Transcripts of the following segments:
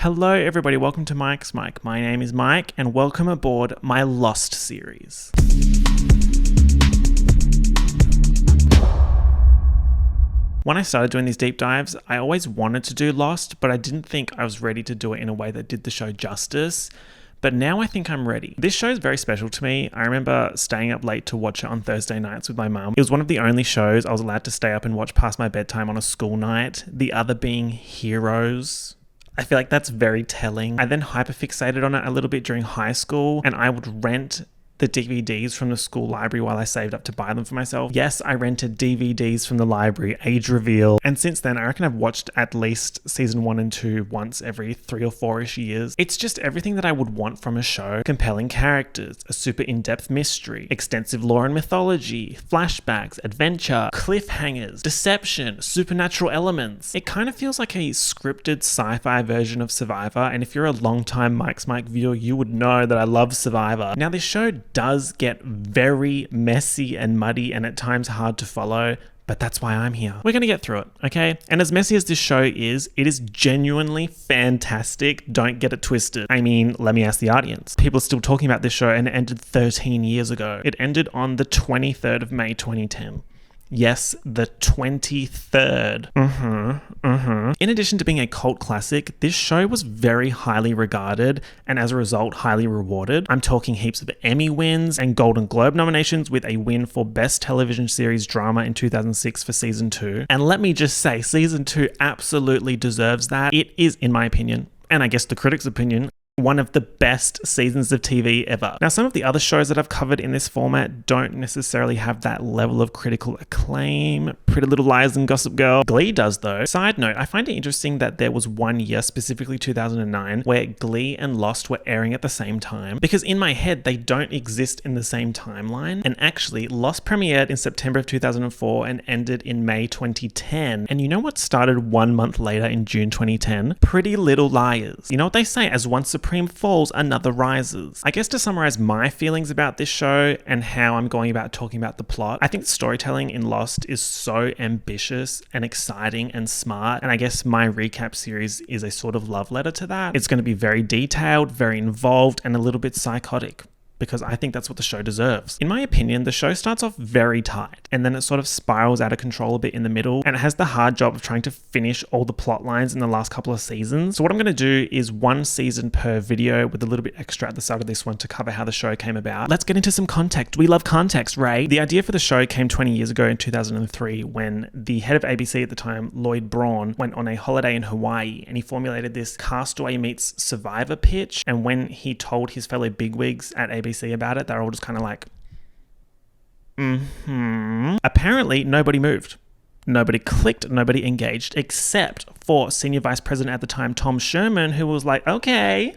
Hello everybody, welcome to Mike's Mike. My name is Mike and welcome aboard my Lost series. When I started doing these deep dives, I always wanted to do Lost, but I didn't think I was ready to do it in a way that did the show justice. But now I think I'm ready. This show is very special to me. I remember staying up late to watch it on Thursday nights with my mum. It was one of the only shows I was allowed to stay up and watch past my bedtime on a school night. The other being Heroes. I feel like that's very telling. I then hyperfixated on it a little bit during high school, and I would rent the DVDs from the school library while I saved up to buy them for myself. Yes, I rented DVDs from the library, age reveal. And since then, I reckon I've watched at least season 1 and 2 once every 3 or 4-ish years. It's just everything that I would want from a show. Compelling characters, a super in-depth mystery, extensive lore and mythology, flashbacks, adventure, cliffhangers, deception, supernatural elements. It kind of feels like a scripted sci-fi version of Survivor, and if you're a long-time Mike's Mike viewer, you would know that I love Survivor. Now, this show does get very messy and muddy and at times hard to follow, but that's why I'm here. We're going to get through it, okay? And as messy as this show is, it is genuinely fantastic. Don't get it twisted. I mean, let me ask the audience. People are still talking about this show and it ended 13 years ago. It ended on the 23rd of May 2010. Yes, the 23rd. In addition to being a cult classic, this show was very highly regarded and as a result, highly rewarded. I'm talking heaps of Emmy wins and Golden Globe nominations with a win for Best Television Series Drama in 2006 for Season 2. And let me just say, Season 2 absolutely deserves that. It is, in my opinion, and I guess the critics' opinion, one of the best seasons of TV ever. Now, some of the other shows that I've covered in this format don't necessarily have that level of critical acclaim. Pretty Little Liars and Gossip Girl. Glee does though. Side note, I find it interesting that there was one year, specifically 2009, where Glee and Lost were airing at the same time, because in my head, they don't exist in the same timeline. And actually, Lost premiered in September of 2004 and ended in May 2010. And you know what started 1 month later in June 2010? Pretty Little Liars. You know what they say, as one supreme falls, another rises. I guess to summarize my feelings about this show and how I'm going about talking about the plot, I think the storytelling in Lost is so ambitious and exciting and smart, and I guess my recap series is a sort of love letter to that. It's going to be very detailed, very involved, and a little bit psychotic, because I think that's what the show deserves. In my opinion, the show starts off very tight, and then it sort of spirals out of control a bit in the middle, and it has the hard job of trying to finish all the plot lines in the last couple of seasons. So what I'm going to do is one season per video with a little bit extra at the start of this one to cover how the show came about. Let's get into some context. We love context, right? The idea for the show came 20 years ago in 2003 when the head of ABC at the time, Lloyd Braun, went on a holiday in Hawaii, and he formulated this Castaway meets Survivor pitch, and when he told his fellow bigwigs at ABC about it, they're all just kind of like, Apparently, nobody moved. Nobody clicked, nobody engaged, except for Senior Vice President at the time, Tom Sherman, who was like, okay,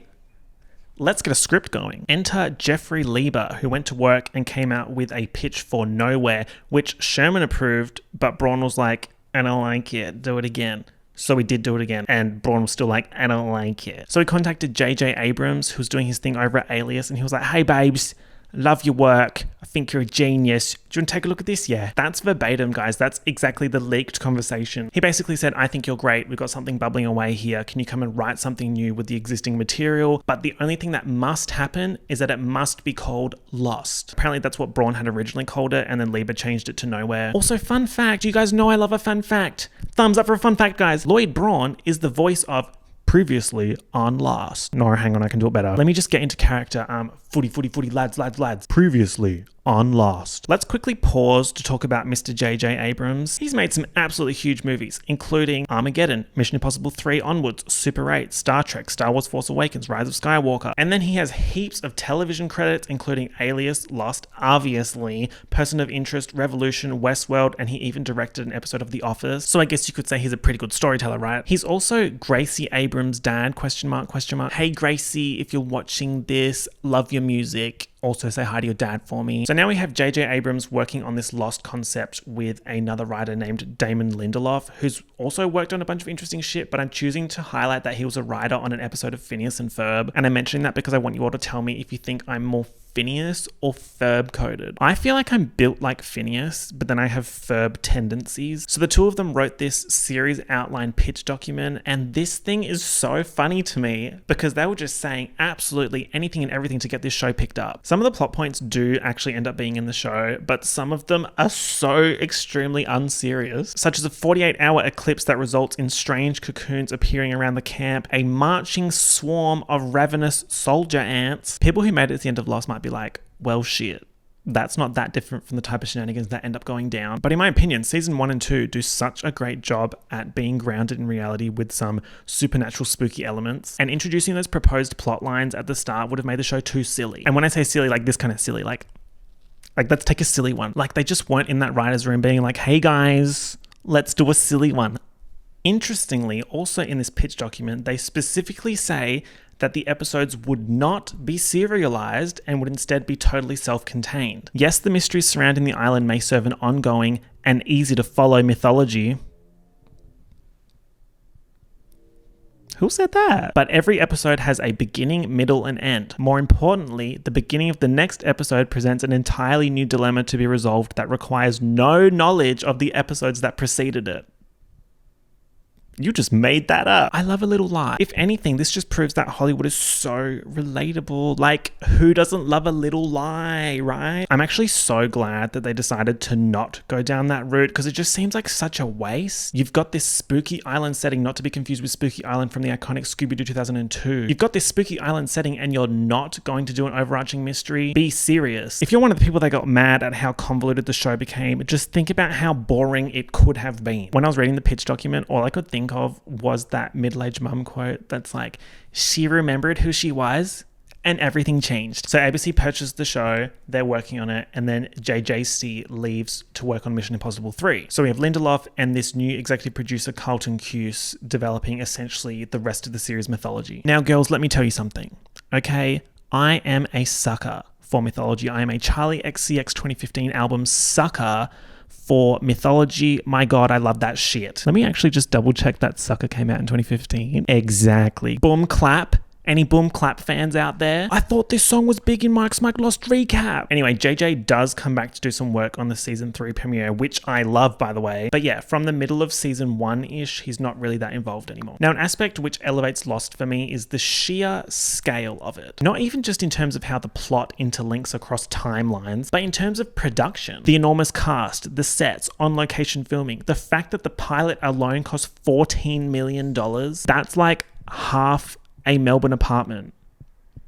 let's get a script going. Enter Jeffrey Lieber, who went to work and came out with a pitch for Nowhere, which Sherman approved, but Braun was like, I don't like it, do it again. So we did do it again, and Braun was still like, I don't like it. So he contacted J.J. Abrams, who's doing his thing over at Alias, and he was like, hey babes, love your work. I think you're a genius. Do you want to take a look at this? Yeah. That's verbatim, guys. That's exactly the leaked conversation. He basically said, I think you're great. We've got something bubbling away here. Can you come and write something new with the existing material? But the only thing that must happen is that it must be called Lost. Apparently that's what Braun had originally called it, and then Lieber changed it to Nowhere. Also, fun fact. You guys know I love a fun fact. Thumbs up for a fun fact, guys. Lloyd Braun is the voice of previously on Lost. No, hang on, I can do it better. Let me just get into character. Footy, lads. Previously on Lost. Let's quickly pause to talk about Mr. J.J. Abrams. He's made some absolutely huge movies, including Armageddon, Mission Impossible 3 onwards, Super 8, Star Trek, Star Wars Force Awakens, Rise of Skywalker. And then he has heaps of television credits, including Alias, Lost, obviously, Person of Interest, Revolution, Westworld, and he even directed an episode of The Office. So I guess you could say he's a pretty good storyteller, right? He's also Gracie Abrams' dad, question mark. Hey Gracie, if you're watching this, love your music. Also say hi to your dad for me. So now we have J.J. Abrams working on this Lost concept with another writer named Damon Lindelof, who's also worked on a bunch of interesting shit, but I'm choosing to highlight that he was a writer on an episode of Phineas and Ferb. And I'm mentioning that because I want you all to tell me if you think I'm more Phineas or Ferb coded. I feel like I'm built like Phineas, but then I have Ferb tendencies. So the two of them wrote this series outline pitch document, and this thing is so funny to me because they were just saying absolutely anything and everything to get this show picked up. Some of the plot points do actually end up being in the show, but some of them are so extremely unserious, such as a 48-hour eclipse that results in strange cocoons appearing around the camp, a marching swarm of ravenous soldier ants. People who made it to the end of Lost might be like, well, shit. That's not that different from the type of shenanigans that end up going down. But in my opinion, season 1 and 2 do such a great job at being grounded in reality with some supernatural spooky elements. And introducing those proposed plot lines at the start would have made the show too silly. And when I say silly, like this kind of silly, like let's take a silly one. Like they just weren't in that writer's room being like, hey guys, let's do a silly one. Interestingly, also in this pitch document, they specifically say that the episodes would not be serialized and would instead be totally self-contained. Yes, the mysteries surrounding the island may serve an ongoing and easy-to-follow mythology. Who said that? But every episode has a beginning, middle, and end. More importantly, the beginning of the next episode presents an entirely new dilemma to be resolved that requires no knowledge of the episodes that preceded it. You just made that up. I love a little lie. If anything, this just proves that Hollywood is so relatable. Like, who doesn't love a little lie, right? I'm actually so glad that they decided to not go down that route because it just seems like such a waste. You've got this spooky island setting, not to be confused with Spooky Island from the iconic Scooby-Doo 2002. You've got this spooky island setting and you're not going to do an overarching mystery. Be serious. If you're one of the people that got mad at how convoluted the show became, just think about how boring it could have been. When I was reading the pitch document, all I could think of was that middle-aged mum quote that's like, she remembered who she was and everything changed. So ABC purchased the show, they're working on it, and then JJC leaves to work on Mission Impossible 3. So we have Lindelof and this new executive producer Carlton Cuse developing essentially the rest of the series mythology. Now girls, let me tell you something, okay? I am a sucker for mythology. I am a Charlie XCX 2015 album sucker for mythology. My God, I love that shit. Let me actually just double check that sucker came out in 2015. Exactly. Boom clap. Any Boom Clap fans out there? I thought this song was big in Mike's Mike Lost recap. Anyway, JJ does come back to do some work on the season 3 premiere, which I love, by the way. But yeah, from the middle of season 1-ish, he's not really that involved anymore. Now, an aspect which elevates Lost for me is the sheer scale of it. Not even just in terms of how the plot interlinks across timelines, but in terms of production. The enormous cast, the sets, on-location filming, the fact that the pilot alone cost $14 million, that's like half a Melbourne apartment.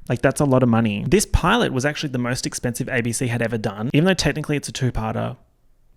Like, that's a lot of money. This pilot was actually the most expensive ABC had ever done, even though technically it's a 2-parter,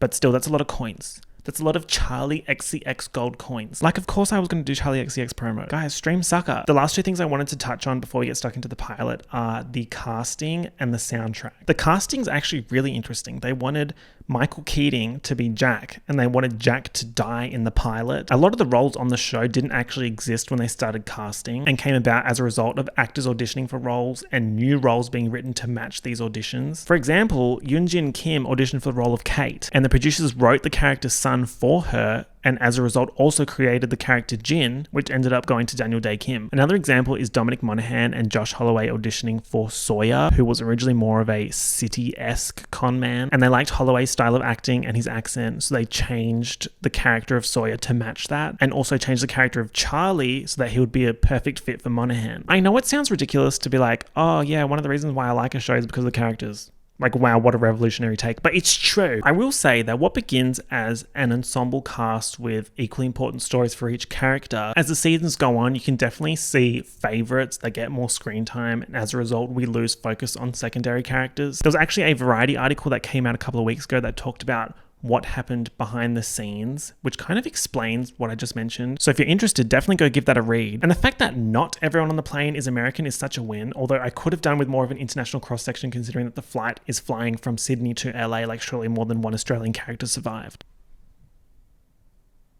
but still, that's a lot of coins. That's a lot of Charlie XCX gold coins. Like, of course I was going to do Charlie XCX promo. Guys, stream sucker. The last 2 things I wanted to touch on before we get stuck into the pilot are the casting and the soundtrack. The casting's actually really interesting. They wanted Michael Keating to be Jack, and they wanted Jack to die in the pilot. A lot of the roles on the show didn't actually exist when they started casting and came about as a result of actors auditioning for roles and new roles being written to match these auditions. For example, Yoonjin Kim auditioned for the role of Kate, and the producers wrote the character's son for her, and as a result also created the character Jin, which ended up going to Daniel Day Kim. Another example is Dominic Monaghan and Josh Holloway auditioning for Sawyer, who was originally more of a city-esque con man, and they liked Holloway's style of acting and his accent, so they changed the character of Sawyer to match that, and also changed the character of Charlie so that he would be a perfect fit for Monaghan. I know it sounds ridiculous to be like, oh yeah, one of the reasons why I like a show is because of the characters. Like, wow, what a revolutionary take. But it's true. I will say that what begins as an ensemble cast with equally important stories for each character, as the seasons go on, you can definitely see favorites that get more screen time, and as a result, we lose focus on secondary characters. There was actually a Variety article that came out a couple of weeks ago that talked about what happened behind the scenes, which kind of explains what I just mentioned. So if you're interested, definitely go give that a read. And the fact that not everyone on the plane is American is such a win, although I could have done with more of an international cross-section considering that the flight is flying from Sydney to LA, like surely more than one Australian character survived.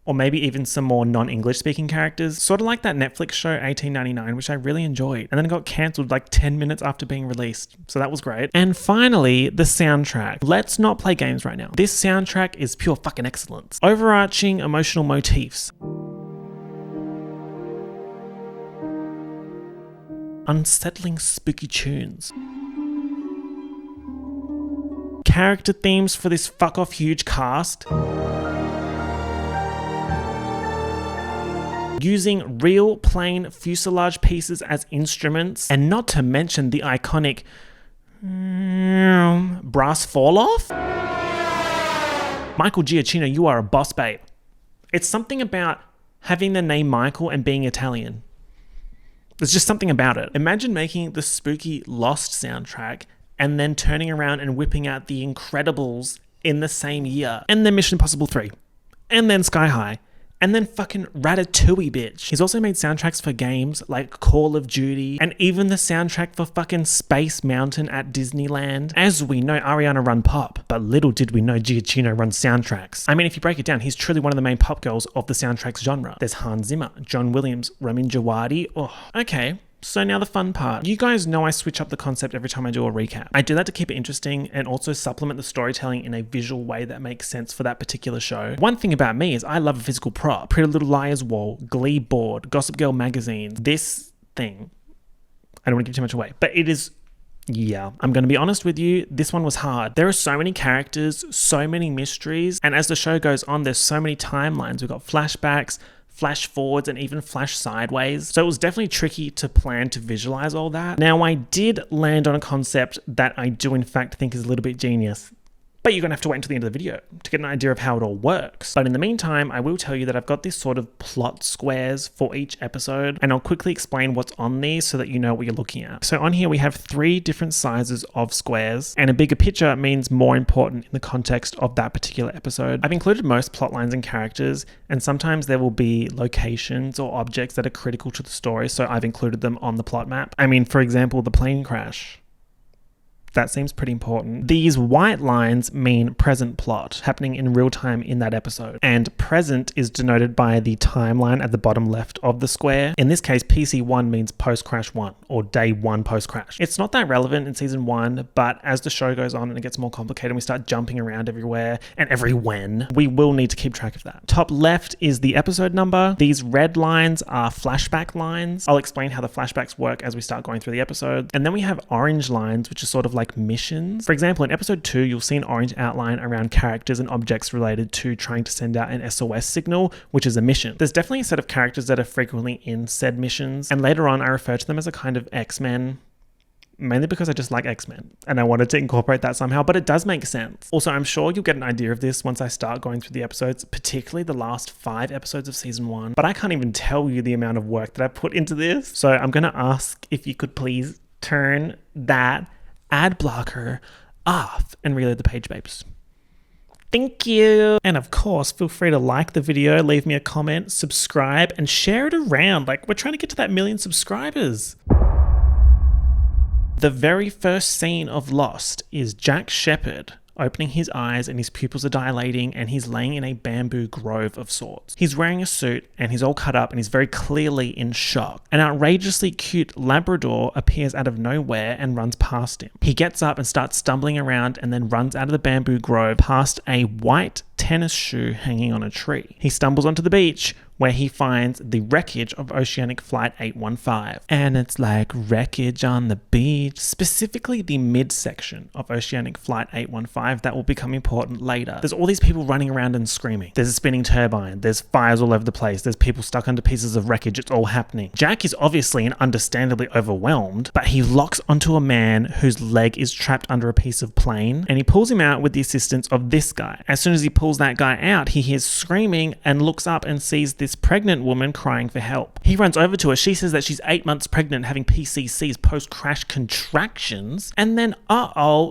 Or maybe even some more non-English speaking characters, sort of like that Netflix show 1899, which I really enjoyed, and then it got cancelled like 10 minutes after being released, so that was great. And finally, the soundtrack. Let's not play games right now. This soundtrack is pure fucking excellence. Overarching emotional motifs. Unsettling spooky tunes. character themes for this fuck off huge cast. Using real plain fuselage pieces as instruments, and not to mention the iconic brass fall off. Michael Giacchino, you are a boss, babe. It's something about having the name Michael and being Italian. There's just something about it. Imagine making the spooky Lost soundtrack and then turning around and whipping out The Incredibles in the same year, and then Mission Impossible 3, and then Sky High, and then fucking Ratatouille, bitch. He's also made soundtracks for games like Call of Duty, and even the soundtrack for fucking Space Mountain at Disneyland. As we know, Ariana run pop, but little did we know Giacchino runs soundtracks. I mean, if you break it down, he's truly one of the main pop girls of the soundtracks genre. There's Hans Zimmer, John Williams, Ramin Djawadi. Oh, okay. So now the fun part. You guys know I switch up the concept every time I do a recap. I do that to keep it interesting and also supplement the storytelling in a visual way that makes sense for that particular show. One thing about me is I love a physical prop. Pretty Little Liars wall, Glee board, Gossip Girl magazine. This thing, I don't want to give too much away, but it is... Yeah, I'm going to be honest with you, this one was hard. There are so many characters, so many mysteries, and as the show goes on, there's so many timelines. We've got flashbacks, flash forwards, and even flash sideways. So it was definitely tricky to plan to visualize all that. Now, I did land on a concept that I do in fact think is a little bit genius. But you're going to have to wait until the end of the video to get an idea of how it all works. But in the meantime, I will tell you that I've got this sort of plot squares for each episode, and I'll quickly explain what's on these so that you know what you're looking at. So on here, we have 3 different sizes of squares, and a bigger picture means more important in the context of that particular episode. I've included most plot lines and characters, and sometimes there will be locations or objects that are critical to the story, so I've included them on the plot map. I mean, for example, the plane crash. That seems pretty important. These white lines mean present plot, happening in real time in that episode. And present is denoted by the timeline at the bottom left of the square. In this case, PC1 means post-crash 1, or day 1 post-crash. It's not that relevant in season 1, but as the show goes on and it gets more complicated and we start jumping around everywhere and every when, we will need to keep track of that. Top left is the episode number. These red lines are flashback lines. I'll explain how the flashbacks work as we start going through the episode. And then we have orange lines, which is sort of like missions. For example, in episode 2, you'll see an orange outline around characters and objects related to trying to send out an SOS signal, which is a mission. There's definitely a set of characters that are frequently in said missions, and later on I refer to them as a kind of X-Men, mainly because I just like X-Men and I wanted to incorporate that somehow, but it does make sense. Also, I'm sure you'll get an idea of this once I start going through the episodes, particularly the last 5 episodes of season 1, but I can't even tell you the amount of work that I put into this. So I'm going to ask if you could please turn that ad blocker off and reload the page, babes. Thank you. And of course, feel free to like the video, leave me a comment, subscribe, and share it around. Like, we're trying to get to that 1 million subscribers. The very first scene of Lost is Jack Shepherd opening his eyes and his pupils are dilating and he's laying in a bamboo grove of sorts. He's wearing a suit and he's all cut up and he's very clearly in shock. An outrageously cute Labrador appears out of nowhere and runs past him. He gets up and starts stumbling around and then runs out of the bamboo grove past a white tennis shoe hanging on a tree. He stumbles onto the beach where he finds the wreckage of Oceanic Flight 815. And it's like wreckage on the beach, specifically the midsection of Oceanic Flight 815 that will become important later. There's all these people running around and screaming. There's a spinning turbine. There's fires all over the place. There's people stuck under pieces of wreckage. It's all happening. Jack is obviously and understandably overwhelmed, but he locks onto a man whose leg is trapped under a piece of plane, and he pulls him out with the assistance of this guy. As soon as he pulls that guy out, he hears screaming and looks up and sees this pregnant woman crying for help. He runs over to her. She says that she's 8 months pregnant, having PCCs, post-crash contractions, and then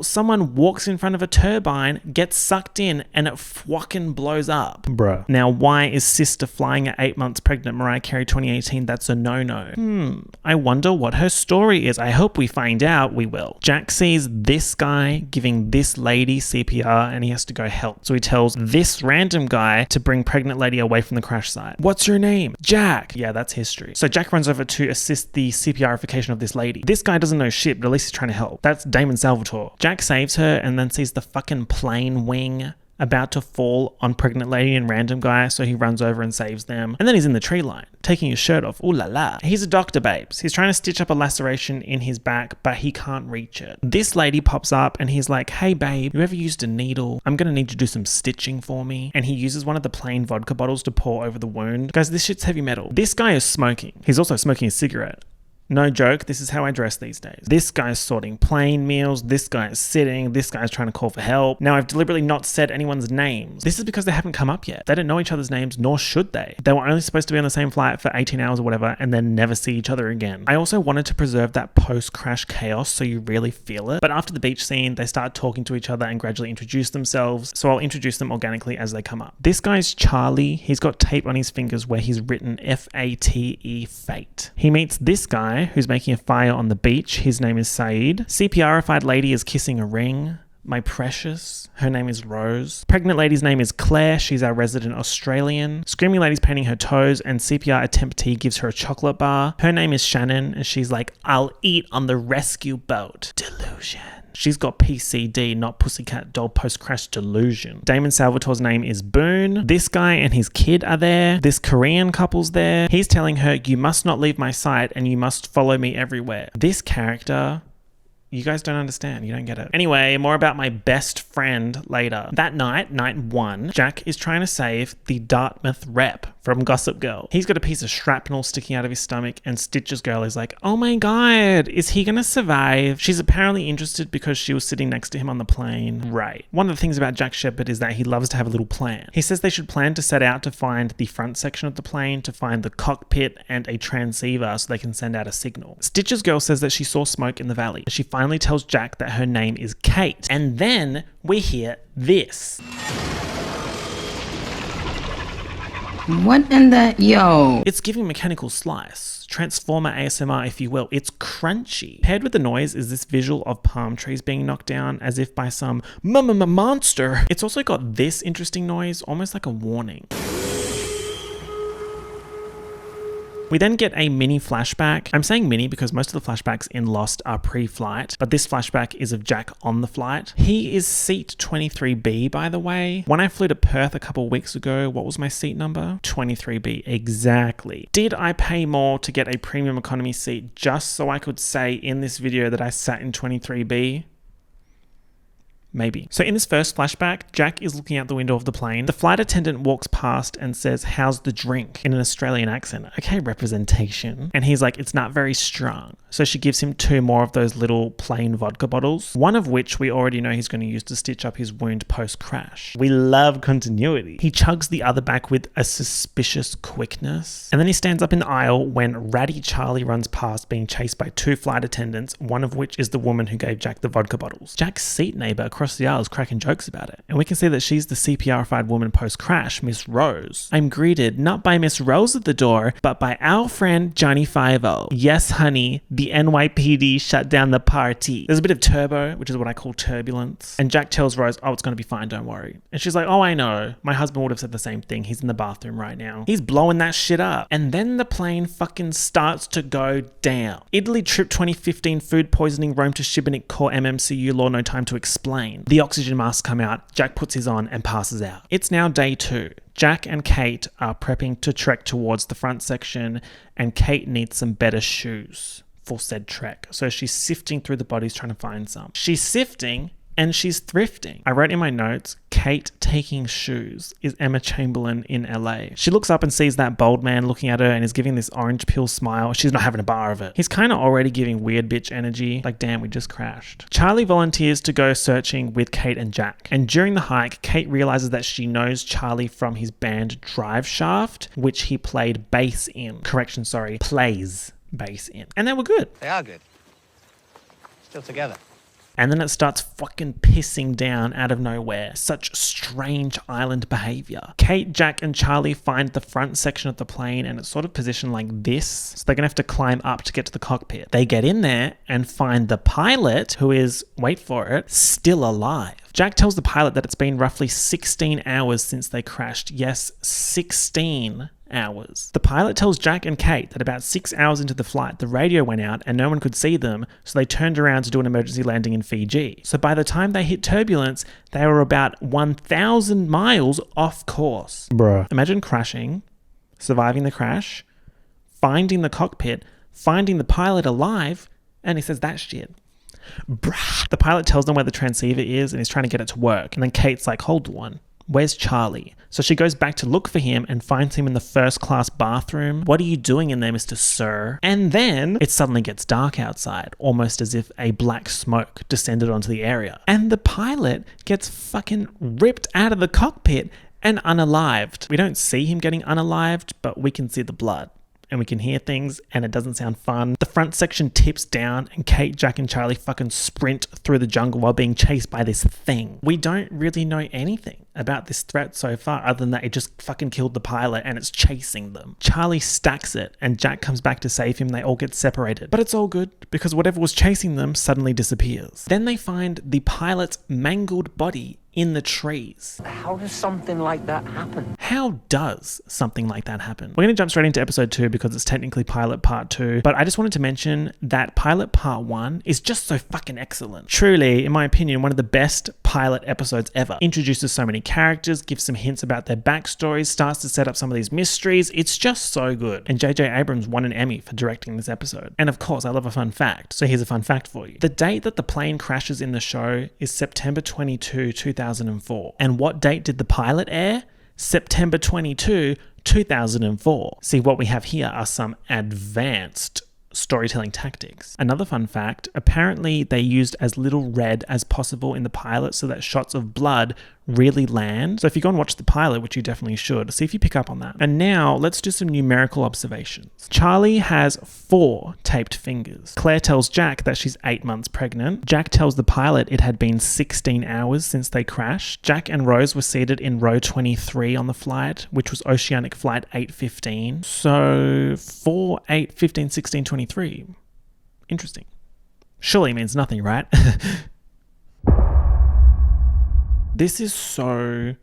someone walks in front of a turbine, gets sucked in, and it fucking blows up. Bruh. Now, why is sister flying at 8 months pregnant? Mariah Carey 2018, that's a no-no. I wonder what her story is. I hope we find out. We will. Jack sees this guy giving this lady CPR and he has to go help. So he tells this random guy to bring pregnant lady away from the crash site. What's your name? Jack. Yeah, that's history. So Jack runs over to assist the CPRification of this lady. This guy doesn't know shit, but at least he's trying to help. That's Damon Salvatore. Jack saves her and then sees the fucking plane wing about to fall on pregnant lady and random guy, so he runs over and saves them. And then he's in the tree line, taking his shirt off. Ooh la la. He's a doctor, babes. He's trying to stitch up a laceration in his back, but he can't reach it. This lady pops up and he's like, hey babe, you ever used a needle? I'm gonna need you to do some stitching for me. And he uses one of the plain vodka bottles to pour over the wound. Guys, this shit's heavy metal. This guy is smoking. He's also smoking a cigarette. No joke, this is how I dress these days. This guy's sorting plain meals, this guy is sitting, this guy's trying to call for help. Now, I've deliberately not said anyone's names. This is because they haven't come up yet. They don't know each other's names, nor should they. They were only supposed to be on the same flight for 18 hours or whatever, and then never see each other again. I also wanted to preserve that post-crash chaos so you really feel it. But after the beach scene, they start talking to each other and gradually introduce themselves, so I'll introduce them organically as they come up. This guy's Charlie. He's got tape on his fingers where he's written F-A-T-E, fate. He meets this guy who's making a fire on the beach. His name is Saeed. CPR-ified lady is kissing a ring. My precious. Her name is Rose. Pregnant lady's name is Claire. She's our resident Australian. Screaming lady's painting her toes, and CPR attemptee gives her a chocolate bar. Her name is Shannon, and she's like, I'll eat on the rescue boat. Delusion. She's got PCD, not Pussycat Doll post-crash delusion. Damon Salvatore's name is Boone. This guy and his kid are there. This Korean couple's there. He's telling her, you must not leave my sight and you must follow me everywhere. This character... You guys don't understand. You don't get it. Anyway, more about my best friend later. That night, night 1, Jack is trying to save the Dartmouth rep from Gossip Girl. He's got a piece of shrapnel sticking out of his stomach, and Stitch's girl is like, oh my god, is he gonna survive? She's apparently interested because she was sitting next to him on the plane. Right. One of the things about Jack Shepherd is that he loves to have a little plan. He says they should plan to set out to find the front section of the plane, to find the cockpit and a transceiver so they can send out a signal. Stitch's girl says that she saw smoke in the valley. She finally tells Jack that her name is Kate. And then we hear this. What in the... Yo. It's giving Mechanical Slice. Transformer ASMR, if you will. It's crunchy. Paired with the noise is this visual of palm trees being knocked down as if by some monster. It's also got this interesting noise, almost like a warning. We then get a mini flashback. I'm saying mini because most of the flashbacks in Lost are pre-flight, but this flashback is of Jack on the flight. He is seat 23B, by the way. When I flew to Perth a couple weeks ago, what was my seat number? 23B, exactly. Did I pay more to get a premium economy seat just so I could say in this video that I sat in 23B? Maybe. So in this first flashback, Jack is looking out the window of the plane. The flight attendant walks past and says, how's the drink? In an Australian accent. Okay, representation. And he's like, it's not very strong. So she gives him 2 more of those little plain vodka bottles, one of which we already know he's going to use to stitch up his wound post-crash. We love continuity. He chugs the other back with a suspicious quickness. And then he stands up in the aisle when Ratty Charlie runs past being chased by 2 flight attendants, one of which is the woman who gave Jack the vodka bottles. Jack's seat neighbor across the aisle is cracking jokes about it. And we can see that she's the CPR-ified woman post-crash, Miss Rose. I'm greeted not by Miss Rose at the door, but by our friend Johnny Five-O. Yes, honey, the NYPD shut down the party. There's a bit of turbo, which is what I call turbulence. And Jack tells Rose, oh, it's going to be fine, don't worry. And she's like, oh, I know. My husband would have said the same thing. He's in the bathroom right now. He's blowing that shit up. And then the plane fucking starts to go down. Italy trip 2015 food poisoning Rome to Shibboleth core MMCU law no time to explain. The oxygen masks come out, Jack puts his on and passes out. It's now day 2. Jack and Kate are prepping to trek towards the front section, and Kate needs some better shoes for said trek. So she's sifting through the bodies trying to find some. She's sifting and she's thrifting. I wrote in my notes, Kate taking shoes is Emma Chamberlain in LA. She looks up and sees that bold man looking at her and is giving this orange peel smile. She's not having a bar of it. He's kind of already giving weird bitch energy. Like, damn, we just crashed. Charlie volunteers to go searching with Kate and Jack. And during the hike, Kate realizes that she knows Charlie from his band Drive Shaft, which he played bass in. Correction, sorry, plays bass in. And they were good. They are good. Still together. And then it starts fucking pissing down out of nowhere. Such strange island behavior. Kate, Jack, and Charlie find the front section of the plane and it's sort of positioned like this. So they're gonna have to climb up to get to the cockpit. They get in there and find the pilot, who is, wait for it, still alive. Jack tells the pilot that it's been roughly 16 hours since they crashed. Yes, 16 hours. The pilot tells Jack and Kate that about 6 hours into the flight, the radio went out and no one could see them, so they turned around to do an emergency landing in Fiji. So by the time they hit turbulence, they were about 1,000 miles off course. Bruh. Imagine crashing, surviving the crash, finding the cockpit, finding the pilot alive, and he says that shit. Bruh. The pilot tells them where the transceiver is and he's trying to get it to work. And then Kate's like, hold on. Where's Charlie? So she goes back to look for him and finds him in the first class bathroom. What are you doing in there, Mr. Sir? And then it suddenly gets dark outside, almost as if a black smoke descended onto the area. And the pilot gets fucking ripped out of the cockpit and unalived. We don't see him getting unalived, but we can see the blood. And we can hear things, and it doesn't sound fun. The front section tips down, and Kate, Jack, and Charlie fucking sprint through the jungle while being chased by this thing. We don't really know anything about this threat so far, other than that it just fucking killed the pilot and it's chasing them. Charlie stacks it, and Jack comes back to save him. They all get separated. But it's all good, because whatever was chasing them suddenly disappears. Then they find the pilot's mangled body in the trees. How does something like that happen? How does something like that happen? We're going to jump straight into episode 2 because it's technically pilot part 2, but I just wanted to mention that pilot part 1 is just so fucking excellent. Truly, in my opinion, one of the best pilot episodes ever. Introduces so many characters, gives some hints about their backstories, starts to set up some of these mysteries. It's just so good. And J.J. Abrams won an Emmy for directing this episode. And of course, I love a fun fact. So here's a fun fact for you. The date that the plane crashes in the show is September 22, 2004. And what date did the pilot air? September 22, 2004. See, what we have here are some advanced storytelling tactics. Another fun fact, apparently they used as little red as possible in the pilot so that shots of blood really land. So if you go and watch the pilot, which you definitely should, see if you pick up on that. And now let's do some numerical observations. Charlie has 4 taped fingers. Claire tells Jack that she's 8 months pregnant. Jack tells the pilot it had been 16 hours since they crashed. Jack and Rose were seated in row 23 on the flight, which was Oceanic Flight 815. So 4, 8, 15, 16, 23. Interesting. Surely means nothing, right? This is so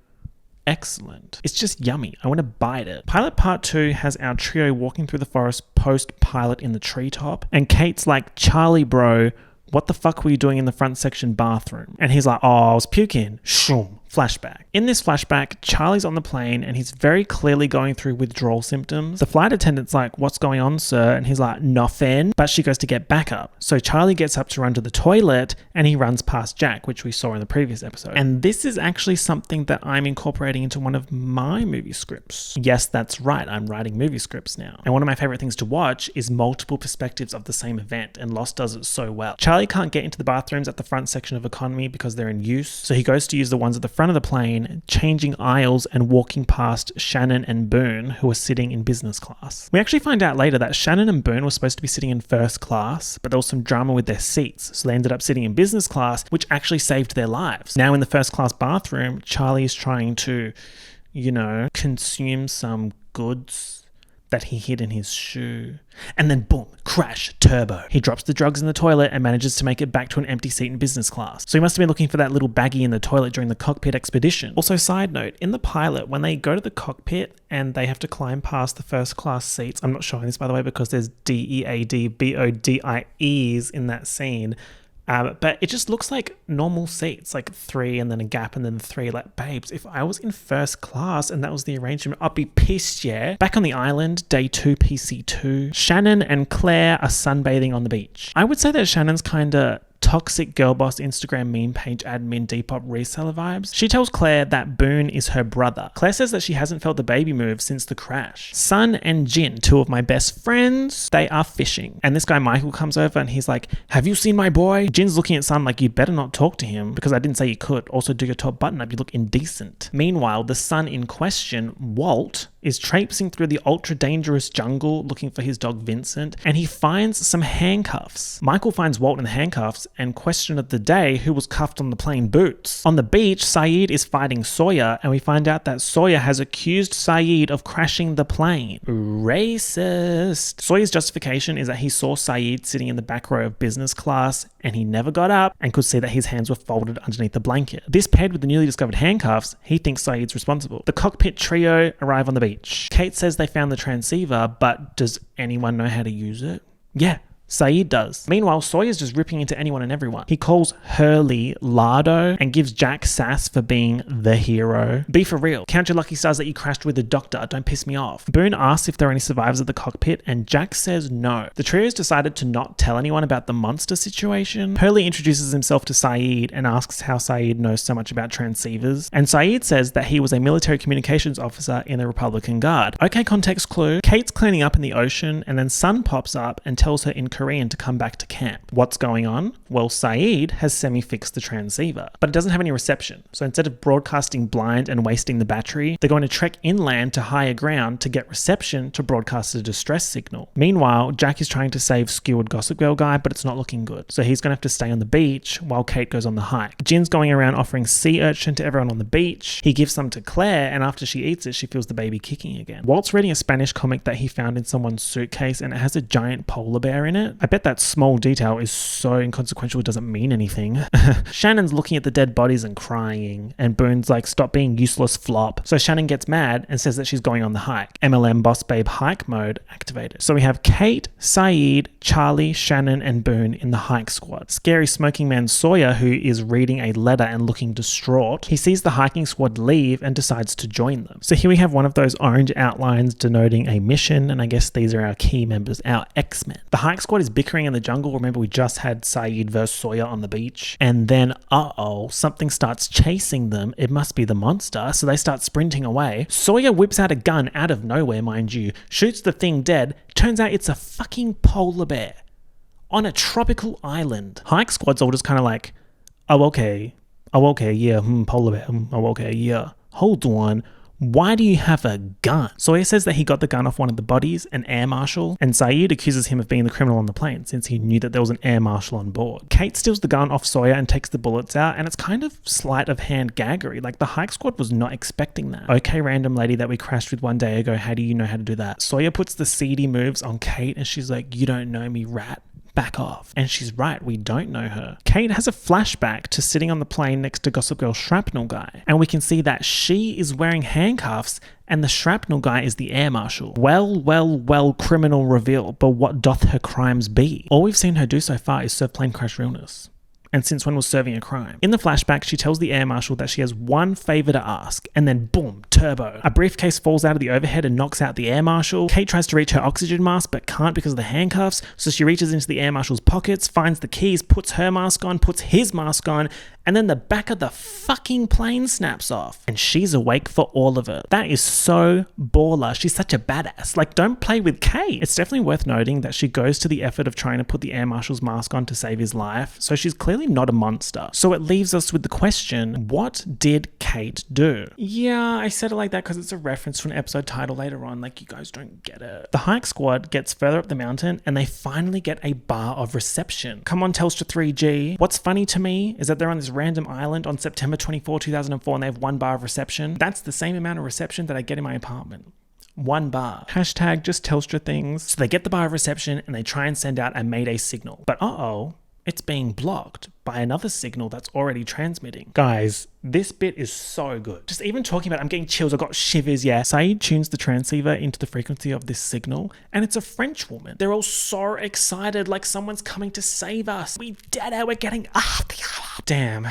excellent. It's just yummy. I want to bite it. Pilot part 2 has our trio walking through the forest post-pilot in the treetop. And Kate's like, Charlie, bro, what the fuck were you doing in the front section bathroom? And he's like, oh, I was puking. Shoom. Flashback. In this flashback, Charlie's on the plane and he's very clearly going through withdrawal symptoms. The flight attendant's like, what's going on, sir? And he's like, nothing. But she goes to get backup. So Charlie gets up to run to the toilet and he runs past Jack, which we saw in the previous episode. And this is actually something that I'm incorporating into one of my movie scripts. Yes, that's right. I'm writing movie scripts now. And one of my favorite things to watch is multiple perspectives of the same event, and Lost does it so well. Charlie can't get into the bathrooms at the front section of economy because they're in use. So he goes to use the ones at the front of the plane, changing aisles and walking past Shannon and Boone, who are sitting in business class. We actually find out later that Shannon and Boone were supposed to be sitting in first class, but there was some drama with their seats, so they ended up sitting in business class, which actually saved their lives. Now in the first class bathroom, Charlie is trying to, consume some goods that he hid in his shoe. And then boom, crash, turbo. He drops the drugs in the toilet and manages to make it back to an empty seat in business class. So he must have been looking for that little baggie in the toilet during the cockpit expedition. Also, side note, in the pilot, when they go to the cockpit and they have to climb past the first class seats, I'm not showing this by the way because there's DEADBODIEs in that scene, but it just looks like normal seats, like 3 and then a gap and then 3. Like, babes, if I was in first class and that was the arrangement, I'd be pissed, yeah? Back on the island, day 2, PC2, Shannon and Claire are sunbathing on the beach. I would say that Shannon's kinda toxic girl boss Instagram meme page admin Depop reseller vibes. She tells Claire that Boone is her brother. Claire says that she hasn't felt the baby move since the crash. Sun and Jin, 2 of my best friends, they are fishing. And this guy Michael comes over and he's like, have you seen my boy? Jin's looking at Sun like, you better not talk to him because I didn't say you could. Also do your top button up, you look indecent. Meanwhile, the son in question, Walt, is traipsing through the ultra dangerous jungle looking for his dog Vincent, and he finds some handcuffs. Michael finds Walt in the handcuffs, and question of the day, who was cuffed on the plane boots? On the beach, Saeed is fighting Sawyer, and we find out that Sawyer has accused Saeed of crashing the plane. Racist. Sawyer's justification is that he saw Saeed sitting in the back row of business class, and he never got up and could see that his hands were folded underneath the blanket. This paired with the newly discovered handcuffs, he thinks Saeed's responsible. The cockpit trio arrive on the beach. beach. Kate says they found the transceiver, but does anyone know how to use it? Yeah. Saeed does. Meanwhile, Sawyer's just ripping into anyone and everyone. He calls Hurley Lardo and gives Jack sass for being the hero. Be for real. Count your lucky stars that you crashed with the doctor. Don't piss me off. Boone asks if there are any survivors at the cockpit and Jack says no. The trio has decided to not tell anyone about the monster situation. Hurley introduces himself to Saeed and asks how Saeed knows so much about transceivers. And Saeed says that he was a military communications officer in the Republican Guard. Okay, context clue. Kate's cleaning up in the ocean and then Sun pops up and tells her in Korean to come back to camp. What's going on? Well, Saeed has semi-fixed the transceiver, but it doesn't have any reception. So instead of broadcasting blind and wasting the battery, they're going to trek inland to higher ground to get reception to broadcast a distress signal. Meanwhile, Jack is trying to save skewered Gossip Girl guy, but it's not looking good. So he's going to have to stay on the beach while Kate goes on the hike. Jin's going around offering sea urchin to everyone on the beach. He gives some to Claire, and after she eats it, she feels the baby kicking again. Walt's reading a Spanish comic that he found in someone's suitcase, and it has a giant polar bear in it. I bet that small detail is so inconsequential it doesn't mean anything. Shannon's looking at the dead bodies and crying, and Boone's like, stop being useless flop. So Shannon gets mad and says that she's going on the hike. MLM boss babe hike mode activated. So we have Kate, Saeed, Charlie, Shannon, and Boone in the hike squad. Scary smoking man Sawyer, who is reading a letter and looking distraught, he sees the hiking squad leave and decides to join them. So here we have one of those orange outlines denoting a mission, and I guess these are our key members, our X-Men. The hike squad is bickering in the jungle. Remember, we just had Saeed versus Sawyer on the beach. And then, something starts chasing them. It must be the monster. So they start sprinting away. Sawyer whips out a gun out of nowhere, mind you, shoots the thing dead. Turns out it's a fucking polar bear on a tropical island. Hike squad's all just kind of like, oh, okay, yeah, polar bear, oh, okay, yeah. Hold on. Why do you have a gun? Sawyer says that he got the gun off one of the bodies, an air marshal, and Saeed accuses him of being the criminal on the plane since he knew that there was an air marshal on board. Kate steals the gun off Sawyer and takes the bullets out, and it's kind of sleight of hand gaggery. Like, the hike squad was not expecting that. Okay, random lady that we crashed with one day ago, how do you know how to do that? Sawyer puts the seedy moves on Kate and she's like, you don't know me, rat. Back off. And she's right, we don't know her. Kate has a flashback to sitting on the plane next to Gossip Girl Shrapnel Guy, and we can see that she is wearing handcuffs and the Shrapnel Guy is the air marshal. Well, criminal reveal, but what doth her crimes be? All we've seen her do so far is serve plane crash realness. And since when was serving a crime? In the flashback, she tells the air marshal that she has one favor to ask, and then boom, turbo. A briefcase falls out of the overhead and knocks out the air marshal. Kate tries to reach her oxygen mask, but can't because of the handcuffs, so she reaches into the air marshal's pockets, finds the keys, puts her mask on, puts his mask on, and then the back of the fucking plane snaps off. And she's awake for all of it. That is so baller. She's such a badass. Like, don't play with Kate. It's definitely worth noting that she goes to the effort of trying to put the air marshal's mask on to save his life, so she's clearly not a monster. So it leaves us with the question, what did Kate do? Yeah, I said it like that because it's a reference to an episode title later on, like you guys don't get it. The hike squad gets further up the mountain and they finally get a bar of reception. Come on, Telstra 3G. What's funny to me is that they're on this random island on September 24, 2004 and they have one bar of reception. That's the same amount of reception that I get in my apartment. One bar. Hashtag just Telstra things. So they get the bar of reception and they try and send out a Mayday signal. But it's being blocked by another signal that's already transmitting. Guys, this bit is so good. Just even talking about it, I'm getting chills, I've got shivers, yeah. Saeed tunes the transceiver into the frequency of this signal, and it's a French woman. They're all so excited, like someone's coming to save us. We did it, we're getting... Damn.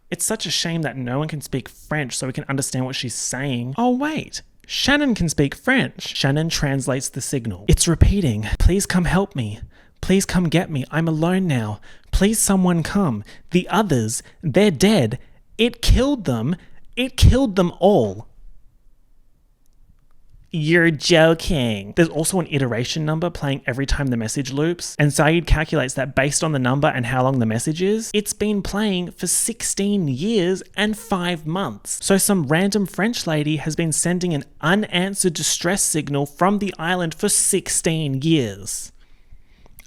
It's such a shame that no one can speak French so we can understand what she's saying. Oh, wait. Shannon can speak French. Shannon translates the signal. It's repeating. Please come help me. Please come get me. I'm alone now. Please someone come. The others, they're dead. It killed them. It killed them all. You're joking. There's also an iteration number playing every time the message loops, and Saeed calculates that based on the number and how long the message is, it's been playing for 16 years and 5 months. So some random French lady has been sending an unanswered distress signal from the island for 16 years.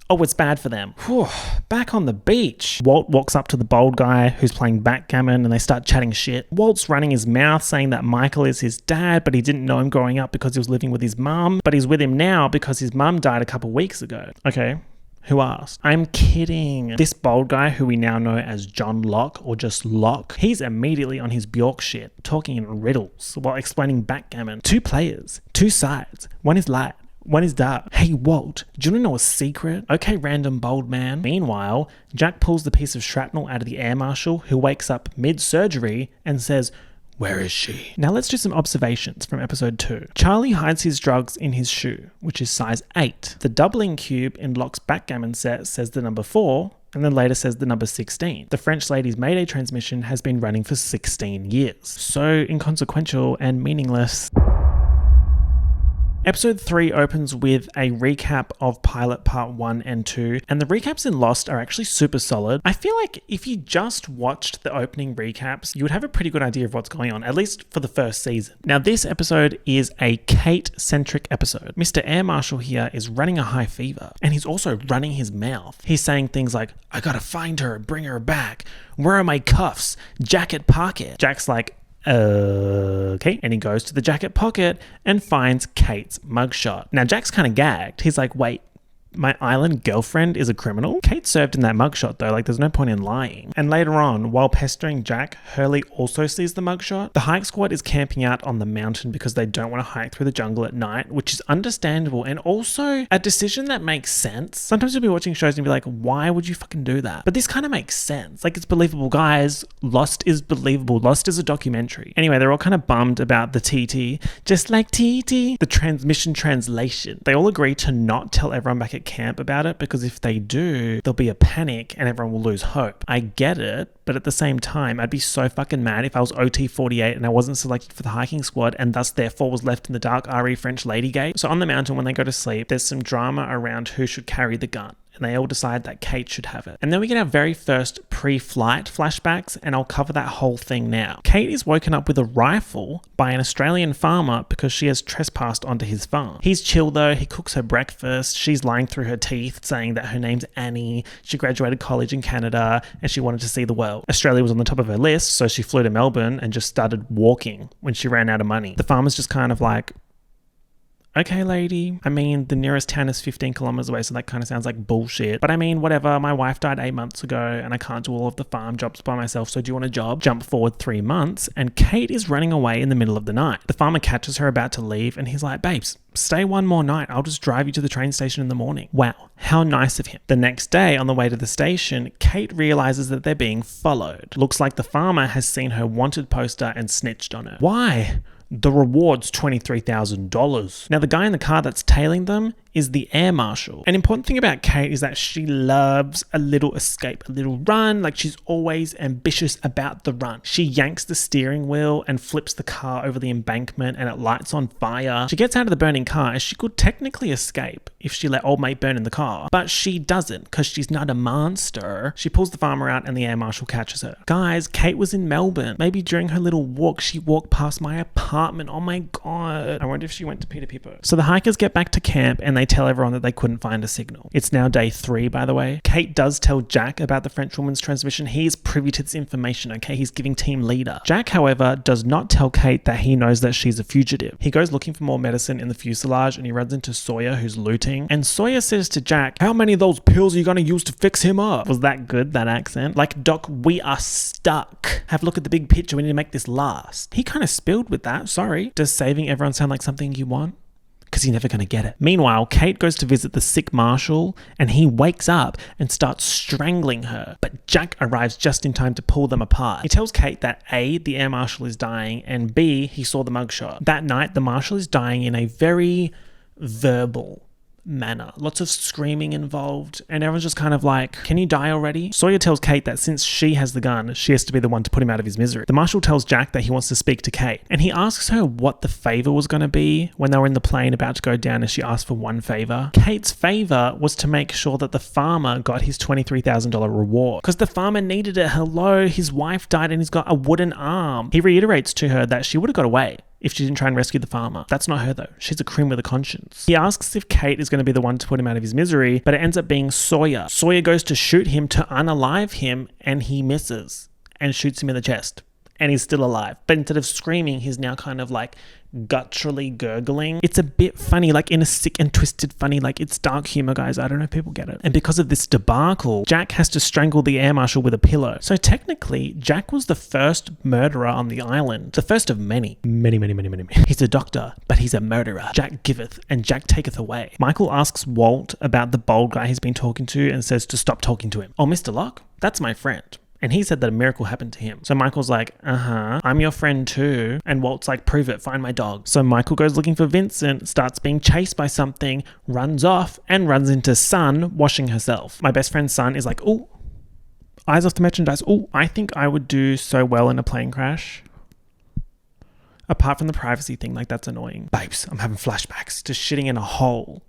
Oh, it's bad for them. Whew, back on the beach. Walt walks up to the bald guy who's playing backgammon and they start chatting shit. Walt's running his mouth saying that Michael is his dad, but he didn't know him growing up because he was living with his mum, but he's with him now because his mum died a couple weeks ago. Okay, who asked. I'm kidding. This bald guy who we now know as John Locke or just Locke, he's immediately on his Bjork shit, talking in riddles while explaining backgammon. 2 players, 2 sides, one is light, one is dark. Hey Walt, do you want to know a secret? Okay, random bald man. Meanwhile, Jack pulls the piece of shrapnel out of the air marshal, who wakes up mid-surgery and says, "Where is she?" Now let's do some observations from episode 2. Charlie hides his drugs in his shoe, which is size 8. The doubling cube in Locke's backgammon set says the number 4, and then later says the number 16. The French lady's Mayday transmission has been running for 16 years. So inconsequential and meaningless. Episode 3 opens with a recap of pilot part 1 and 2, and the recaps in Lost are actually super solid. I feel like if you just watched the opening recaps, you would have a pretty good idea of what's going on, at least for the first season. Now, this episode is a Kate-centric episode. Mr. Air Marshal here is running a high fever, and he's also running his mouth. He's saying things like, "I gotta find her, bring her back. Where are my cuffs? Jacket pocket." Jack's like, okay, and he goes to the jacket pocket and finds Kate's mugshot. Now Jack's kind of gagged. He's like, wait, my island girlfriend is a criminal? Kate served in that mugshot though, like there's no point in lying. And later on, while pestering Jack, Hurley also sees the mugshot. The hike squad is camping out on the mountain because they don't want to hike through the jungle at night, which is understandable and also a decision that makes sense. Sometimes you'll be watching shows and be like, why would you fucking do that? But this kind of makes sense. Like, it's believable, guys. Lost is believable. Lost is a documentary. Anyway, they're all kind of bummed about the TT, just like TT, the transmission translation. They all agree to not tell everyone back at camp about it because if they do, there'll be a panic and everyone will lose hope. I get it, but at the same time, I'd be so fucking mad if I was OT48 and I wasn't selected for the hiking squad and thus therefore was left in the dark RE French lady gate. So on the mountain when they go to sleep, there's some drama around who should carry the gun. And they all decide that Kate should have it. And then we get our very first pre-flight flashbacks, and I'll cover that whole thing now. Kate is woken up with a rifle by an Australian farmer because she has trespassed onto his farm. He's chill though, he cooks her breakfast, she's lying through her teeth saying that her name's Annie, she graduated college in Canada, and she wanted to see the world. Australia was on the top of her list, so she flew to Melbourne and just started walking when she ran out of money. The farmer's just kind of like, okay, lady. I mean, the nearest town is 15 kilometers away, so that kind of sounds like bullshit. But I mean, whatever. My wife died 8 months ago, and I can't do all of the farm jobs by myself, so do you want a job? Jump forward 3 months, and Kate is running away in the middle of the night. The farmer catches her about to leave, and he's like, babes, stay one more night. I'll just drive you to the train station in the morning. Wow, how nice of him. The next day, on the way to the station, Kate realizes that they're being followed. Looks like the farmer has seen her wanted poster and snitched on her. Why? The reward's $23,000. Now, the guy in the car that's tailing them is the air marshal. An important thing about Kate is that she loves a little escape, a little run. Like, she's always ambitious about the run. She yanks the steering wheel and flips the car over the embankment and it lights on fire. She gets out of the burning car and she could technically escape if she let old mate burn in the car, but she doesn't because she's not a monster. She pulls the farmer out and the air marshal catches her. Guys, Kate was in Melbourne. Maybe during her little walk, she walked past my apartment. Oh my God. I wonder if she went to Peter Pippo. So the hikers get back to camp and they tell everyone that they couldn't find a signal. It's now day 3, by the way. Kate does tell Jack about the French woman's transmission. He is privy to this information, okay? He's giving team leader. Jack, however, does not tell Kate that he knows that she's a fugitive. He goes looking for more medicine in the fuselage and he runs into Sawyer, who's looting. And Sawyer says to Jack, how many of those pills are you going to use to fix him up? Was that good, that accent? Like, Doc, we are stuck. Have a look at the big picture. We need to make this last. He kind of spilled with that. Sorry. Does saving everyone sound like something you want? Because you're never going to get it. Meanwhile, Kate goes to visit the sick marshal and he wakes up and starts strangling her. But Jack arrives just in time to pull them apart. He tells Kate that A, the air marshal is dying, and B, he saw the mugshot. That night, the marshal is dying in a very verbal manner. Lots of screaming involved, and everyone's just kind of like, can you die already? Sawyer tells Kate that since she has the gun, she has to be the one to put him out of his misery. The marshal tells Jack that he wants to speak to Kate, and he asks her what the favor was going to be when they were in the plane about to go down, and she asked for one favor. Kate's favor was to make sure that the farmer got his $23,000 reward, because the farmer needed it. Hello, his wife died and he's got a wooden arm. He reiterates to her that she would have got away if she didn't try and rescue the farmer. That's not her though. She's a cream with a conscience. He asks if Kate is going to be the one to put him out of his misery, but it ends up being Sawyer. Sawyer goes to shoot him to unalive him and he misses and shoots him in the chest. and he's still alive. But instead of screaming, he's now kind of like gutturally gurgling. It's a bit funny, like in a sick and twisted funny, like it's dark humor, guys. I don't know if people get it. And because of this debacle, Jack has to strangle the air marshal with a pillow. So technically, Jack was the first murderer on the island. The first of many. Many. He's a doctor, but he's a murderer. Jack giveth and Jack taketh away. Michael asks Walt about the bold guy he's been talking to and says to stop talking to him. Oh, Mr. Locke? That's my friend. And he said that a miracle happened to him. So Michael's like, I'm your friend too. And Walt's like, prove it, find my dog. So Michael goes looking for Vincent, starts being chased by something, runs off, and runs into Sun washing herself. My best friend's son is like, ooh, eyes off the merchandise. Ooh, I think I would do so well in a plane crash. Apart from the privacy thing, like that's annoying. Babes, I'm having flashbacks to shitting in a hole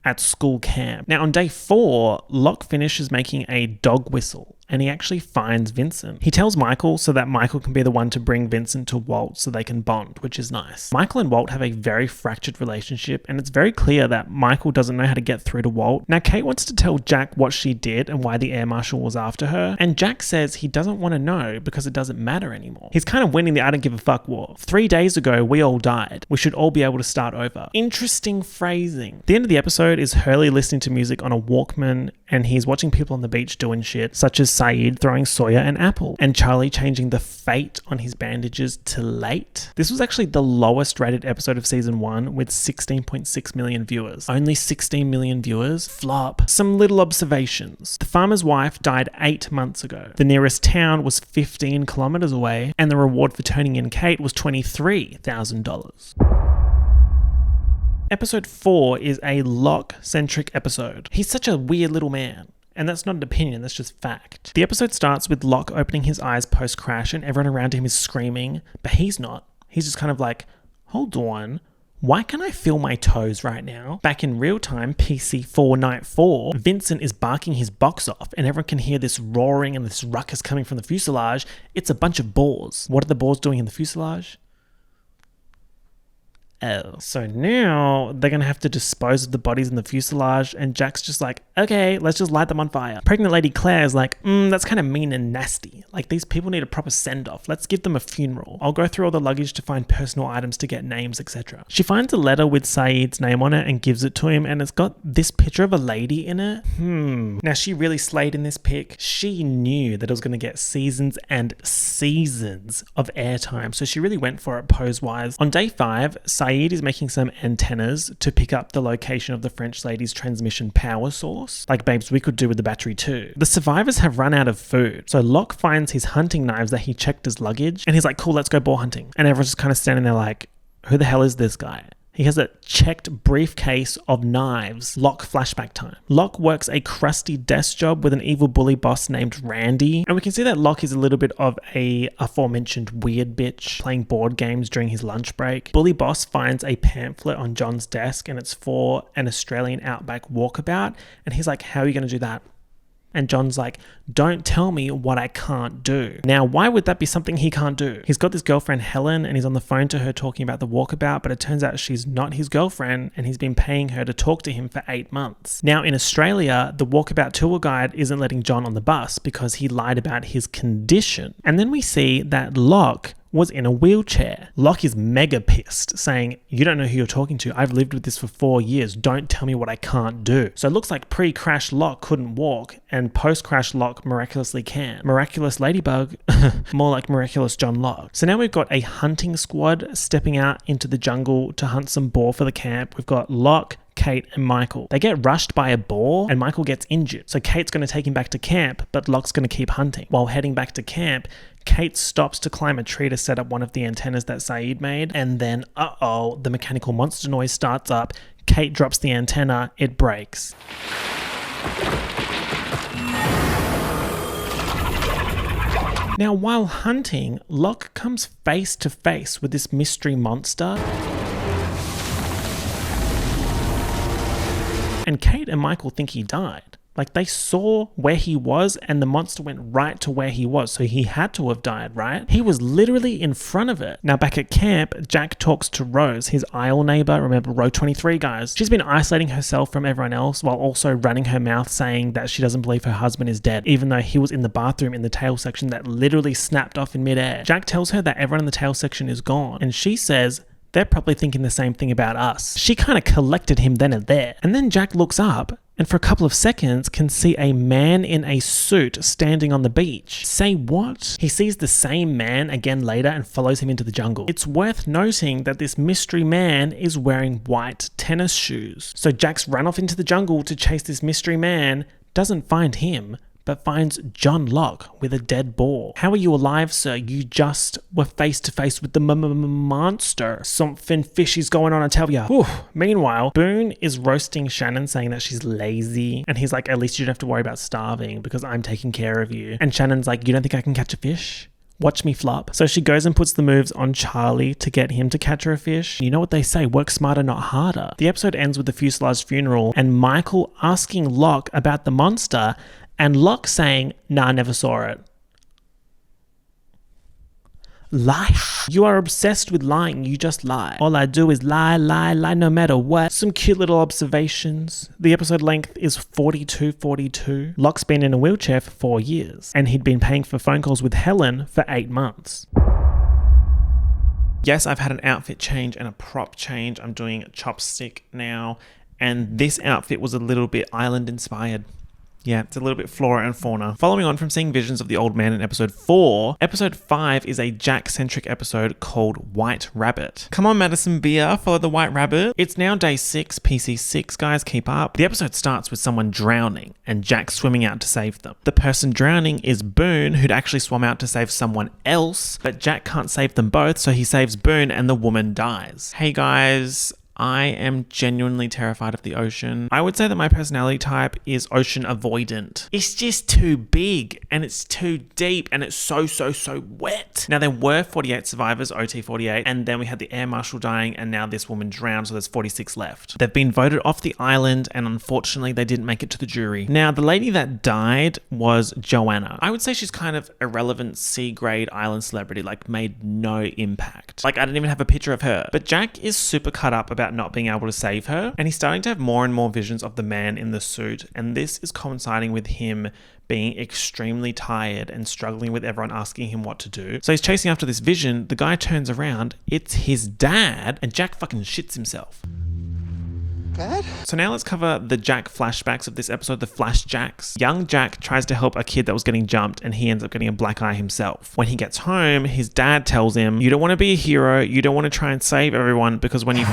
at school camp. Now on day 4, Locke finishes making a dog whistle and he actually finds Vincent. He tells Michael so that Michael can be the one to bring Vincent to Walt so they can bond, which is nice. Michael and Walt have a very fractured relationship and it's very clear that Michael doesn't know how to get through to Walt. Now Kate wants to tell Jack what she did and why the air marshal was after her, and Jack says he doesn't want to know because it doesn't matter anymore. He's kind of winning the I don't give a fuck war. 3 days ago, we all died. We should all be able to start over. Interesting phrasing. The end of the episode is Hurley listening to music on a Walkman and he's watching people on the beach doing shit, such as Saeed throwing Sawyer an apple, and Charlie changing the fate on his bandages to late. This was actually the lowest rated episode of season 1 with 16.6 million viewers. Only 16 million viewers? Flop. Some little observations. The farmer's wife died 8 months ago. The nearest town was 15 kilometers away, and the reward for turning in Kate was $23,000. Episode 4 is a Locke-centric episode. He's such a weird little man. And that's not an opinion, that's just fact. The episode starts with Locke opening his eyes post-crash and everyone around him is screaming, but he's not. He's just kind of like, hold on, why can't I feel my toes right now? Back in real time, PC4 Night 4, Vincent is barking his box off and everyone can hear this roaring and this ruckus coming from the fuselage. It's a bunch of boars. What are the boars doing in the fuselage? Oh. So now they're going to have to dispose of the bodies in the fuselage and Jack's just like, okay, let's just light them on fire. Pregnant lady Claire's like, that's kind of mean and nasty. Like these people need a proper send-off. Let's give them a funeral. I'll go through all the luggage to find personal items to get names, etc. She finds a letter with Saeed's name on it and gives it to him and it's got this picture of a lady in it. Now she really slayed in this pic. She knew that it was going to get seasons and seasons of airtime. So she really went for it pose-wise. On day 5, Saeed is making some antennas to pick up the location of the French lady's transmission power source. Like, babes, we could do with the battery too. The survivors have run out of food. So Locke finds his hunting knives that he checked as luggage and he's like, cool, let's go boar hunting. And everyone's just kind of standing there like, who the hell is this guy? He has a checked briefcase of knives. Locke flashback time. Locke works a crusty desk job with an evil bully boss named Randy. And we can see that Locke is a little bit of a aforementioned weird bitch playing board games during his lunch break. Bully boss finds a pamphlet on John's desk and it's for an Australian outback walkabout. And he's like, how are you going to do that? And John's like, don't tell me what I can't do. Now, why would that be something he can't do? He's got this girlfriend, Helen, and he's on the phone to her talking about the walkabout, but it turns out she's not his girlfriend, and he's been paying her to talk to him for 8 months. Now, in Australia, the walkabout tour guide isn't letting John on the bus because he lied about his condition. And then we see that Locke was in a wheelchair. Locke is mega pissed, saying, you don't know who you're talking to. I've lived with this for 4 years. Don't tell me what I can't do. So it looks like pre-crash Locke couldn't walk and post-crash Locke miraculously can. Miraculous Ladybug, more like miraculous John Locke. So now we've got a hunting squad stepping out into the jungle to hunt some boar for the camp. We've got Locke, Kate and Michael. They get rushed by a boar and Michael gets injured. So Kate's going to take him back to camp, but Locke's going to keep hunting. While heading back to camp, Kate stops to climb a tree to set up one of the antennas that Saeed made, and then, the mechanical monster noise starts up. Kate drops the antenna, it breaks. Now, while hunting, Locke comes face to face with this mystery monster. And Kate and Michael think he died. Like, they saw where he was and the monster went right to where he was. So he had to have died, right? He was literally in front of it. Now, back at camp, Jack talks to Rose, his aisle neighbor. Remember, row 23, guys. She's been isolating herself from everyone else while also running her mouth saying that she doesn't believe her husband is dead, even though he was in the bathroom in the tail section that literally snapped off in midair. Jack tells her that everyone in the tail section is gone, and she says, they're probably thinking the same thing about us. She kind of collected him then and there. And then Jack looks up and for a couple of seconds can see a man in a suit standing on the beach. Say what? He sees the same man again later and follows him into the jungle. It's worth noting that this mystery man is wearing white tennis shoes. So Jack's run off into the jungle to chase this mystery man, doesn't find him, but finds John Locke with a dead boar. How are you alive, sir? You just were face to face with the monster. Something fishy's going on, I tell ya. Whew. Meanwhile, Boone is roasting Shannon, saying that she's lazy. And he's like, at least you don't have to worry about starving because I'm taking care of you. And Shannon's like, you don't think I can catch a fish? Watch me flop. So she goes and puts the moves on Charlie to get him to catch her a fish. You know what they say, work smarter, not harder. The episode ends with the fuselage funeral and Michael asking Locke about the monster and Locke saying, nah, I never saw it. Lie. You are obsessed with lying, you just lie. All I do is lie no matter what. Some cute little observations. The episode length is 42:42. Locke's been in a wheelchair for 4 years, and he'd been paying for phone calls with Helen for 8 months. Yes, I've had an outfit change and a prop change. I'm doing a chopstick now, and this outfit was a little bit island inspired. Yeah, it's a little bit flora and fauna. Following on from seeing visions of the old man in episode 4, episode 5 is a Jack-centric episode called White Rabbit. Come on, Madison Beer, follow the White Rabbit. It's now day 6, PC 6, guys, keep up. The episode starts with someone drowning and Jack swimming out to save them. The person drowning is Boone, who'd actually swum out to save someone else, but Jack can't save them both, so he saves Boone and the woman dies. Hey guys, I am genuinely terrified of the ocean. I would say that my personality type is ocean avoidant. It's just too big and it's too deep and it's so wet. Now there were 48 survivors, OT 48, and then we had the air marshal dying and now this woman drowned, so there's 46 left. They've been voted off the island and unfortunately they didn't make it to the jury. Now the lady that died was Joanna. I would say she's kind of irrelevant C-grade island celebrity, like made no impact. Like I didn't even have a picture of her. But Jack is super cut up about not being able to save her, and he's starting to have more and more visions of the man in the suit, and this is coinciding with him being extremely tired and struggling with everyone asking him what to do. So he's chasing after this vision. The guy turns around, it's his dad, and Jack fucking shits himself. Dad? So now let's cover the Jack flashbacks of this episode, the flashjacks. Young Jack tries to help a kid that was getting jumped and he ends up getting a black eye himself. When he gets home, his dad tells him, you don't want to be a hero, you don't want to try and save everyone because when you...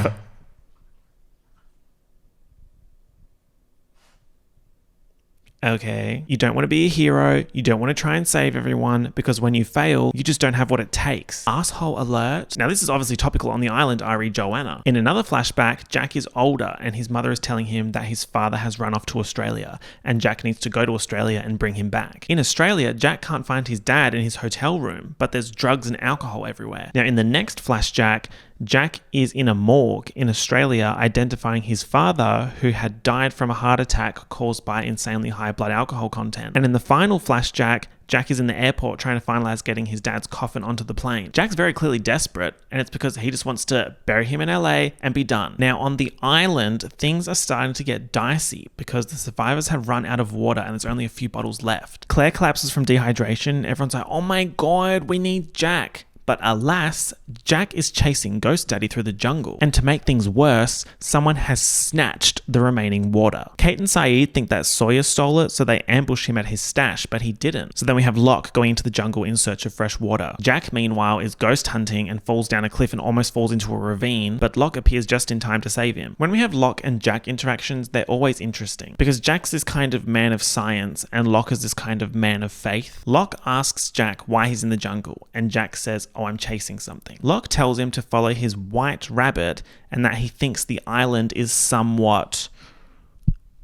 Okay, you don't want to be a hero, you don't want to try and save everyone because when you fail, you just don't have what it takes. Asshole alert. Now this is obviously topical on the island, re Joanna. In another flashback, Jack is older and his mother is telling him that his father has run off to Australia and Jack needs to go to Australia and bring him back. In Australia, Jack can't find his dad in his hotel room, but there's drugs and alcohol everywhere. Now in the next flashback, Jack is in a morgue in Australia identifying his father who had died from a heart attack caused by insanely high blood alcohol content. And in the final flashback, Jack is in the airport trying to finalize getting his dad's coffin onto the plane. Jack's very clearly desperate, and it's because he just wants to bury him in LA and be done. Now on the island, things are starting to get dicey because the survivors have run out of water and there's only a few bottles left. Claire collapses from dehydration. Everyone's like, oh my God, we need Jack. But alas, Jack is chasing Ghost Daddy through the jungle. And to make things worse, someone has snatched the remaining water. Kate and Saeed think that Sawyer stole it, so they ambush him at his stash, but he didn't. So then we have Locke going into the jungle in search of fresh water. Jack, meanwhile, is ghost hunting and falls down a cliff and almost falls into a ravine, but Locke appears just in time to save him. When we have Locke and Jack interactions, they're always interesting, because Jack's this kind of man of science, and Locke is this kind of man of faith. Locke asks Jack why he's in the jungle, and Jack says, oh, I'm chasing something. Locke tells him to follow his white rabbit and that he thinks the island is somewhat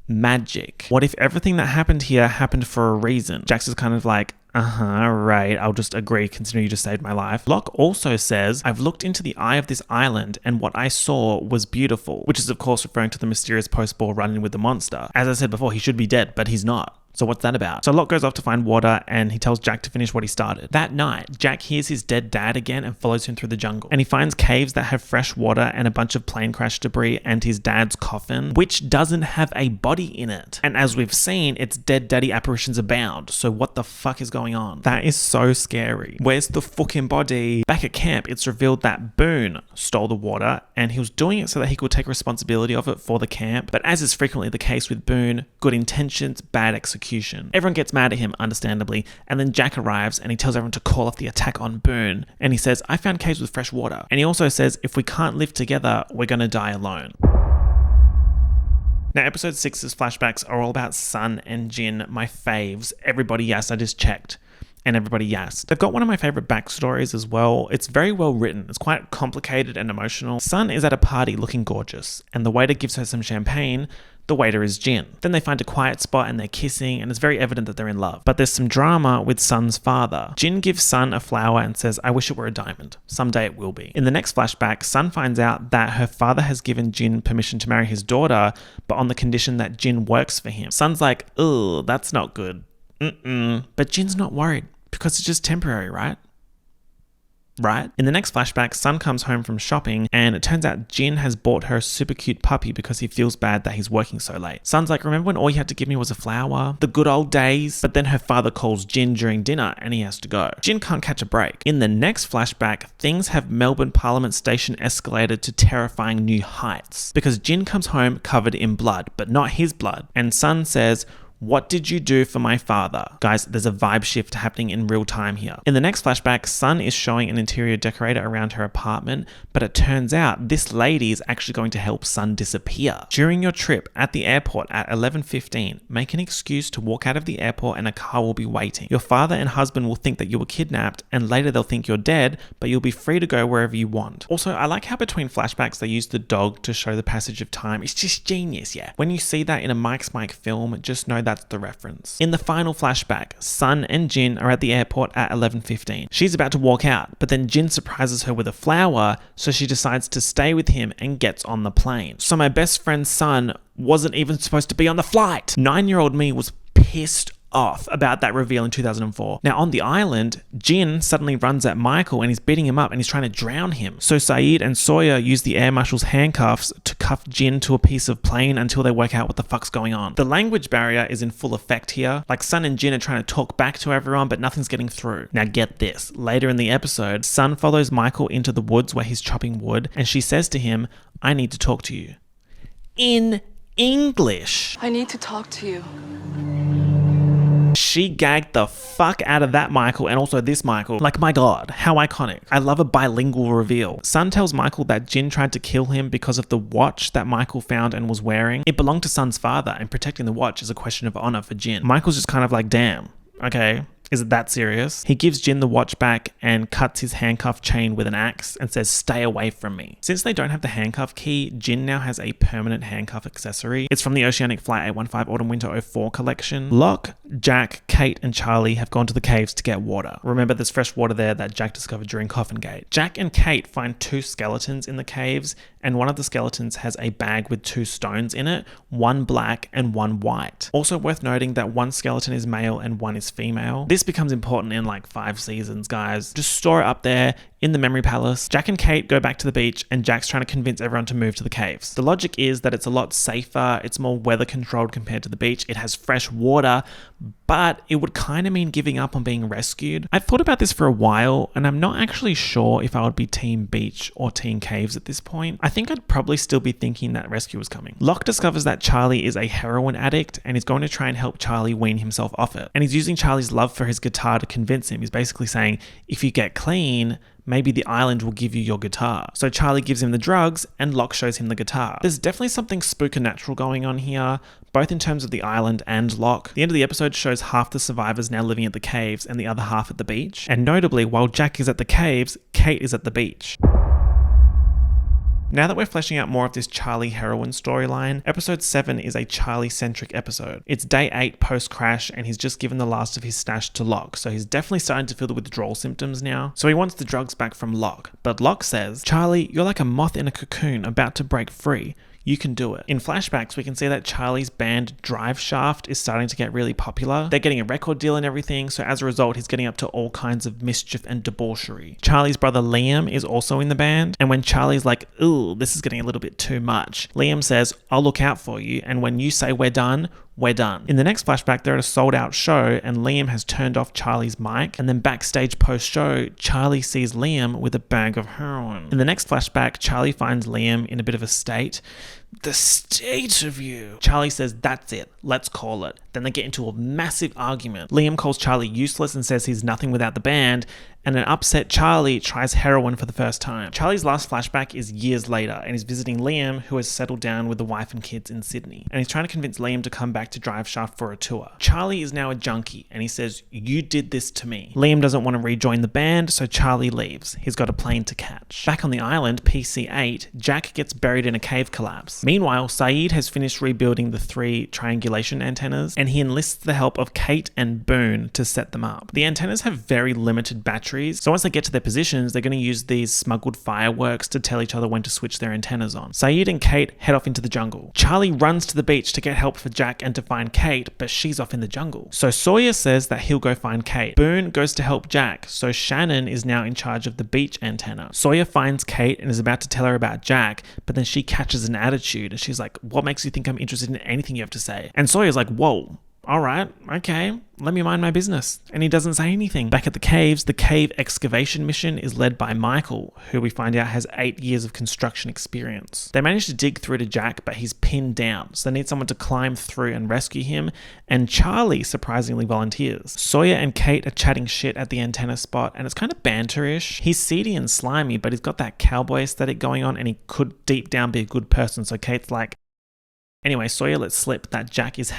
magic. What if everything that happened here happened for a reason? Jack's is kind of like, Right. I'll just agree considering you just saved my life. Locke also says, I've looked into the eye of this island and what I saw was beautiful, which is of course referring to the mysterious post-ball run-in with the monster. As I said before, he should be dead, but he's not. So what's that about? So Locke goes off to find water and he tells Jack to finish what he started. That night, Jack hears his dead dad again and follows him through the jungle. And he finds caves that have fresh water and a bunch of plane crash debris and his dad's coffin, which doesn't have a body in it. And as we've seen, its dead daddy apparitions abound. So what the fuck is going on? That is so scary. Where's the fucking body? Back at camp, it's revealed that Boone stole the water and he was doing it so that he could take responsibility of it for the camp. But as is frequently the case with Boone, good intentions, bad execution. Everyone gets mad at him, understandably, and then Jack arrives and he tells everyone to call off the attack on Boone. And he says, I found caves with fresh water. And he also says, if we can't live together, we're going to die alone. Now, episode 6's flashbacks are all about Sun and Jin, my faves. Everybody, yes, I just checked. And everybody, yes. They've got one of my favorite backstories as well. It's very well written. It's quite complicated and emotional. Sun is at a party looking gorgeous, and the waiter gives her some champagne. The waiter is Jin. Then they find a quiet spot and they're kissing, and it's very evident that they're in love. But there's some drama with Sun's father. Jin gives Sun a flower and says, I wish it were a diamond. Someday it will be. In the next flashback, Sun finds out that her father has given Jin permission to marry his daughter, but on the condition that Jin works for him. Sun's like, ugh, that's not good. But Jin's not worried because it's just temporary, right? In the next flashback, Sun comes home from shopping and it turns out Jin has bought her a super cute puppy because he feels bad that he's working so late. Sun's like, remember when all you had to give me was a flower? The good old days? But then her father calls Jin during dinner and he has to go. Jin can't catch a break. In the next flashback, things have Melbourne Parliament Station escalated to terrifying new heights because Jin comes home covered in blood, but not his blood. And Sun says, what did you do for my father? Guys, there's a vibe shift happening in real time here. In the next flashback, Sun is showing an interior decorator around her apartment, but it turns out this lady is actually going to help Sun disappear. During your trip at the airport at 11:15, make an excuse to walk out of the airport and a car will be waiting. Your father and husband will think that you were kidnapped and later they'll think you're dead, but you'll be free to go wherever you want. Also, I like how between flashbacks they use the dog to show the passage of time. It's just genius, yeah. When you see that in a Mike's Mike film, just know that's the reference. In the final flashback, Sun and Jin are at the airport at 11:15. She's about to walk out, but then Jin surprises her with a flower, so she decides to stay with him and gets on the plane. So my best friend Sun wasn't even supposed to be on the flight. 9-year-old me was pissed off about that reveal in 2004. Now on the island, Jin suddenly runs at Michael and he's beating him up and he's trying to drown him. So Saeed and Sawyer use the air marshal's handcuffs to cuff Jin to a piece of plane until they work out what the fuck's going on. The language barrier is in full effect here. Like Sun and Jin are trying to talk back to everyone, but nothing's getting through. Now get this. Later in the episode, Sun follows Michael into the woods where he's chopping wood and she says to him, I need to talk to you. In English. I need to talk to you. She gagged the fuck out of that Michael and also this Michael. Like, my god, how iconic. I love a bilingual reveal. Sun tells Michael that Jin tried to kill him because of the watch that Michael found and was wearing. It belonged to Sun's father and protecting the watch is a question of honor for Jin. Michael's just kind of like, damn, okay. Is it that serious? He gives Jin the watch back and cuts his handcuff chain with an axe and says, stay away from me. Since they don't have the handcuff key, Jin now has a permanent handcuff accessory. It's from the Oceanic Flight 815 Autumn Winter 04 collection. Locke, Jack, Kate, and Charlie have gone to the caves to get water. Remember, there's fresh water there that Jack discovered during Coffin Gate. Jack and Kate find 2 skeletons in the caves, and one of the skeletons has a bag with 2 stones in it, one black and one white. Also worth noting that one skeleton is male and one is female. This becomes important in like 5 seasons, guys. Just store it up there in the memory palace. Jack and Kate go back to the beach and Jack's trying to convince everyone to move to the caves. The logic is that it's a lot safer, it's more weather controlled compared to the beach, it has fresh water, but it would kind of mean giving up on being rescued. I've thought about this for a while and I'm not actually sure if I would be team beach or team caves at this point. I think I'd probably still be thinking that rescue was coming. Locke discovers that Charlie is a heroin addict and he's going to try and help Charlie wean himself off it. And he's using Charlie's love for his guitar to convince him. He's basically saying, if you get clean, maybe the island will give you your guitar. So Charlie gives him the drugs and Locke shows him the guitar. There's definitely something supernatural going on here, both in terms of the island and Locke. The end of the episode shows half the survivors now living at the caves and the other half at the beach. And notably, while Jack is at the caves, Kate is at the beach. Now that we're fleshing out more of this Charlie heroine storyline, episode 7 is a Charlie-centric episode. It's day 8 post-crash and he's just given the last of his stash to Locke, so he's definitely starting to feel the withdrawal symptoms now. So he wants the drugs back from Locke, but Locke says, "Charlie, you're like a moth in a cocoon about to break free. You can do it." In flashbacks, we can see that Charlie's band Drive Shaft is starting to get really popular. They're getting a record deal and everything, so as a result, he's getting up to all kinds of mischief and debauchery. Charlie's brother Liam is also in the band, and when Charlie's like, "Ooh, this is getting a little bit too much," Liam says, "I'll look out for you, and when you say we're done, we're done." In the next flashback, they're at a sold-out show and Liam has turned off Charlie's mic, and then backstage post-show, Charlie sees Liam with a bag of heroin. In the next flashback, Charlie finds Liam in a bit of a state. "The state of you." Charlie says, "That's it, let's call it." Then they get into a massive argument. Liam calls Charlie useless and says he's nothing without the band, and an upset Charlie tries heroin for the first time. Charlie's last flashback is years later, and he's visiting Liam, who has settled down with the wife and kids in Sydney. And he's trying to convince Liam to come back to Drive Shaft for a tour. Charlie is now a junkie, and he says, "You did this to me." Liam doesn't want to rejoin the band, so Charlie leaves. He's got a plane to catch. Back on the island, PC-8, Jack gets buried in a cave collapse. Meanwhile, Saeed has finished rebuilding the 3 triangulation antennas, and he enlists the help of Kate and Boone to set them up. The antennas have very limited batteries, so once they get to their positions, they're going to use these smuggled fireworks to tell each other when to switch their antennas on. Saeed and Kate head off into the jungle. Charlie runs to the beach to get help for Jack and to find Kate, but she's off in the jungle. So Sawyer says that he'll go find Kate. Boone goes to help Jack, so Shannon is now in charge of the beach antenna. Sawyer finds Kate and is about to tell her about Jack, but then she catches an attitude and she's like, "What makes you think I'm interested in anything you have to say?" And Sawyer's like, "Whoa. All right, okay, let me mind my business." And he doesn't say anything. Back at the caves, the cave excavation mission is led by Michael, who we find out has 8 years of construction experience. They manage to dig through to Jack, but he's pinned down, so they need someone to climb through and rescue him, and Charlie surprisingly volunteers. Sawyer and Kate are chatting shit at the antenna spot, and it's kind of banterish. He's seedy and slimy, but he's got that cowboy aesthetic going on, and he could deep down be a good person, so Kate's like, anyway, Sawyer lets slip that Jack is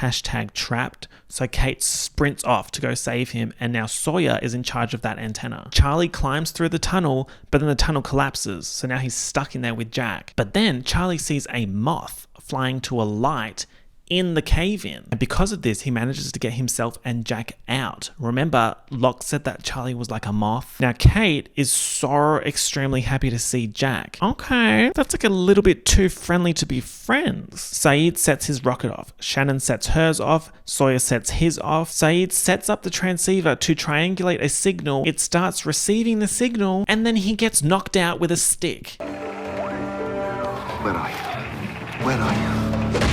#trapped, so Kate sprints off to go save him, and now Sawyer is in charge of that antenna. Charlie climbs through the tunnel, but then the tunnel collapses, so now he's stuck in there with Jack. But then Charlie sees a moth flying to a light in the cave-in. And because of this, he manages to get himself and Jack out. Remember, Locke said that Charlie was like a moth. Now, Kate is so extremely happy to see Jack. Okay, that's like a little bit too friendly to be friends. Saeed sets his rocket off. Shannon sets hers off. Sawyer sets his off. Saeed sets up the transceiver to triangulate a signal. It starts receiving the signal, and then he gets knocked out with a stick. Where are you? Where are you?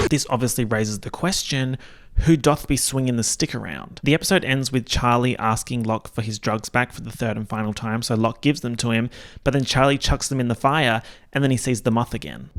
This obviously raises the question, who doth be swinging the stick around? The episode ends with Charlie asking Locke for his drugs back for the 3rd and final time, so Locke gives them to him, but then Charlie chucks them in the fire, and then he sees the moth again.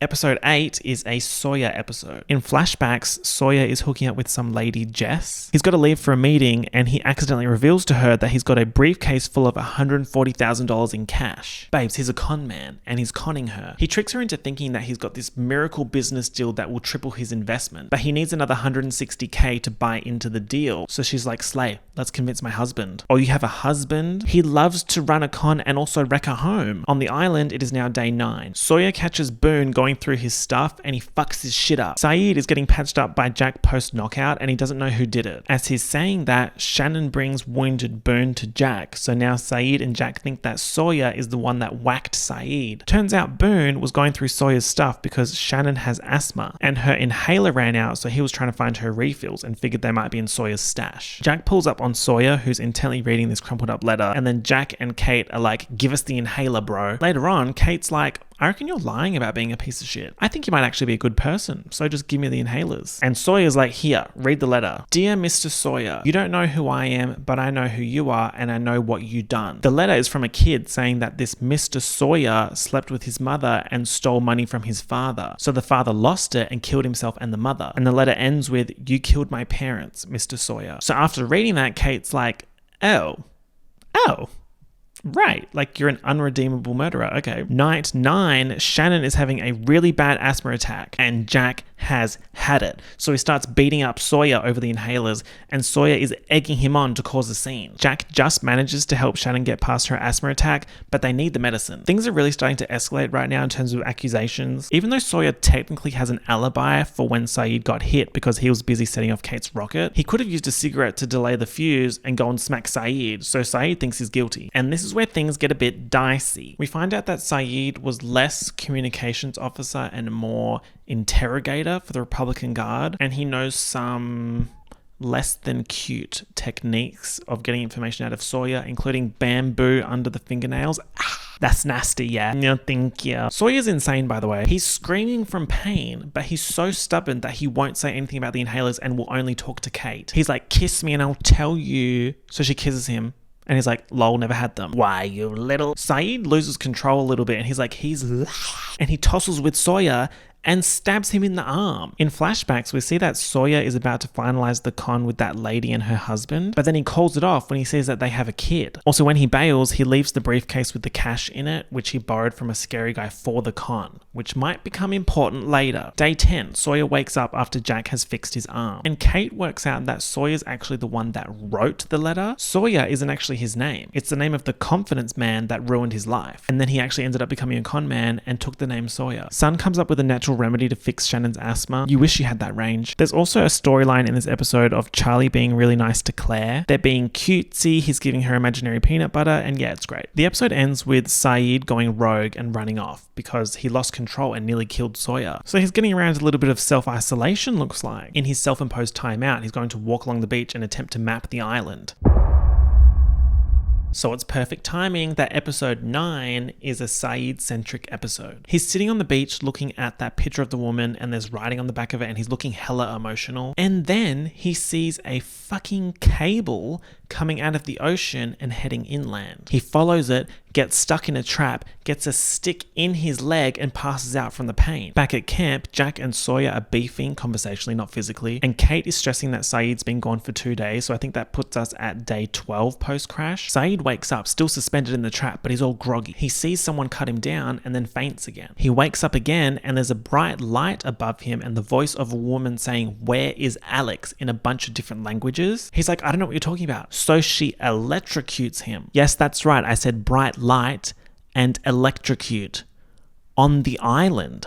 Episode 8 is a Sawyer episode. In flashbacks, Sawyer is hooking up with some lady, Jess. He's got to leave for a meeting, and he accidentally reveals to her that he's got a briefcase full of $140,000 in cash. Babes, he's a con man, and he's conning her. He tricks her into thinking that he's got this miracle business deal that will triple his investment, but he needs another $160K to buy into the deal. So she's like, "Slay, let's convince my husband." "Oh, you have a husband?" He loves to run a con and also wreck a home. On the island, it is now day 9. Sawyer catches Boone going through his stuff and he fucks his shit up. Saeed is getting patched up by Jack post-knockout and he doesn't know who did it. As he's saying that, Shannon brings wounded Boone to Jack, so now Saeed and Jack think that Sawyer is the one that whacked Saeed. Turns out Boone was going through Sawyer's stuff because Shannon has asthma and her inhaler ran out, so he was trying to find her refills and figured they might be in Sawyer's stash. Jack pulls up on Sawyer, who's intently reading this crumpled up letter, and then Jack and Kate are like, "Give us the inhaler, bro." Later on, Kate's like, "I reckon you're lying about being a piece of shit. I think you might actually be a good person, so just give me the inhalers." And Sawyer's like, "Here, read the letter. Dear Mr. Sawyer, you don't know who I am, but I know who you are and I know what you done." The letter is from a kid saying that this Mr. Sawyer slept with his mother and stole money from his father. So the father lost it and killed himself and the mother. And the letter ends with, "You killed my parents, Mr. Sawyer." So after reading that, Kate's like, oh. Right, like you're an unredeemable murderer. Okay. Night 9, Shannon is having a really bad asthma attack and Jack has had it. So he starts beating up Sawyer over the inhalers and Sawyer is egging him on to cause a scene. Jack just manages to help Shannon get past her asthma attack, but they need the medicine. Things are really starting to escalate right now in terms of accusations. Even though Sawyer technically has an alibi for when Saeed got hit because he was busy setting off Kate's rocket, he could have used a cigarette to delay the fuse and go and smack Saeed, so Saeed thinks he's guilty. And this is where things get a bit dicey. We find out that Saeed was less communications officer and more interrogator for the Republican Guard, and he knows some less than cute techniques of getting information out of Sawyer, including bamboo under the fingernails. That's nasty, yeah. No, thank you. Sawyer's insane, by the way. He's screaming from pain, but he's so stubborn that he won't say anything about the inhalers and will only talk to Kate. He's like, kiss me and I'll tell you. So she kisses him. And he's like, lol, never had them. Why, you little... Saeed loses control a little bit and he's like, and he tussles with Sawyer and stabs him in the arm. In flashbacks, we see that Sawyer is about to finalize the con with that lady and her husband, but then he calls it off when he sees that they have a kid. Also, when he bails, he leaves the briefcase with the cash in it, which he borrowed from a scary guy for the con, which might become important later. Day 10, Sawyer wakes up after Jack has fixed his arm, and Kate works out that Sawyer's actually the one that wrote the letter. Sawyer isn't actually his name. It's the name of the confidence man that ruined his life, and then he actually ended up becoming a con man and took the name Sawyer. Sun comes up with a natural remedy to fix Shannon's asthma. You wish you had that range. There's also a storyline in this episode of Charlie being really nice to Claire. They're being cutesy, he's giving her imaginary peanut butter, and yeah, it's great. The episode ends with Saeed going rogue and running off because he lost control and nearly killed Sawyer. So he's getting around a little bit of self-isolation, looks like. In his self-imposed timeout, he's going to walk along the beach and attempt to map the island. So it's perfect timing that episode 9 is a Saeed-centric episode. He's sitting on the beach looking at that picture of the woman and there's writing on the back of it and he's looking hella emotional. And then he sees a fucking cable coming out of the ocean and heading inland. He follows it, gets stuck in a trap, gets a stick in his leg and passes out from the pain. Back at camp, Jack and Sawyer are beefing, conversationally, not physically, and Kate is stressing that Saeed's been gone for 2 days, so I think that puts us at day 12 post-crash. Saeed wakes up, still suspended in the trap, but he's all groggy. He sees someone cut him down and then faints again. He wakes up again and there's a bright light above him and the voice of a woman saying, "Where is Alex?" in a bunch of different languages. He's like, I don't know what you're talking about. So she electrocutes him. Yes, that's right. I said bright light and electrocute on the island.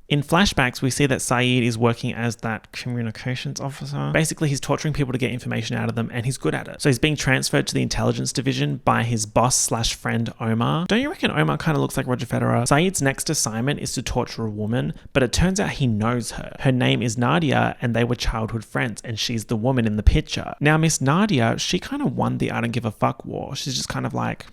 In flashbacks, we see that Saeed is working as that communications officer. Basically, he's torturing people to get information out of them, and he's good at it. So he's being transferred to the intelligence division by his boss/friend Omar. Don't you reckon Omar kind of looks like Roger Federer? Saeed's next assignment is to torture a woman, but it turns out he knows her. Her name is Nadia, and they were childhood friends, and she's the woman in the picture. Now, Miss Nadia, she kind of won the I don't give a fuck war. She's just kind of like,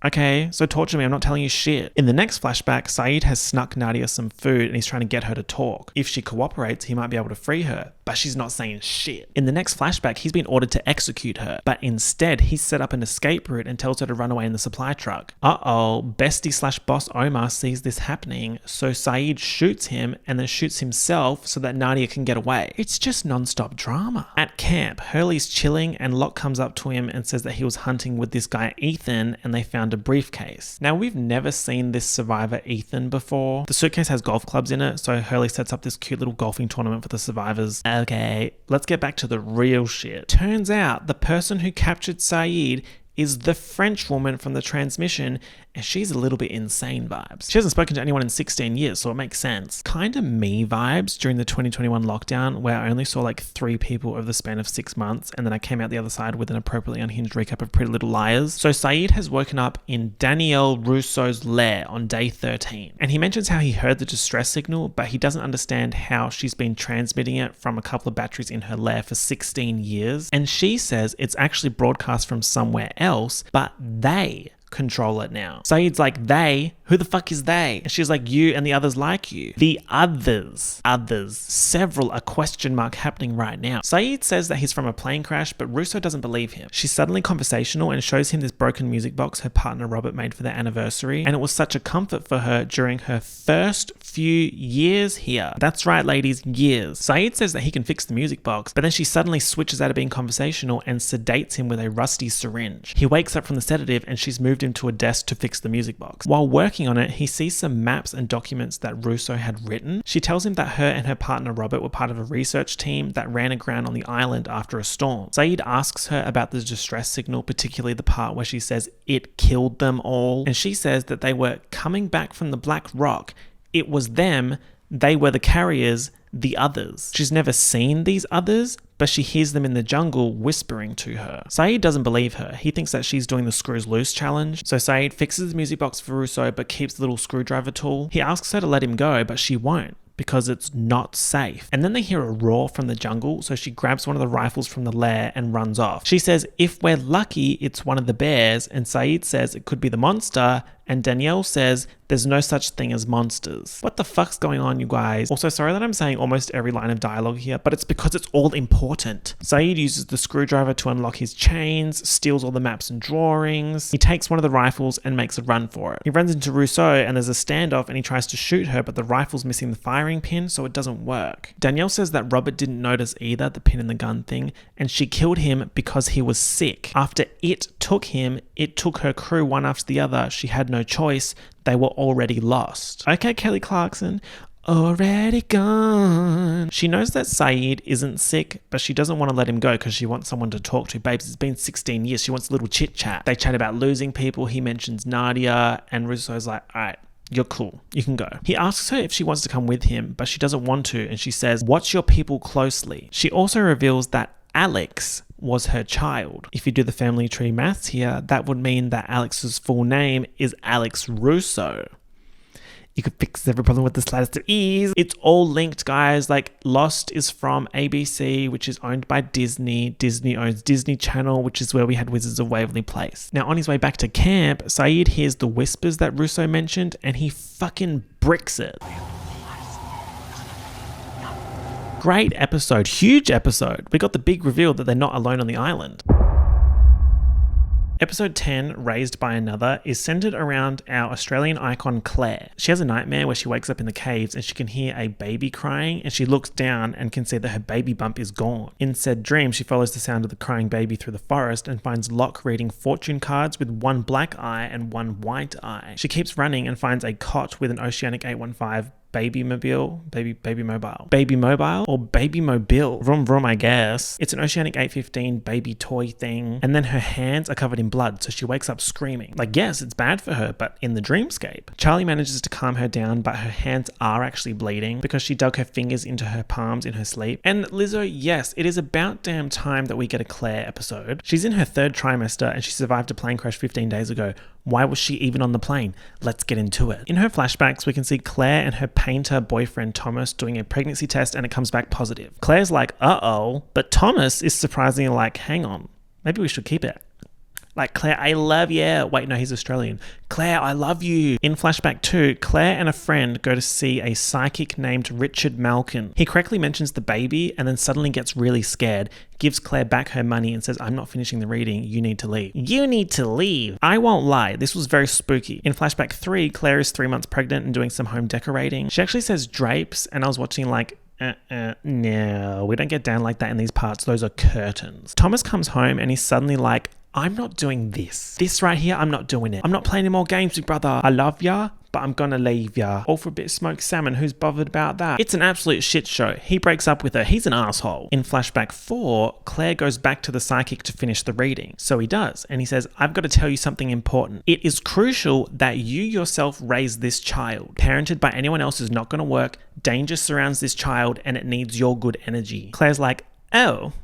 okay, so torture me, I'm not telling you shit. In the next flashback, Saeed has snuck Nadia some food and he's trying to get her to talk. If she cooperates, he might be able to free her, but she's not saying shit. In the next flashback, he's been ordered to execute her, but instead he's set up an escape route and tells her to run away in the supply truck. Bestie/boss Omar sees this happening, so Saeed shoots him and then shoots himself so that Nadia can get away. It's just non-stop drama. At camp, Hurley's chilling and Locke comes up to him and says that he was hunting with this guy Ethan and they found a briefcase. Now, we've never seen this survivor Ethan before. The suitcase has golf clubs in it, so Hurley sets up this cute little golfing tournament for the survivors. Okay, let's get back to the real shit. Turns out the person who captured Saeed is the French woman from the transmission, and she's a little bit insane vibes. She hasn't spoken to anyone in 16 years, so it makes sense. Kinda me vibes during the 2021 lockdown, where I only saw like 3 people over the span of 6 months, and then I came out the other side with an appropriately unhinged recap of Pretty Little Liars. So Saeed has woken up in Danielle Rousseau's lair on day 13, and he mentions how he heard the distress signal, but he doesn't understand how she's been transmitting it from a couple of batteries in her lair for 16 years, and she says it's actually broadcast from somewhere else, but they control it now. Saeed's like, they? Who the fuck is they? And she's like, you and the others like you. The others. Others. Several, a question mark happening right now. Saeed says that he's from a plane crash, but Russo doesn't believe him. She's suddenly conversational and shows him this broken music box her partner Robert made for their anniversary, and it was such a comfort for her during her first few years here. That's right, ladies, years. Saeed says that he can fix the music box, but then she suddenly switches out of being conversational and sedates him with a rusty syringe. He wakes up from the sedative and she's moved him to a desk to fix the music box. While working on it, he sees some maps and documents that Russo had written. She tells him that her and her partner Robert were part of a research team that ran aground on the island after a storm. Saeed asks her about the distress signal, particularly the part where she says it killed them all, and she says that they were coming back from the Black Rock. It was them, they were the carriers, the others. She's never seen these others, but she hears them in the jungle whispering to her. Saeed doesn't believe her. He thinks that she's doing the screws loose challenge. So Saeed fixes the music box for Russo, but keeps the little screwdriver tool. He asks her to let him go, but she won't, because it's not safe. And then they hear a roar from the jungle, so she grabs one of the rifles from the lair and runs off. She says, if we're lucky, it's one of the bears, and Saeed says it could be the monster, and Danielle says there's no such thing as monsters. What the fuck's going on, you guys? Also, sorry that I'm saying almost every line of dialogue here, but it's because it's all important. Saeed uses the screwdriver to unlock his chains, steals all the maps and drawings. He takes one of the rifles and makes a run for it. He runs into Rousseau and there's a standoff and he tries to shoot her, but the rifle's missing the firing pin, so it doesn't work. Danielle says that Robert didn't notice either, the pin in the gun thing, and she killed him because he was sick. After it took him, it took her crew one after the other. She had no choice. They were already lost. Okay, Kelly Clarkson, already gone. She knows that Saeed isn't sick, but she doesn't want to let him go because she wants someone to talk to. Babes, it's been 16 years. She wants a little chit chat. They chat about losing people. He mentions Nadia, and Russo's like, all right, you're cool. You can go. He asks her if she wants to come with him, but she doesn't want to, and she says, watch your people closely. She also reveals that Alex was her child. If you do the family tree maths here, that would mean that Alex's full name is Alex Russo. You could fix every problem with the slightest of ease. It's all linked, guys. Like, Lost is from ABC, which is owned by Disney. Disney owns Disney Channel, which is where we had Wizards of Waverly Place. Now, on his way back to camp, Saeed hears the whispers that Russo mentioned, and he fucking bricks it. Great episode, huge episode. We got the big reveal that they're not alone on the island. Episode 10, Raised by Another, is centered around our Australian icon Claire. She has a nightmare where she wakes up in the caves and she can hear a baby crying, and she looks down and can see that her baby bump is gone. In said dream, she follows the sound of the crying baby through the forest and finds Locke reading fortune cards with one black eye and one white eye. She keeps running and finds a cot with an Oceanic 815 baby mobile or baby mobile. Vroom, I guess. It's an Oceanic 815 baby toy thing. And then her hands are covered in blood, so she wakes up screaming. Like, yes, it's bad for her, but in the dreamscape. Charlie manages to calm her down, but her hands are actually bleeding because she dug her fingers into her palms in her sleep. And Lizzo, yes, it is about damn time that we get a Claire episode. She's in her third trimester and she survived a plane crash 15 days ago. Why was she even on the plane? Let's get into it. In her flashbacks, we can see Claire and her painter boyfriend Thomas doing a pregnancy test and it comes back positive. Claire's like, uh-oh, but Thomas is surprisingly like, hang on, maybe we should keep it. Like, Claire, I love you. Wait, no, he's Australian. Claire, I love you. In flashback 2, Claire and a friend go to see a psychic named Richard Malkin. He correctly mentions the baby and then suddenly gets really scared, gives Claire back her money and says, I'm not finishing the reading. You need to leave. You need to leave. I won't lie. This was very spooky. In flashback 3, Claire is 3 months pregnant and doing some home decorating. She actually says drapes, and I was watching like, no, we don't get down like that in these parts. Those are curtains. Thomas comes home and he's suddenly like, I'm not doing this. This right here, I'm not doing it. I'm not playing any more games, big brother. I love ya, but I'm gonna leave ya. All for a bit of smoked salmon. Who's bothered about that? It's an absolute shit show. He breaks up with her. He's an asshole. In flashback 4, Claire goes back to the psychic to finish the reading. So he does. And he says, I've got to tell you something important. It is crucial that you yourself raise this child. Parented by anyone else is not going to work. Danger surrounds this child and it needs your good energy. Claire's like, oh,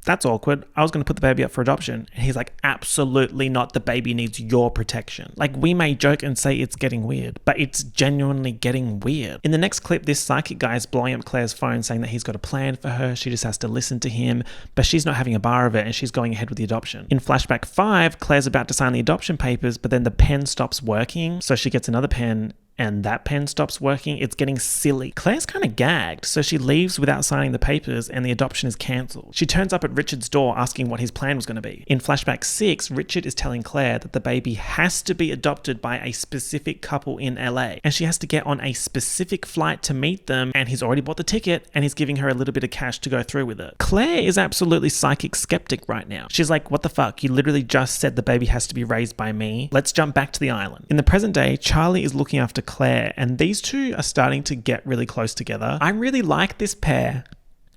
that's awkward. I was going to put the baby up for adoption. And he's like, absolutely not. The baby needs your protection. Like, we may joke and say it's getting weird, but it's genuinely getting weird. In the next clip, this psychic guy is blowing up Claire's phone saying that he's got a plan for her. She just has to listen to him, but she's not having a bar of it and she's going ahead with the adoption. In flashback 5, Claire's about to sign the adoption papers, but then the pen stops working. So she gets another pen and that pen stops working. It's getting silly. Claire's kind of gagged, so she leaves without signing the papers and the adoption is cancelled. She turns up at Richard's door asking what his plan was going to be. In flashback 6, Richard is telling Claire that the baby has to be adopted by a specific couple in LA and she has to get on a specific flight to meet them, and he's already bought the ticket and he's giving her a little bit of cash to go through with it. Claire is absolutely psychic skeptic right now. She's like, what the fuck? You literally just said the baby has to be raised by me. Let's jump back to the island. In the present day, Charlie is looking after Claire, and these two are starting to get really close together. I really like this pair.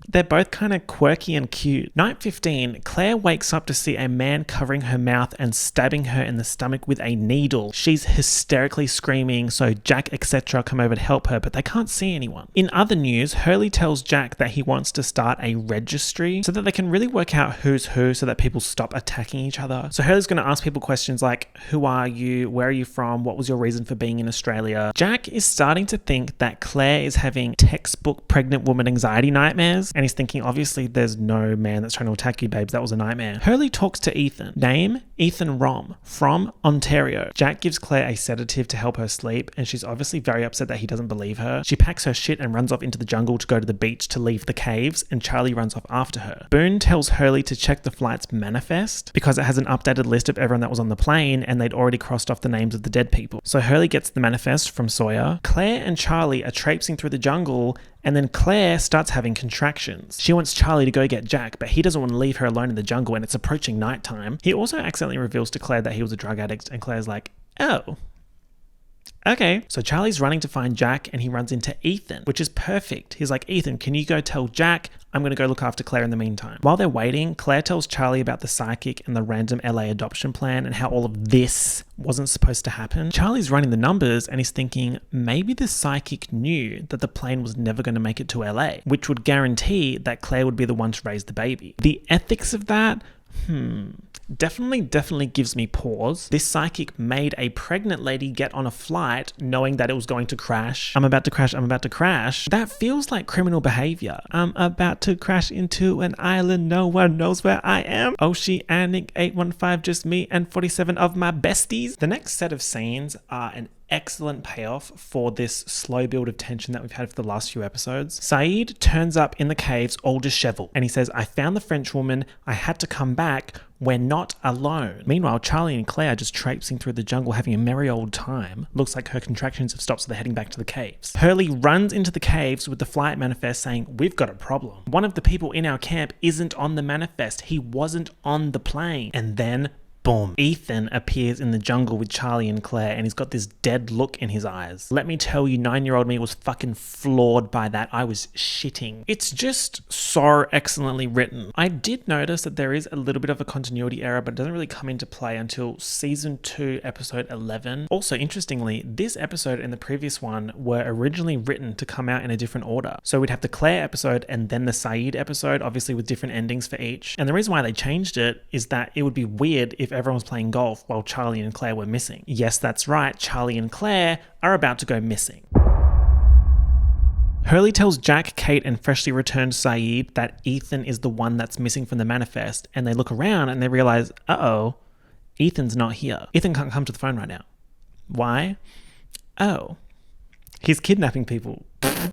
They're both kind of quirky and cute. Night 15, Claire wakes up to see a man covering her mouth and stabbing her in the stomach with a needle. She's hysterically screaming, so Jack etc. come over to help her, but they can't see anyone. In other news, Hurley tells Jack that he wants to start a registry so that they can really work out who's who so that people stop attacking each other. So Hurley's going to ask people questions like, who are you? Where are you from? What was your reason for being in Australia? Jack is starting to think that Claire is having textbook pregnant woman anxiety nightmares. And he's thinking, obviously, there's no man that's trying to attack you, babes. That was a nightmare. Hurley talks to Ethan. Name, Ethan Rom, from Ontario. Jack gives Claire a sedative to help her sleep, and she's obviously very upset that he doesn't believe her. She packs her shit and runs off into the jungle to go to the beach to leave the caves, and Charlie runs off after her. Boone tells Hurley to check the flight's manifest because it has an updated list of everyone that was on the plane, and they'd already crossed off the names of the dead people. So Hurley gets the manifest from Sawyer. Claire and Charlie are traipsing through the jungle, and then Claire starts having contractions. She wants Charlie to go get Jack, but he doesn't want to leave her alone in the jungle, and it's approaching nighttime. He also accidentally reveals to Claire that he was a drug addict, and Claire's like, oh. Okay. So Charlie's running to find Jack, and he runs into Ethan, which is perfect. He's like, Ethan, can you go tell Jack? I'm going to go look after Claire in the meantime. While they're waiting, Claire tells Charlie about the psychic and the random LA adoption plan and how all of this wasn't supposed to happen. Charlie's running the numbers and he's thinking maybe the psychic knew that the plane was never going to make it to LA, which would guarantee that Claire would be the one to raise the baby. The ethics of that, definitely gives me pause. This psychic made a pregnant lady get on a flight knowing that it was going to crash. I'm about to crash. That feels like criminal behavior. I'm about to crash into an island. No one knows where I am. Oceanic 815, just me and 47 of my besties. The next set of scenes are an excellent payoff for this slow build of tension that we've had for the last few episodes. Saeed turns up in the caves all disheveled and he says, I found the French woman. I had to come back. We're not alone. Meanwhile, Charlie and Claire are just traipsing through the jungle having a merry old time. Looks like her contractions have stopped, so they're heading back to the caves. Hurley runs into the caves with the flight manifest saying, we've got a problem. One of the people in our camp isn't on the manifest. He wasn't on the plane. And then boom, Ethan appears in the jungle with Charlie and Claire and he's got this dead look in his eyes. Let me tell you, 9-year-old me was fucking floored by that. I was shitting. It's just so excellently written. I did notice that there is a little bit of a continuity error, but it doesn't really come into play until season 2, episode 11. Also, interestingly, this episode and the previous one were originally written to come out in a different order. So we'd have the Claire episode and then the Saeed episode, obviously with different endings for each. And the reason why they changed it is that it would be weird if everyone was playing golf while Charlie and Claire were missing. Yes, that's right. Charlie and Claire are about to go missing. Hurley tells Jack, Kate, and freshly returned Saeed that Ethan is the one that's missing from the manifest, and they look around and they realize, uh-oh, Ethan's not here. Ethan can't come to the phone right now. Why? Oh, he's kidnapping people.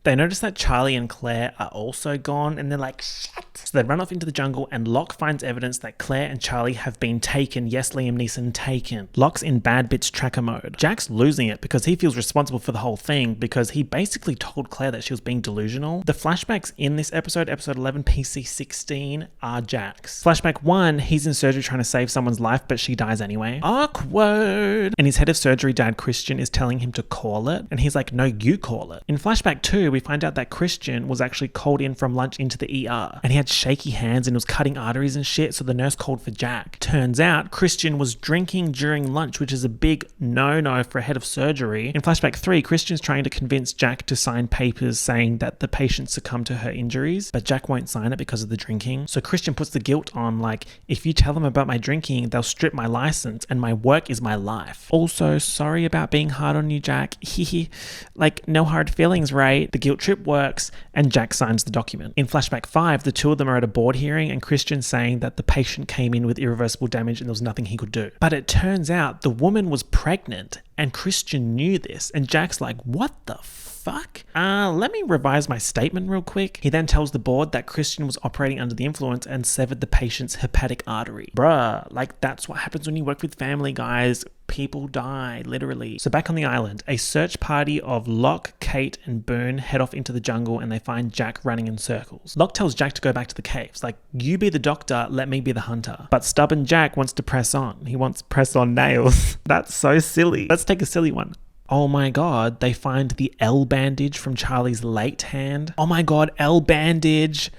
They notice that Charlie and Claire are also gone and they're like, shit. So they run off into the jungle and Locke finds evidence that Claire and Charlie have been taken. Yes, Liam Neeson, taken. Locke's in bad bitch tracker mode. Jack's losing it because he feels responsible for the whole thing because he basically told Claire that she was being delusional. The flashbacks in this episode, episode 11, PC 16, are Jack's. Flashback 1, he's in surgery trying to save someone's life, but she dies anyway. Awkward. And his head of surgery, Dad Christian, is telling him to call it. And he's like, no, you call it. In flashback 2, 2, we find out that Christian was actually called in from lunch into the ER, and he had shaky hands and was cutting arteries and shit, so the nurse called for Jack. Turns out Christian was drinking during lunch, which is a big no-no for a head of surgery. In flashback 3, Christian's trying to convince Jack to sign papers saying that the patient succumbed to her injuries, but Jack won't sign it because of the drinking. So Christian puts the guilt on, like, if you tell them about my drinking, they'll strip my license, and my work is my life. Also, sorry about being hard on you, Jack. Hehe. Like, no hard feelings, right? The guilt trip works, and Jack signs the document. In flashback 5, the two of them are at a board hearing, and Christian's saying that the patient came in with irreversible damage and there was nothing he could do. But it turns out the woman was pregnant, and Christian knew this, and Jack's like, what the fuck? Let me revise my statement real quick. He then tells the board that Christian was operating under the influence and severed the patient's hepatic artery. Bruh, like, that's what happens when you work with family, guys. People die, literally. So back on the island, a search party of Locke, Kate, and Boone head off into the jungle, and they find Jack running in circles. Locke tells Jack to go back to the caves. Like, you be the doctor, let me be the hunter. But stubborn Jack wants to press on. He wants press-on nails. That's so silly. Let's take a silly one. Oh my god, they find the L bandage from Charlie's late hand. Oh my god, L bandage.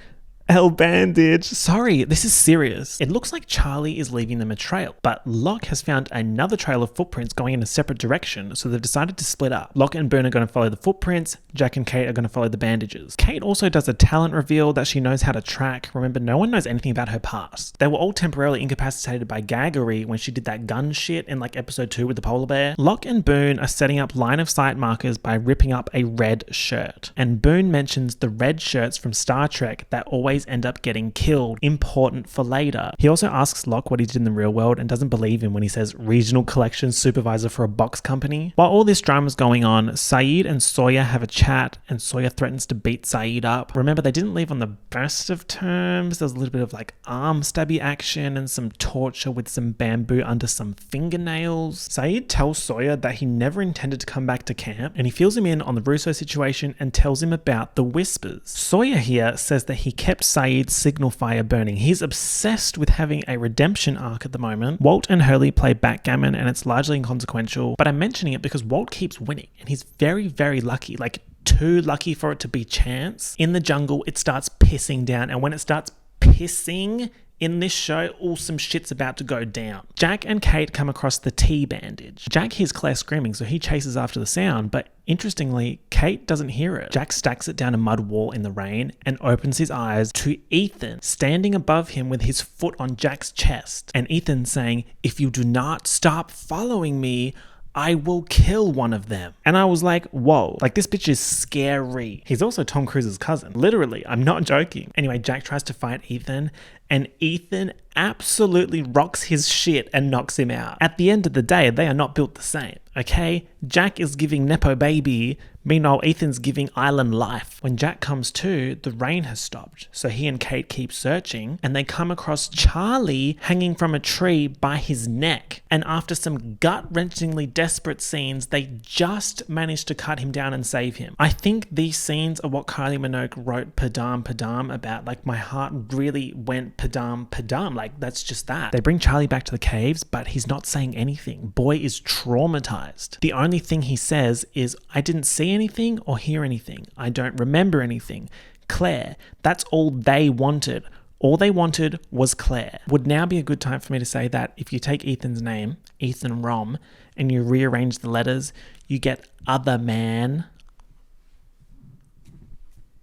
L bandage. Sorry, this is serious. It looks like Charlie is leaving them a trail, but Locke has found another trail of footprints going in a separate direction, so they've decided to split up. Locke and Boone are going to follow the footprints, Jack and Kate are going to follow the bandages. Kate also does a talent reveal that she knows how to track. Remember, no one knows anything about her past. They were all temporarily incapacitated by gaggery when she did that gun shit in like episode 2 with the polar bear. Locke and Boone are setting up line of sight markers by ripping up a red shirt. And Boone mentions the red shirts from Star Trek that always end up getting killed, important for later. He also asks Locke what he did in the real world and doesn't believe him when he says regional collections supervisor for a box company. While all this drama's going on, Saeed and Sawyer have a chat, and Sawyer threatens to beat Saeed up. Remember, they didn't leave on the best of terms. There's a little bit of like arm stabby action and some torture with some bamboo under some fingernails. Saeed tells Sawyer that he never intended to come back to camp, and he fills him in on the Russo situation and tells him about the whispers. Sawyer here says that he kept Saeed's signal fire burning. He's obsessed with having a redemption arc at the moment. Walt and Hurley play backgammon, and it's largely inconsequential, but I'm mentioning it because Walt keeps winning, and he's very, very lucky, like too lucky for it to be chance. In the jungle, it starts pissing down, and when it starts pissing in this show, some shit's about to go down. Jack and Kate come across the T bandage. Jack hears Claire screaming, so he chases after the sound, but interestingly, Kate doesn't hear it. Jack stacks it down a mud wall in the rain and opens his eyes to Ethan standing above him with his foot on Jack's chest. And Ethan saying, "If you do not stop following me, I will kill one of them." And I was like, whoa, like this bitch is scary. He's also Tom Cruise's cousin. Literally, I'm not joking. Anyway, Jack tries to fight Ethan, and Ethan absolutely rocks his shit and knocks him out. At the end of the day, they are not built the same, okay? Jack is giving Nepo baby, meanwhile Ethan's giving island life. When Jack comes to, the rain has stopped, so he and Kate keep searching, and they come across Charlie hanging from a tree by his neck. And after some gut-wrenchingly desperate scenes, they just managed to cut him down and save him. I think these scenes are what Kylie Minogue wrote Padam Padam about. Like, my heart really went Padam Padam. Like, that's just that. They bring Charlie back to the caves, but he's not saying anything. Boy is traumatized. The only thing he says is, "I didn't see anything or hear anything. I don't remember anything. Claire." That's all they wanted. All they wanted was Claire. Would now be a good time for me to say that if you take Ethan's name, Ethan Rom, and you rearrange the letters, you get other man.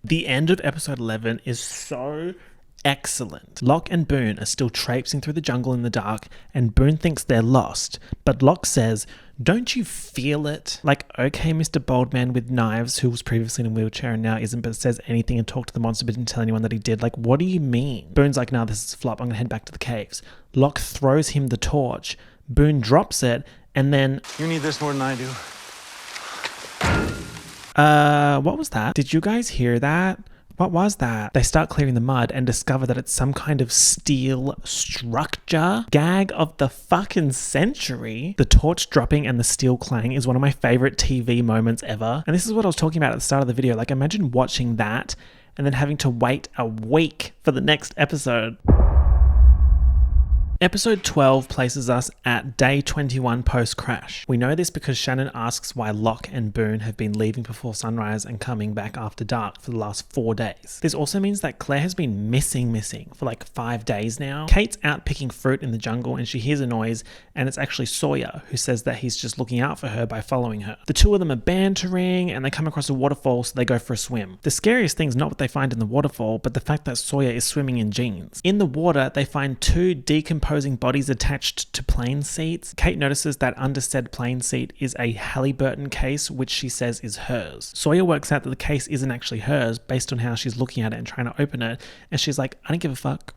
The end of episode 11 is so excellent. Locke and Boone are still traipsing through the jungle in the dark, and Boone thinks they're lost, but Locke says, "Don't you feel it?" Like, okay, Mr. Boldman with knives, who was previously in a wheelchair and now isn't, but says anything and talked to the monster but didn't tell anyone that he did. Like, what do you mean? Boone's like, "Nah, this is a flop. I'm gonna head back to the caves." Locke throws him the torch. Boone drops it, and then... You need this more than I do. What was that? Did you guys hear that? What was that? They start clearing the mud and discover that it's some kind of steel structure. Gag of the fucking century. The torch dropping and the steel clang is one of my favorite TV moments ever. And this is what I was talking about at the start of the video. Like, imagine watching that and then having to wait a week for the next episode. Episode 12 places us at day 21 post-crash. We know this because Shannon asks why Locke and Boone have been leaving before sunrise and coming back after dark for the last 4 days. This also means that Claire has been missing for like 5 days now. Kate's out picking fruit in the jungle and she hears a noise, and it's actually Sawyer who says that he's just looking out for her by following her. The two of them are bantering and they come across a waterfall, so they go for a swim. The scariest thing's not what they find in the waterfall, but the fact that Sawyer is swimming in jeans. In the water, they find 2 decomposing bodies attached to plane seats. Kate notices that under said plane seat is a Halliburton case, which she says is hers. Sawyer works out that the case isn't actually hers based on how she's looking at it and trying to open it, and she's like, I don't give a fuck.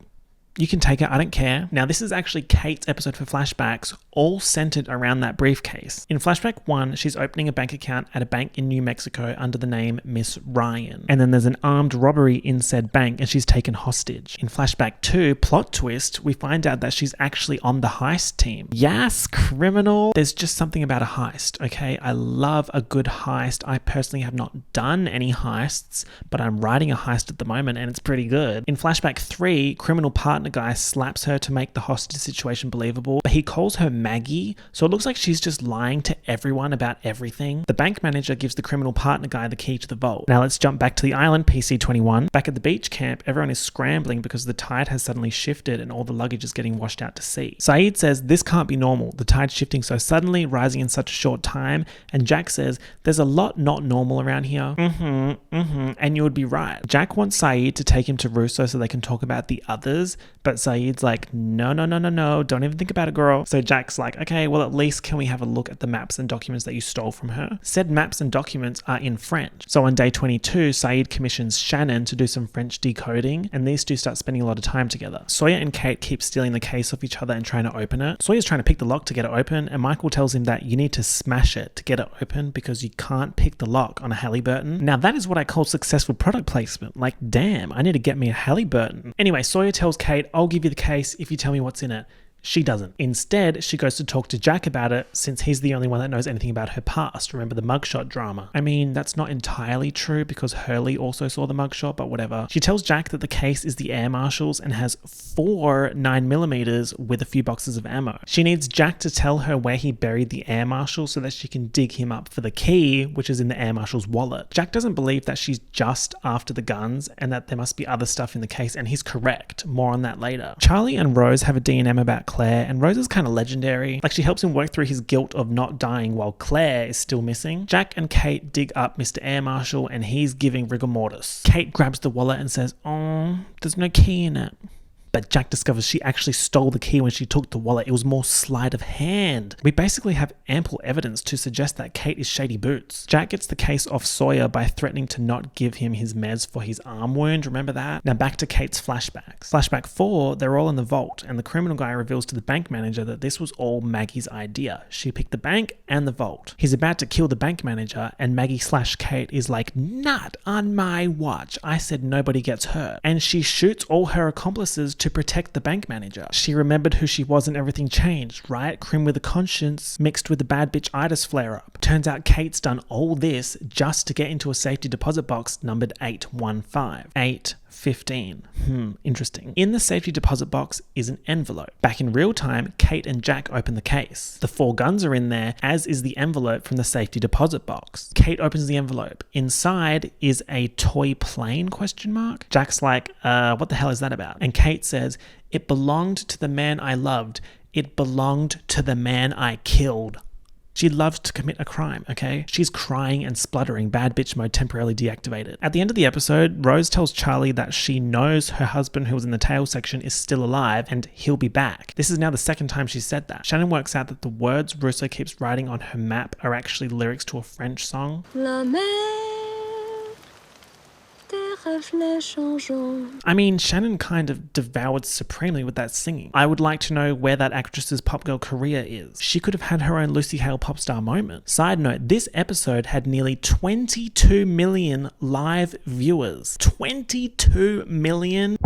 You can take it, I don't care. Now, this is actually Kate's episode for flashbacks, all centered around that briefcase. In flashback 1, she's opening a bank account at a bank in New Mexico under the name Miss Ryan. And then there's an armed robbery in said bank and she's taken hostage. In flashback 2, plot twist, we find out that she's actually on the heist team. Yes, criminal. There's just something about a heist, okay? I love a good heist. I personally have not done any heists, but I'm writing a heist at the moment and it's pretty good. In flashback 3, criminal partner guy slaps her to make the hostage situation believable, but he calls her Maggie, so it looks like she's just lying to everyone about everything. The bank manager gives the criminal partner guy the key to the vault. Now let's jump back to the island, PC21. Back at the beach camp, everyone is scrambling because the tide has suddenly shifted and all the luggage is getting washed out to sea. Saeed says this can't be normal, the tide's shifting so suddenly, rising in such a short time, and Jack says there's a lot not normal around here. And you would be right. Jack wants Saeed to take him to Russo so they can talk about the others, but Saeed's like, no, don't even think about it, girl. So Jack's like, okay, well, at least can we have a look at the maps and documents that you stole from her? Said maps and documents are in French. So on day 22, Saeed commissions Shannon to do some French decoding, and these two start spending a lot of time together. Sawyer and Kate keep stealing the case off each other and trying to open it. Sawyer's trying to pick the lock to get it open, and Michael tells him that you need to smash it to get it open because you can't pick the lock on a Halliburton. Now that is what I call successful product placement. Like, damn, I need to get me a Halliburton. Anyway, Sawyer tells Kate, I'll give you the case if you tell me what's in it. She doesn't. Instead, she goes to talk to Jack about it since he's the only one that knows anything about her past. Remember the mugshot drama? I mean, that's not entirely true because Hurley also saw the mugshot, but whatever. She tells Jack that the case is the air marshal's and has 4 9mm with a few boxes of ammo. She needs Jack to tell her where he buried the air marshal so that she can dig him up for the key, which is in the air marshal's wallet. Jack doesn't believe that she's just after the guns and that there must be other stuff in the case, and he's correct. More on that later. Charlie and Rose have a D&M about Claire, and Rose is kind of legendary. Like, she helps him work through his guilt of not dying while Claire is still missing. Jack and Kate dig up Mr. Air Marshal and he's giving rigor mortis. Kate grabs the wallet and says, oh, there's no key in it. But Jack discovers she actually stole the key when she took the wallet. It was more sleight of hand. We basically have ample evidence to suggest that Kate is shady boots. Jack gets the case off Sawyer by threatening to not give him his meds for his arm wound. Remember that? Now back to Kate's flashbacks. Flashback 4, they're all in the vault and the criminal guy reveals to the bank manager that this was all Maggie's idea. She picked the bank and the vault. He's about to kill the bank manager and Maggie/Kate is like, not on my watch. I said nobody gets hurt. And she shoots all her accomplices to protect the bank manager. She remembered who she was and everything changed, right? Crim with a conscience mixed with the bad bitch itis flare-up. Turns out Kate's done all this just to get into a safety deposit box numbered 815. 815. Interesting. In the safety deposit box is an envelope. Back in real time, Kate and Jack open the case. The 4 guns are in there, as is the envelope from the safety deposit box. Kate opens the envelope. Inside is a toy plane ? Jack's like, what the hell is that about? And Kate says, it belonged to the man I loved. It belonged to the man I killed. She loves to commit a crime, okay? She's crying and spluttering, bad bitch mode temporarily deactivated. At the end of the episode, Rose tells Charlie that she knows her husband who was in the tail section is still alive and he'll be back. This is now the second time she said that. Shannon works out that the words Russo keeps writing on her map are actually lyrics to a French song. La mer, des reflets changeants. I mean, Shannon kind of devoured supremely with that singing. I would like to know where that actress's pop girl career is. She could have had her own Lucy Hale pop star moment. Side note, this episode had nearly 22 million live viewers. 22 million?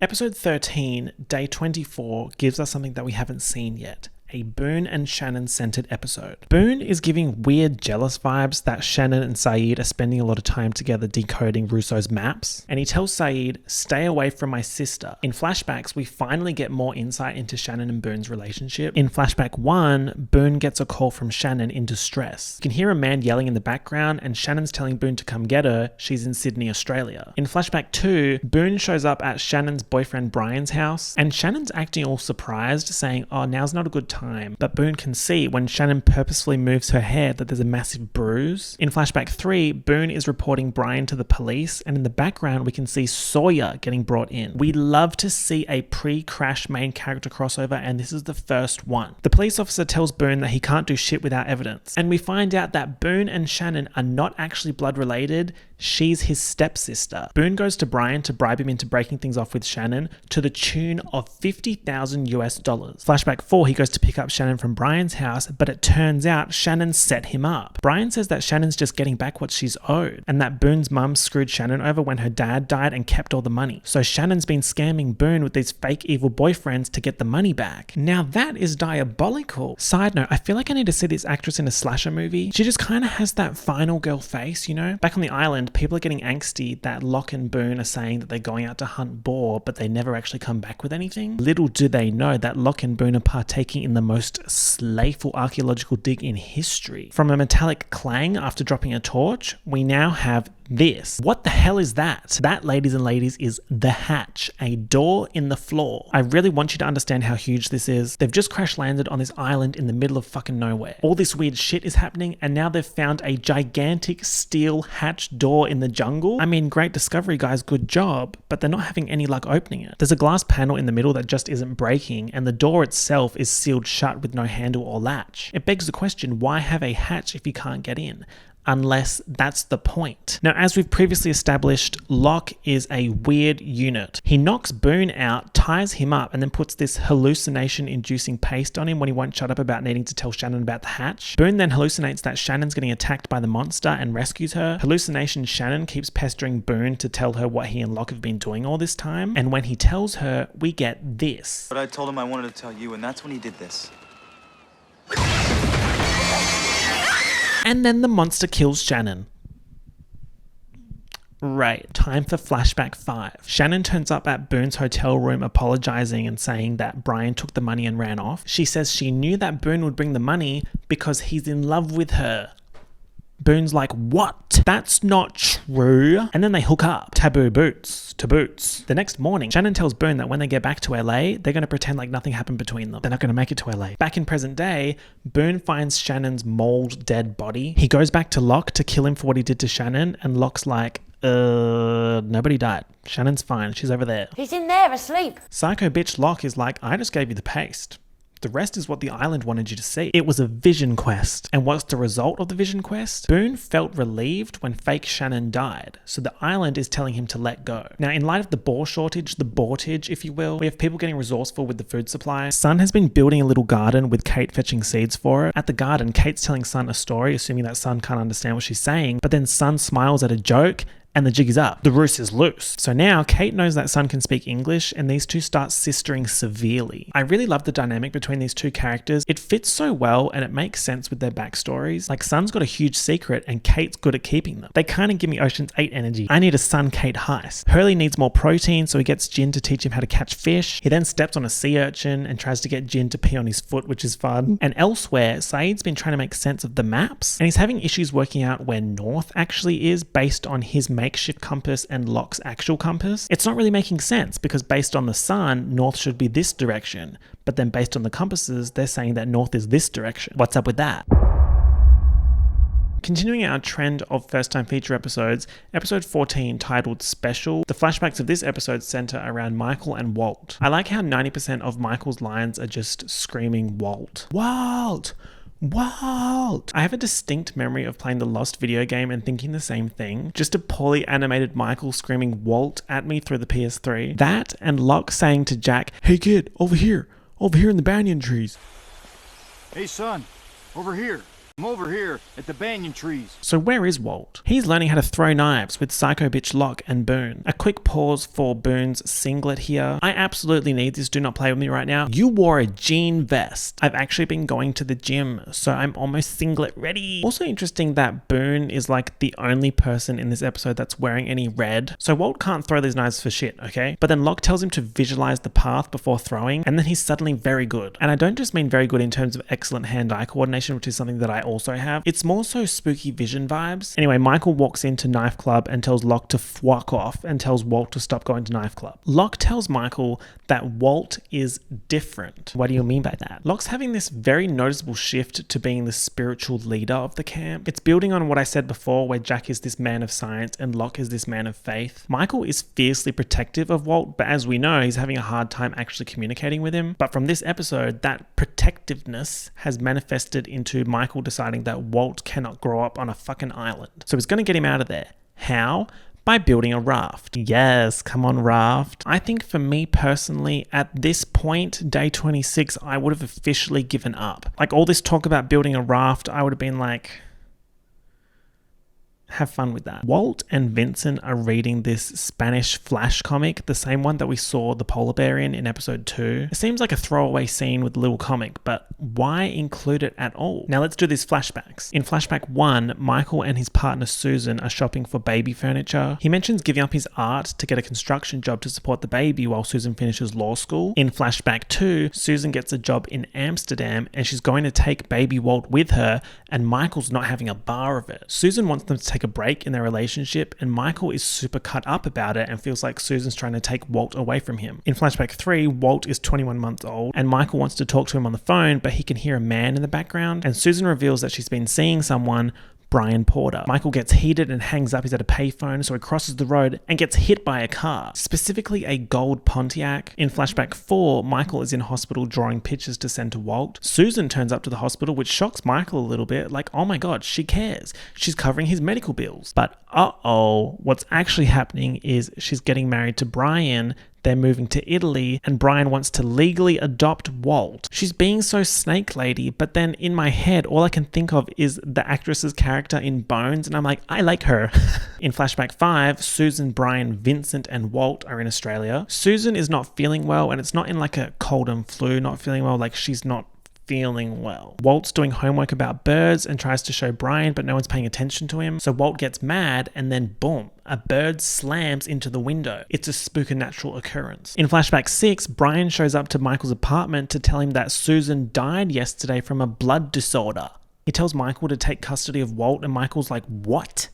Episode 13, day 24, gives us something that we haven't seen yet. a Boone and Shannon centered episode. Boone is giving weird jealous vibes that Shannon and Saeed are spending a lot of time together decoding Russo's maps, and he tells Saeed, "Stay away from my sister." In flashbacks, we finally get more insight into Shannon and Boone's relationship. In flashback 1, Boone gets a call from Shannon in distress. You can hear a man yelling in the background, and Shannon's telling Boone to come get her. She's in Sydney, Australia. In flashback 2, Boone shows up at Shannon's boyfriend Brian's house, and Shannon's acting all surprised, saying, "Oh, now's not a good time." But Boone can see when Shannon purposefully moves her hair that there's a massive bruise. In flashback 3, Boone is reporting Brian to the police, and in the background we can see Sawyer getting brought in. We love to see a pre-crash main character crossover, and this is the first one. The police officer tells Boone that he can't do shit without evidence, and we find out that Boone and Shannon are not actually blood related. She's his stepsister. Boone goes to Brian to bribe him into breaking things off with Shannon to the tune of $50,000 US. Flashback 4, he goes to pick up Shannon from Brian's house, but it turns out Shannon set him up. Brian says that Shannon's just getting back what she's owed, and that Boone's mum screwed Shannon over when her dad died and kept all the money. So Shannon's been scamming Boone with these fake evil boyfriends to get the money back. Now that is diabolical. Side note, I feel like I need to see this actress in a slasher movie. She just kind of has that final girl face, you know? Back on the island, people are getting angsty that Locke and Boone are saying that they're going out to hunt boar, but they never actually come back with anything. Little do they know that Locke and Boone are partaking in the most slayful archaeological dig in history. From a metallic clang after dropping a torch, we now have this. What the hell is that? That, ladies and ladies, is the hatch, a door in the floor. I really want you to understand how huge this is. They've just crash landed on this island in the middle of fucking nowhere. All this weird shit is happening, and now they've found a gigantic steel hatch door in the jungle. I mean, great discovery, guys, good job, but they're not having any luck opening it. There's a glass panel in the middle that just isn't breaking, and the door itself is sealed shut with no handle or latch. It begs the question, why have a hatch if you can't get in? Unless that's the point. Now, as we've previously established, Locke is a weird unit. He knocks Boone out, ties him up, and then puts this hallucination-inducing paste on him when he won't shut up about needing to tell Shannon about the hatch. Boone then hallucinates that Shannon's getting attacked by the monster and rescues her. Hallucination Shannon keeps pestering Boone to tell her what he and Locke have been doing all this time, and when he tells her, we get this. But I told him I wanted to tell you, and that's when he did this. And then the monster kills Shannon. Right, time for flashback 5. Shannon turns up at Boone's hotel room apologizing and saying that Brian took the money and ran off. She says she knew that Boone would bring the money because he's in love with her. Boone's like, what? That's not true. And then they hook up. Taboo boots to boots. The next morning, Shannon tells Boone that when they get back to LA, they're going to pretend like nothing happened between them. They're not going to make it to LA. Back in present day, Boone finds Shannon's mauled dead body. He goes back to Locke to kill him for what he did to Shannon, and Locke's like, nobody died. Shannon's fine. She's over there. He's in there asleep. Psycho bitch Locke is like, I just gave you the paste. The rest is what the island wanted you to see. It was a vision quest. And what's the result of the vision quest? Boone felt relieved when fake Shannon died, so the island is telling him to let go. Now, in light of the boar shortage, the boartage, if you will, we have people getting resourceful with the food supply. Sun has been building a little garden with Kate fetching seeds for it. At the garden, Kate's telling Sun a story, assuming that Sun can't understand what she's saying, but then Sun smiles at a joke, and the jig is up. The roost is loose. So now Kate knows that Sun can speak English, and these two start sistering severely. I really love the dynamic between these two characters. It fits so well, and it makes sense with their backstories. Like, Sun's got a huge secret, and Kate's good at keeping them. They kind of give me Ocean's 8 energy. I need a Sun-Kate heist. Hurley needs more protein, so he gets Jin to teach him how to catch fish. He then steps on a sea urchin and tries to get Jin to pee on his foot, which is fun. And elsewhere, Saeed's been trying to make sense of the maps, and he's having issues working out where north actually is based on his makeshift compass and Locke's actual compass. It's not really making sense because based on the sun, north should be this direction, but then based on the compasses, they're saying that north is this direction. What's up with that? Continuing our trend of first-time feature episodes, episode 14 titled Special, the flashbacks of this episode center around Michael and Walt. I like how 90% of Michael's lines are just screaming Walt. Walt! Walt! I have a distinct memory of playing the Lost video game and thinking the same thing. Just a poorly animated Michael screaming Walt at me through the PS3. That and Locke saying to Jack, hey kid, over here in the banyan trees. Hey son, over here. I'm over here at the banyan trees. So where is Walt? He's learning how to throw knives with Psycho Bitch Locke and Boone. A quick pause for Boone's singlet here. I absolutely need this, do not play with me right now. You wore a jean vest. I've actually been going to the gym, so I'm almost singlet ready. Also interesting that Boone is like the only person in this episode that's wearing any red. So Walt can't throw these knives for shit, okay? But then Locke tells him to visualize the path before throwing, and then he's suddenly very good. And I don't just mean very good in terms of excellent hand-eye coordination, which is something that I also have. It's more so spooky vision vibes. Anyway, Michael walks into Knife Club and tells Locke to fuck off and tells Walt to stop going to Knife Club. Locke tells Michael that Walt is different. What do you mean by that? Locke's having this very noticeable shift to being the spiritual leader of the camp. It's building on what I said before, where Jack is this man of science and Locke is this man of faith. Michael is fiercely protective of Walt, but as we know, he's having a hard time actually communicating with him. But from this episode, that protectiveness has manifested into Michael deciding that Walt cannot grow up on a fucking island. So he's going to get him out of there. How? By building a raft. Yes, come on, raft. I think for me personally, at this point, day 26, I would have officially given up. Like all this talk about building a raft, I would have been like, have fun with that. Walt and Vincent are reading this Spanish flash comic, the same one that we saw the polar bear in episode 2. It seems like a throwaway scene with a little comic, but why include it at all? Now let's do these flashbacks. In flashback 1, Michael and his partner Susan are shopping for baby furniture. He mentions giving up his art to get a construction job to support the baby while Susan finishes law school. In flashback 2, Susan gets a job in Amsterdam and she's going to take baby Walt with her, and Michael's not having a bar of it. Susan wants them to take a break in their relationship, and Michael is super cut up about it and feels like Susan's trying to take Walt away from him. In flashback 3, Walt is 21 months old and Michael wants to talk to him on the phone, but he can hear a man in the background, and Susan reveals that she's been seeing someone, Brian Porter. Michael gets heated and hangs up. He's at a payphone, so he crosses the road and gets hit by a car, specifically a gold Pontiac. In flashback 4, Michael is in hospital drawing pictures to send to Walt. Susan turns up to the hospital, which shocks Michael a little bit, like, oh my god, she cares. She's covering his medical bills. But what's actually happening is she's getting married to Brian. They're moving to Italy and Brian wants to legally adopt Walt. She's being so snake lady, but then in my head, all I can think of is the actress's character in Bones, and I'm like, I like her. In flashback 5, Susan, Brian, Vincent, and Walt are in Australia. Susan is not feeling well, and it's not in like a cold and flu, not feeling well, like she's not feeling well. Walt's doing homework about birds and tries to show Brian, but no one's paying attention to him. So Walt gets mad and then boom, a bird slams into the window. It's a supernatural occurrence. In flashback 6, Brian shows up to Michael's apartment to tell him that Susan died yesterday from a blood disorder. He tells Michael to take custody of Walt, and Michael's like, what?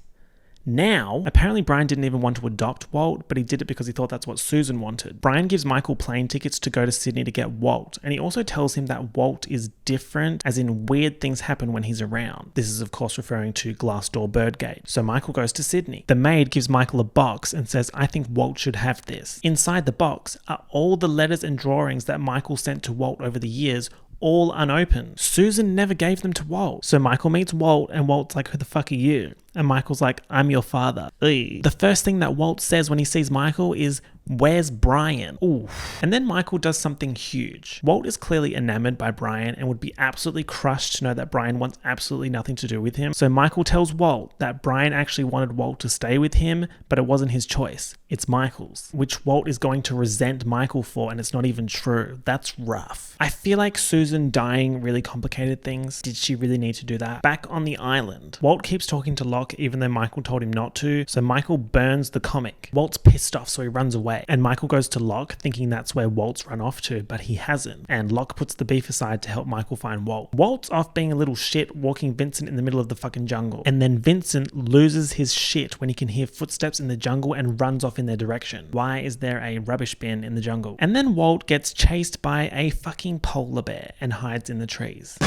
Now, apparently Brian didn't even want to adopt Walt, but he did it because he thought that's what Susan wanted. Brian gives Michael plane tickets to go to Sydney to get Walt, and he also tells him that Walt is different, as in weird things happen when he's around. This is of course referring to Glassdoor Birdgate. So Michael goes to Sydney. The maid gives Michael a box and says, I think Walt should have this. Inside the box are all the letters and drawings that Michael sent to Walt over the years, all unopened. Susan never gave them to Walt. So Michael meets Walt and Walt's like, who the fuck are you? And Michael's like, I'm your father. Ugh. The first thing that Walt says when he sees Michael is, where's Brian? Ooh. And then Michael does something huge. Walt is clearly enamored by Brian and would be absolutely crushed to know that Brian wants absolutely nothing to do with him. So Michael tells Walt that Brian actually wanted Walt to stay with him, but it wasn't his choice. It's Michael's, which Walt is going to resent Michael for, and it's not even true. That's rough. I feel like Susan dying really complicated things. Did she really need to do that? Back on the island, Walt keeps talking to Locke even though Michael told him not to, so Michael burns the comic. Walt's pissed off, so he runs away, and Michael goes to Locke thinking that's where Walt's run off to, but he hasn't, and Locke puts the beef aside to help Michael find Walt. Walt's off being a little shit, walking Vincent in the middle of the fucking jungle, and then Vincent loses his shit when he can hear footsteps in the jungle and runs off in their direction. Why is there a rubbish bin in the jungle? And then Walt gets chased by a fucking polar bear and hides in the trees.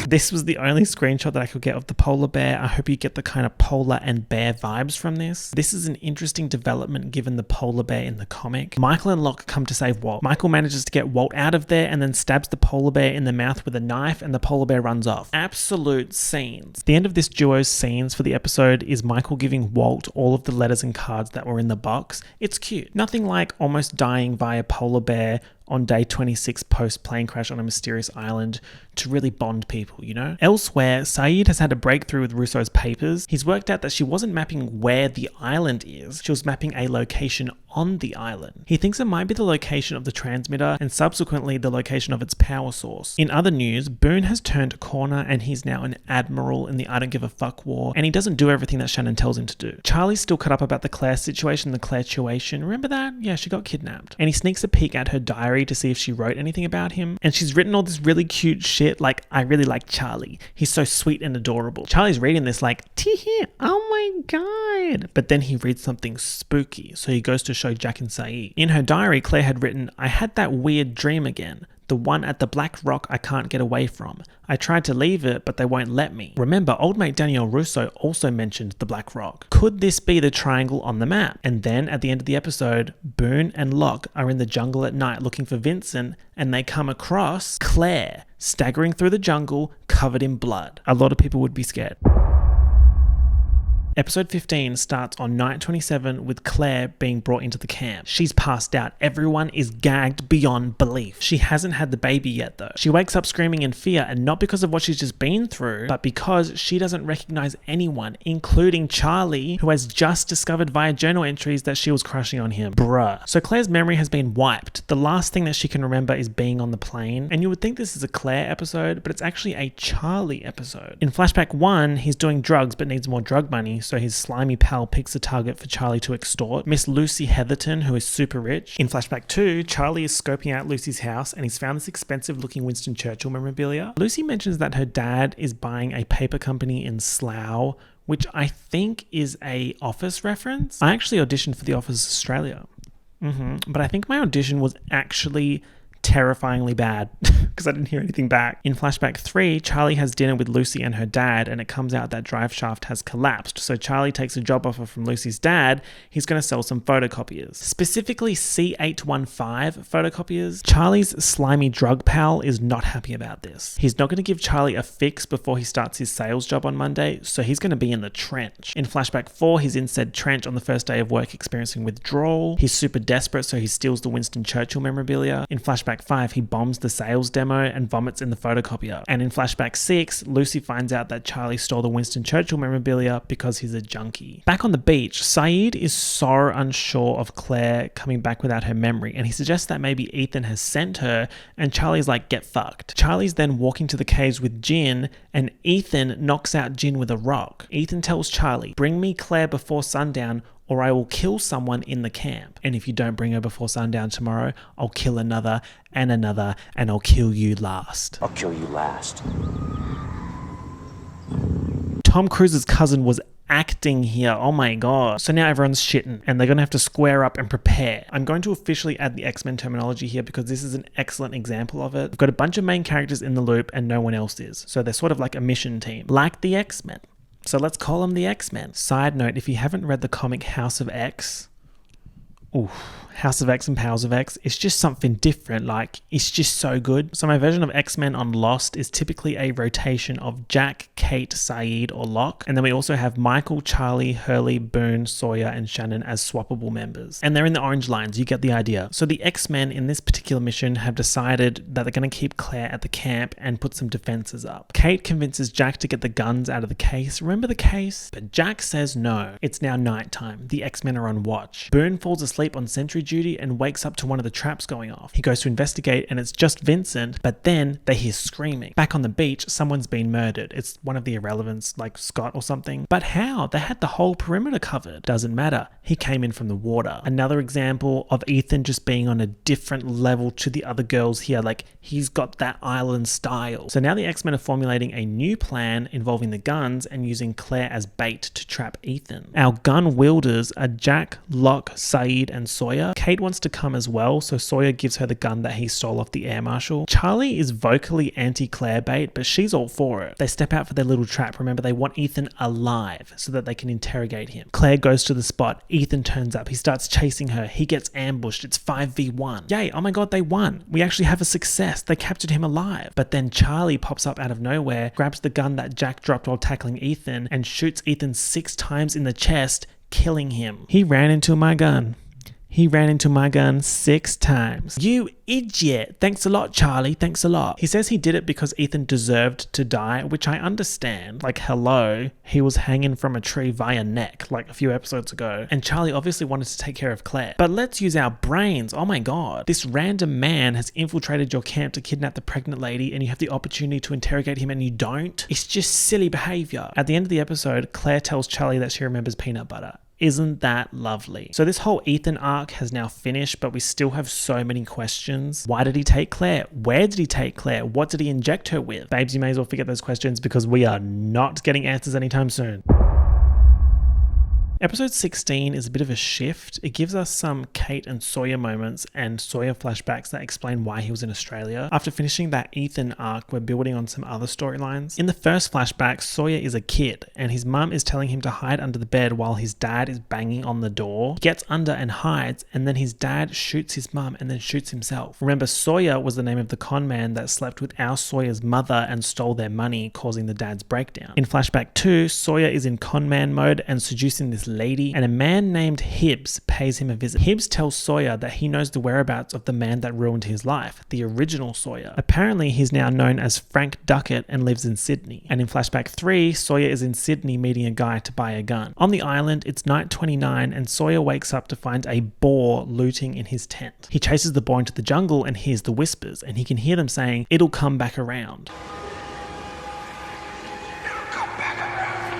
This was the only screenshot that I could get of the polar bear. I hope you get the kind of polar and bear vibes from this. This is an interesting development given the polar bear in the comic. Michael and Locke come to save Walt. Michael manages to get Walt out of there and then stabs the polar bear in the mouth with a knife, and the polar bear runs off. Absolute scenes. The end of this duo's scenes for the episode is Michael giving Walt all of the letters and cards that were in the box. It's cute. Nothing like almost dying via polar bear on day 26 post plane crash on a mysterious island to really bond people, you know? Elsewhere, Saeed has had a breakthrough with Russo's papers. He's worked out that she wasn't mapping where the island is, she was mapping a location on the island. He thinks it might be the location of the transmitter and subsequently the location of its power source. In other news, Boone has turned a corner and he's now an admiral in the I don't give a fuck war, and he doesn't do everything that Shannon tells him to do. Charlie's still cut up about the Claire situation, the Claire-tuation. Remember that? Yeah, she got kidnapped. And he sneaks a peek at her diary to see if she wrote anything about him, and she's written all this really cute shit like, I really like Charlie. He's so sweet and adorable. Charlie's reading this like, tee, oh my god. But then he reads something spooky, so he goes to show Jack and Saeed. In her diary, Claire had written, I had that weird dream again. The one at the black rock I can't get away from. I tried to leave it, but they won't let me. Remember, old mate Danielle Russo also mentioned the black rock. Could this be the triangle on the map? And then at the end of the episode, Boone and Locke are in the jungle at night looking for Vincent, and they come across Claire staggering through the jungle covered in blood. A lot of people would be scared. Episode 15 starts on night 27 with Claire being brought into the camp. She's passed out. Everyone is gagged beyond belief. She hasn't had the baby yet though. She wakes up screaming in fear, and not because of what she's just been through, but because she doesn't recognize anyone, including Charlie, who has just discovered via journal entries that she was crushing on him. Bruh. So Claire's memory has been wiped. The last thing that she can remember is being on the plane, and you would think this is a Claire episode, but it's actually a Charlie episode. In flashback 1, he's doing drugs but needs more drug money, so his slimy pal picks a target for Charlie to extort. Miss Lucy Heatherton, who is super rich. In flashback 2, Charlie is scoping out Lucy's house and he's found this expensive looking Winston Churchill memorabilia. Lucy mentions that her dad is buying a paper company in Slough, which I think is a Office reference. I actually auditioned for The Office Australia. But I think my audition was actually terrifyingly bad because I didn't hear anything back. In flashback 3, Charlie has dinner with Lucy and her dad, and it comes out that drive shaft has collapsed. So Charlie takes a job offer from Lucy's dad. He's going to sell some photocopiers, specifically C815 photocopiers. Charlie's slimy drug pal is not happy about this. He's not going to give Charlie a fix before he starts his sales job on Monday, so he's going to be in the trench. In flashback 4, he's in said trench on the first day of work experiencing withdrawal. He's super desperate, so he steals the Winston Churchill memorabilia. In flashback 5, he bombs the sales demo and vomits in the photocopier. And in flashback 6, Lucy finds out that Charlie stole the Winston Churchill memorabilia because he's a junkie. Back on the beach, Saeed is so unsure of Claire coming back without her memory, and he suggests that maybe Ethan has sent her, and Charlie's like, get fucked. Charlie's then walking to the caves with Jin, and Ethan knocks out Jin with a rock. Ethan tells Charlie, bring me Claire before sundown or I will kill someone in the camp. And if you don't bring her before sundown tomorrow, I'll kill another, and I'll kill you last. I'll kill you last. Tom Cruise's cousin was acting here. Oh my god. So now everyone's shitting and they're going to have to square up and prepare. I'm going to officially add the X-Men terminology here because this is an excellent example of it. We've got a bunch of main characters in the loop and no one else is. So they're sort of like a mission team, like the X-Men. So let's call them the X-Men. Side note, if you haven't read the comic House of X, House of X and Powers of X, it's just something different. Like, it's just so good. So my version of X-Men on Lost is typically a rotation of Jack, Kate, Saeed, or Locke. And then we also have Michael, Charlie, Hurley, Boone, Sawyer, and Shannon as swappable members. And they're in the orange lines, you get the idea. So the X-Men in this particular mission have decided that they're going to keep Claire at the camp and put some defenses up. Kate convinces Jack to get the guns out of the case. Remember the case? But Jack says no. It's now nighttime. The X-Men are on watch. Boone falls asleep on sentry duty and wakes up to one of the traps going off. He goes to investigate and it's just Vincent, but then they hear screaming. Back on the beach, someone's been murdered. It's one of the irrelevants, like Scott or something. But how? They had the whole perimeter covered. Doesn't matter. He came in from the water. Another example of Ethan just being on a different level to the other girls here. Like, he's got that island style. So now the X-Men are formulating a new plan involving the guns and using Claire as bait to trap Ethan. Our gun wielders are Jack, Locke, Saeed, and Sawyer. Kate wants to come as well, so Sawyer gives her the gun that he stole off the air marshal. Charlie is vocally anti-Claire bait, but she's all for it. They step out for their little trap. Remember, they want Ethan alive so that they can interrogate him. Claire goes to the spot. Ethan turns up. He starts chasing her. He gets ambushed. It's 5v1. Yay, oh my god, they won. We actually have a success. They captured him alive. But then Charlie pops up out of nowhere, grabs the gun that Jack dropped while tackling Ethan, and shoots Ethan 6 times in the chest, killing him. He ran into my gun. He ran into my gun 6 times. You idiot. Thanks a lot, Charlie. Thanks a lot. He says he did it because Ethan deserved to die, which I understand. Like, hello, he was hanging from a tree via neck like a few episodes ago, and Charlie obviously wanted to take care of Claire. But let's use our brains. Oh my god. This random man has infiltrated your camp to kidnap the pregnant lady, and you have the opportunity to interrogate him and you don't? It's just silly behavior. At the end of the episode, Claire tells Charlie that she remembers peanut butter. Isn't that lovely? So this whole Ethan arc has now finished, but we still have so many questions. Why did he take Claire? Where did he take Claire? What did he inject her with? Babes, you may as well forget those questions because we are not getting answers anytime soon. Episode 16 is a bit of a shift. It gives us some Kate and Sawyer moments and Sawyer flashbacks that explain why he was in Australia. After finishing that Ethan arc, we're building on some other storylines. In the first flashback, Sawyer is a kid and his mum is telling him to hide under the bed while his dad is banging on the door. He gets under and hides, and then his dad shoots his mum and then shoots himself. Remember, Sawyer was the name of the con man that slept with our Sawyer's mother and stole their money, causing the dad's breakdown. In flashback 2, Sawyer is in con man mode and seducing this lady, and a man named Hibbs pays him a visit. Hibbs tells Sawyer that he knows the whereabouts of the man that ruined his life, the original Sawyer. Apparently, he's now known as Frank Duckett and lives in Sydney. And in flashback 3, Sawyer is in Sydney meeting a guy to buy a gun. On the island, it's night 29 and Sawyer wakes up to find a boar looting in his tent. He chases the boar into the jungle and hears the whispers, and he can hear them saying, "It'll come back around."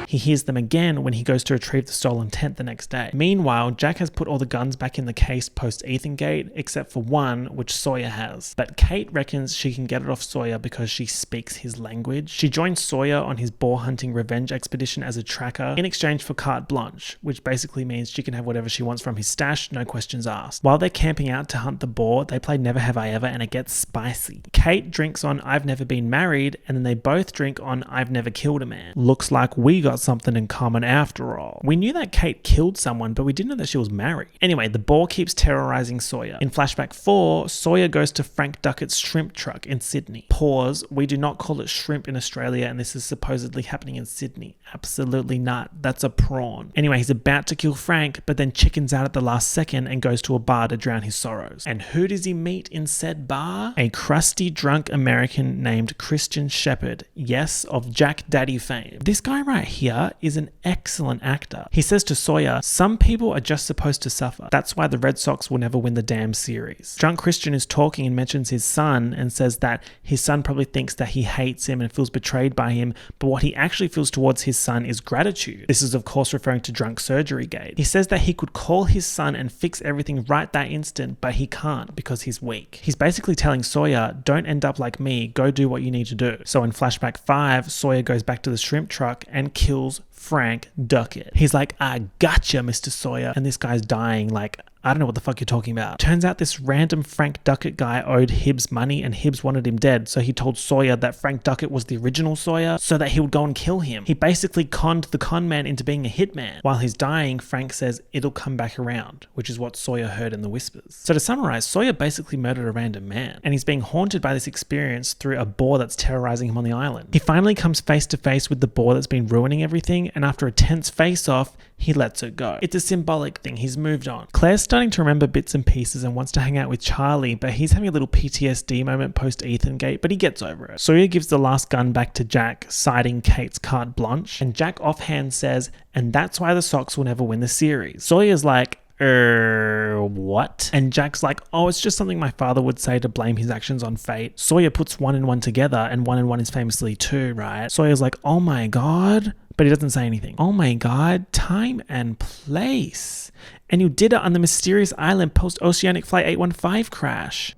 He hears them again when he goes to retrieve the stolen tent the next day. Meanwhile, Jack has put all the guns back in the case post-Ethangate, except for one, which Sawyer has. But Kate reckons she can get it off Sawyer because she speaks his language. She joins Sawyer on his boar hunting revenge expedition as a tracker in exchange for carte blanche, which basically means she can have whatever she wants from his stash, no questions asked. While they're camping out to hunt the boar, they play Never Have I Ever and it gets spicy. Kate drinks on I've Never Been Married, and then they both drink on I've Never Killed a Man. Looks like we got something in common after all. We knew that Kate killed someone, but we didn't know that she was married. Anyway, the boar keeps terrorizing Sawyer. In flashback 4, Sawyer goes to Frank Duckett's shrimp truck in Sydney. Pause, we do not call it shrimp in Australia, and this is supposedly happening in Sydney. Absolutely not. That's a prawn. Anyway, he's about to kill Frank, but then chickens out at the last second and goes to a bar to drown his sorrows. And who does he meet in said bar? A crusty drunk American named Christian Shepherd. Yes, of Jack Daddy fame. This guy right here is an excellent actor. He says to Sawyer, some people are just supposed to suffer. That's why the Red Sox will never win the damn series. Drunk Christian is talking and mentions his son and says that his son probably thinks that he hates him and feels betrayed by him, but what he actually feels towards his son is gratitude. This is of course referring to Drunk Surgery Gate. He says that he could call his son and fix everything right that instant, but he can't because he's weak. He's basically telling Sawyer, don't end up like me, go do what you need to do. So in flashback 5, Sawyer goes back to the shrimp truck and kills Frank Duckett. He's like, I gotcha, Mr. Sawyer. And this guy's dying like, I don't know what the fuck you're talking about. Turns out this random Frank Duckett guy owed Hibbs money and Hibbs wanted him dead, so he told Sawyer that Frank Duckett was the original Sawyer so that he would go and kill him. He basically conned the con man into being a hitman. While he's dying, Frank says it'll come back around, which is what Sawyer heard in the whispers. So to summarize, Sawyer basically murdered a random man, and he's being haunted by this experience through a boar that's terrorizing him on the island. He finally comes face to face with the boar that's been ruining everything, and after a tense face-off, he lets it go. It's a symbolic thing. He's moved on. Claire's starting to remember bits and pieces and wants to hang out with Charlie, but he's having a little PTSD moment post-Ethangate, but he gets over it. Sawyer gives the last gun back to Jack, citing Kate's carte blanche, and Jack offhand says, and that's why the Sox will never win the series. Sawyer's like, what? And Jack's like, oh, it's just something my father would say to blame his actions on fate. Sawyer puts 1 and 1 together, and 1 and 1 is famously 2, right? Sawyer's like, oh my god. But he doesn't say anything. Oh my god, time and place. And you did it on the mysterious island post-Oceanic Flight 815 crash.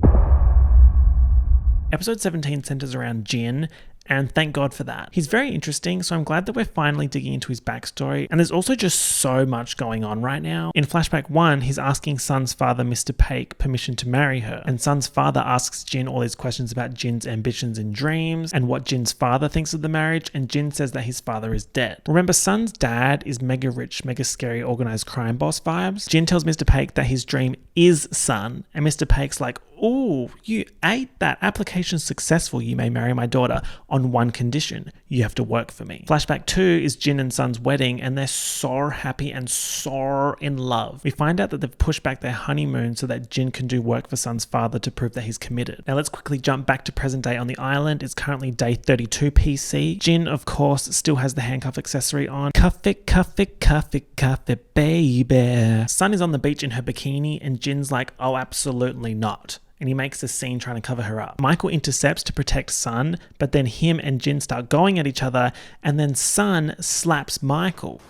Episode 17 centers around Jin, and thank God for that. He's very interesting, so I'm glad that we're finally digging into his backstory, and there's also just so much going on right now. In flashback 1, he's asking Sun's father, Mr. Paik, permission to marry her, and Sun's father asks Jin all these questions about Jin's ambitions and dreams, and what Jin's father thinks of the marriage, and Jin says that his father is dead. Remember, Sun's dad is mega rich, mega scary, organized crime boss vibes. Jin tells Mr. Paik that his dream is Sun, and Mr. Paik's like, ooh, you ate that. Application successful. You may marry my daughter on one condition. You have to work for me. Flashback 2 is Jin and Sun's wedding, and they're so happy and so in love. We find out that they've pushed back their honeymoon so that Jin can do work for Sun's father to prove that he's committed. Now let's quickly jump back to present day on the island. It's currently day 32 PC. Jin, of course, still has the handcuff accessory on. Cuff it, cuff it, cuff it, cuff it, baby. Sun is on the beach in her bikini, and Jin's like, oh, absolutely not. And he makes a scene trying to cover her up. Michael intercepts to protect Sun, but then him and Jin start going at each other, and then Sun slaps Michael.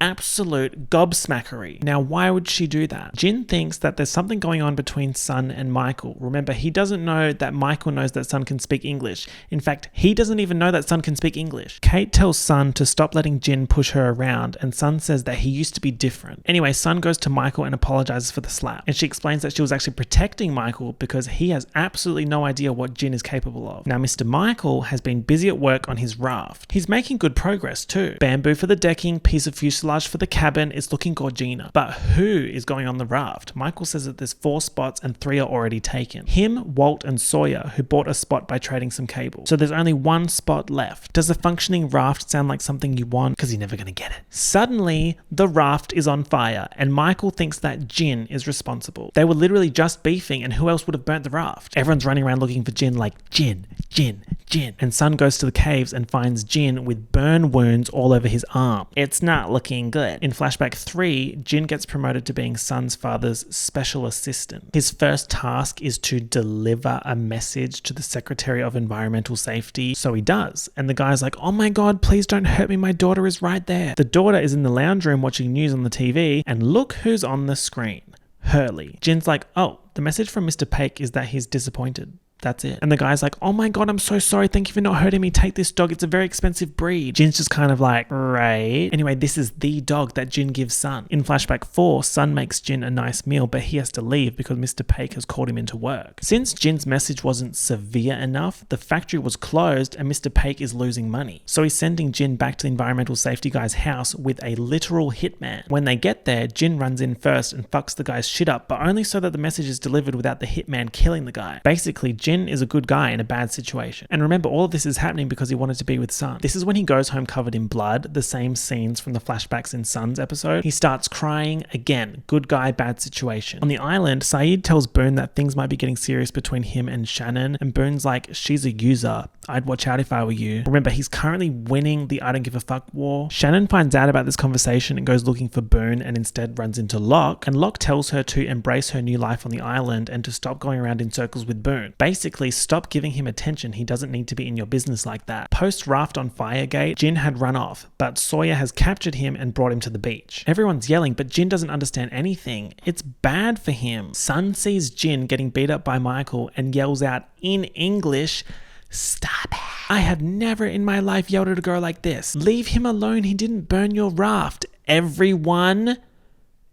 Absolute gobsmackery. Now, why would she do that? Jin thinks that there's something going on between Sun and Michael. Remember, he doesn't know that Michael knows that Sun can speak English. In fact, he doesn't even know that Sun can speak English. Kate tells Sun to stop letting Jin push her around, and Sun says that he used to be different. Anyway, Sun goes to Michael and apologizes for the slap. And she explains that she was actually protecting Michael because he has absolutely no idea what Jin is capable of. Now, Mr. Michael has been busy at work on his raft. He's making good progress too. Bamboo for the decking, piece of fuselage for the cabin. It's looking gorgina. But who is going on the raft? Michael says that there's 4 spots and 3 are already taken. Him, Walt, and Sawyer, who bought a spot by trading some cable. So there's only 1 spot left. Does a functioning raft sound like something you want? Because you're never going to get it. Suddenly, the raft is on fire, and Michael thinks that Jin is responsible. They were literally just beefing, and who else would have burnt the raft? Everyone's running around looking for Jin like, Jin, Jin, Jin. And Sun goes to the caves and finds Jin with burn wounds all over his arm. It's not looking good. In flashback 3, Jin gets promoted to being Sun's father's special assistant. His first task is to deliver a message to the Secretary of Environmental Safety. So he does. And the guy's like, oh my God, please don't hurt me. My daughter is right there. The daughter is in the lounge room watching news on the TV. And look who's on the screen. Hurley. Jin's like, oh, the message from Mr. Paik is that he's disappointed. That's it. And the guy's like, oh my God, I'm so sorry. Thank you for not hurting me. Take this dog. It's a very expensive breed. Jin's just kind of like, right. Anyway, this is the dog that Jin gives Sun. In flashback 4, Sun makes Jin a nice meal, but he has to leave because Mr. Paik has called him into work. Since Jin's message wasn't severe enough, the factory was closed and Mr. Paik is losing money. So he's sending Jin back to the environmental safety guy's house with a literal hitman. When they get there, Jin runs in first and fucks the guy's shit up, but only so that the message is delivered without the hitman killing the guy. Basically, Jin is a good guy in a bad situation. And remember, all of this is happening because he wanted to be with Sun. This is when he goes home covered in blood, the same scenes from the flashbacks in Sun's episode. He starts crying again. Good guy, bad situation. On the island, Saeed tells Boone that things might be getting serious between him and Shannon, and Boone's like, she's a user. I'd watch out if I were you. Remember, he's currently winning the I don't give a fuck war. Shannon finds out about this conversation and goes looking for Boone and instead runs into Locke, and Locke tells her to embrace her new life on the island and to stop going around in circles with Boone. Basically, stop giving him attention. He doesn't need to be in your business like that. Post Raft on Firegate, Jin had run off, but Sawyer has captured him and brought him to the beach. Everyone's yelling, but Jin doesn't understand anything. It's bad for him. Sun sees Jin getting beat up by Michael and yells out in English, stop it. I have never in my life yelled at a girl like this. Leave him alone. He didn't burn your raft. Everyone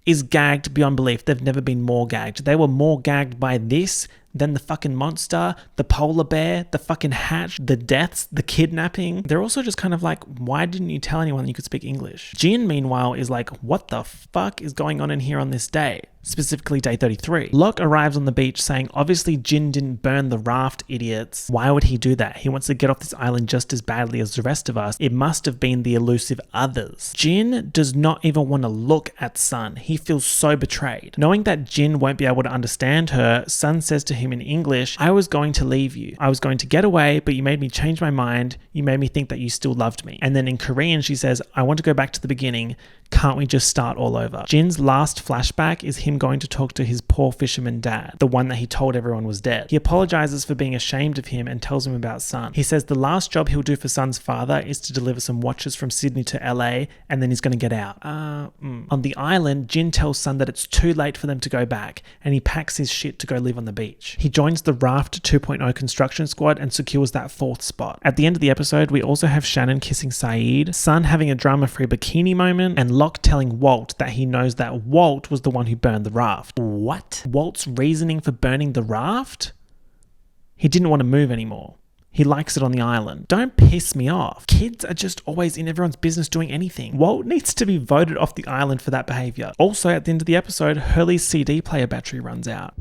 is gagged beyond belief. They've never been more gagged. They were more gagged by this than the fucking monster, the polar bear, the fucking hatch, the deaths, the kidnapping. They're also just kind of like, why didn't you tell anyone that you could speak English? Jin, meanwhile, is like, what the fuck is going on in here on this day? Specifically day 33. Locke arrives on the beach saying, obviously Jin didn't burn the raft, idiots. Why would he do that? He wants to get off this island just as badly as the rest of us. It must have been the elusive others. Jin does not even want to look at Sun. He feels so betrayed. Knowing that Jin won't be able to understand her, Sun says to him in English, I was going to leave you. I was going to get away, but you made me change my mind. You made me think that you still loved me. And then in Korean, she says, I want to go back to the beginning. Can't we just start all over? Jin's last flashback is him going to talk to his poor fisherman dad, the one that he told everyone was dead. He apologizes for being ashamed of him and tells him about Sun. He says the last job he'll do for Sun's father is to deliver some watches from Sydney to LA, and then he's going to get out. On the island, Jin tells Sun that it's too late for them to go back, and he packs his shit to go live on the beach. He joins the Raft 2.0 construction squad and secures that 4th spot. At the end of the episode, we also have Shannon kissing Saeed, Sun having a drama-free bikini moment, and Locke telling Walt that he knows that Walt was the one who burned the raft. What? Walt's reasoning for burning the raft? He didn't want to move anymore. He likes it on the island. Don't piss me off. Kids are just always in everyone's business doing anything. Walt needs to be voted off the island for that behavior. Also, at the end of the episode, Hurley's CD player battery runs out.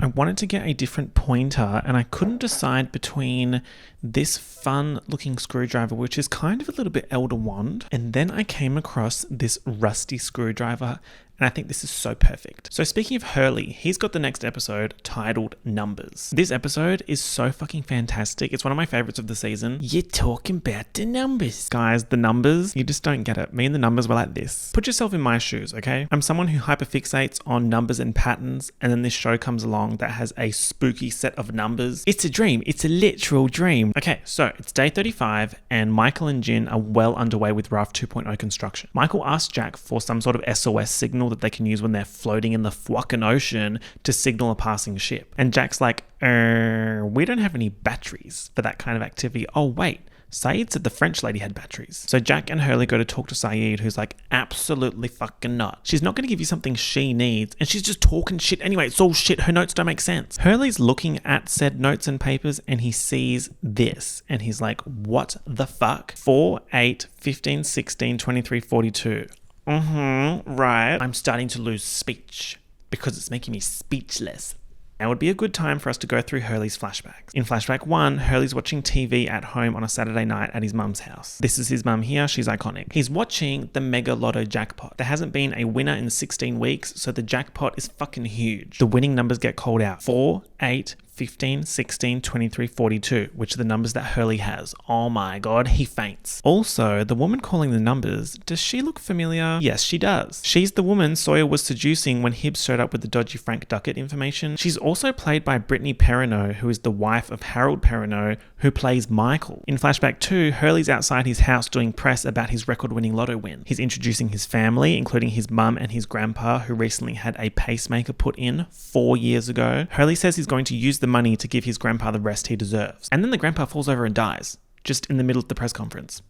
I wanted to get a different pointer and I couldn't decide between this fun looking screwdriver, which is kind of a little bit Elder Wand, and then I came across this rusty screwdriver, and I think this is so perfect. So speaking of Hurley, he's got the next episode titled Numbers. This episode is so fucking fantastic. It's one of my favorites of the season. You're talking about the numbers. Guys, the numbers, you just don't get it. Me and the numbers were like this. Put yourself in my shoes, okay? I'm someone who hyperfixates on numbers and patterns, and then this show comes along that has a spooky set of numbers. It's a dream. It's a literal dream. Okay, so it's day 35 and Michael and Jin are well underway with Raft 2.0 construction. Michael asks Jack for some sort of SOS signal that they can use when they're floating in the fucking ocean to signal a passing ship. And Jack's like, we don't have any batteries for that kind of activity. Oh, wait. Saeed said the French lady had batteries. So Jack and Hurley go to talk to Saeed, who's like, absolutely fucking not. She's not going to give you something she needs, and she's just talking shit anyway. It's all shit. Her notes don't make sense. Hurley's looking at said notes and papers, and he sees this, and he's like, what the fuck? 4, 8, 15, 16, 23, 42. Right. I'm starting to lose speech because it's making me speechless. Now would be a good time for us to go through Hurley's flashbacks. In flashback 1, Hurley's watching TV at home on a Saturday night at his mum's house. This is his mum here, she's iconic. He's watching the Mega Lotto jackpot. There hasn't been a winner in 16 weeks, so the jackpot is fucking huge. The winning numbers get called out. 4, 8, 15, 16, 23, 42, which are the numbers that Hurley has. Oh my god, he faints. Also, the woman calling the numbers, does she look familiar? Yes, she does. She's the woman Sawyer was seducing when Hibbs showed up with the dodgy Frank Duckett information. She's also played by Brittany Perrineau, who is the wife of Harold Perrineau, who plays Michael. In flashback 2, Hurley's outside his house doing press about his record-winning lotto win. He's introducing his family, including his mum and his grandpa, who recently had a pacemaker put in 4 years ago. Hurley says he's going to use the money to give his grandpa the rest he deserves. And then the grandpa falls over and dies, just in the middle of the press conference.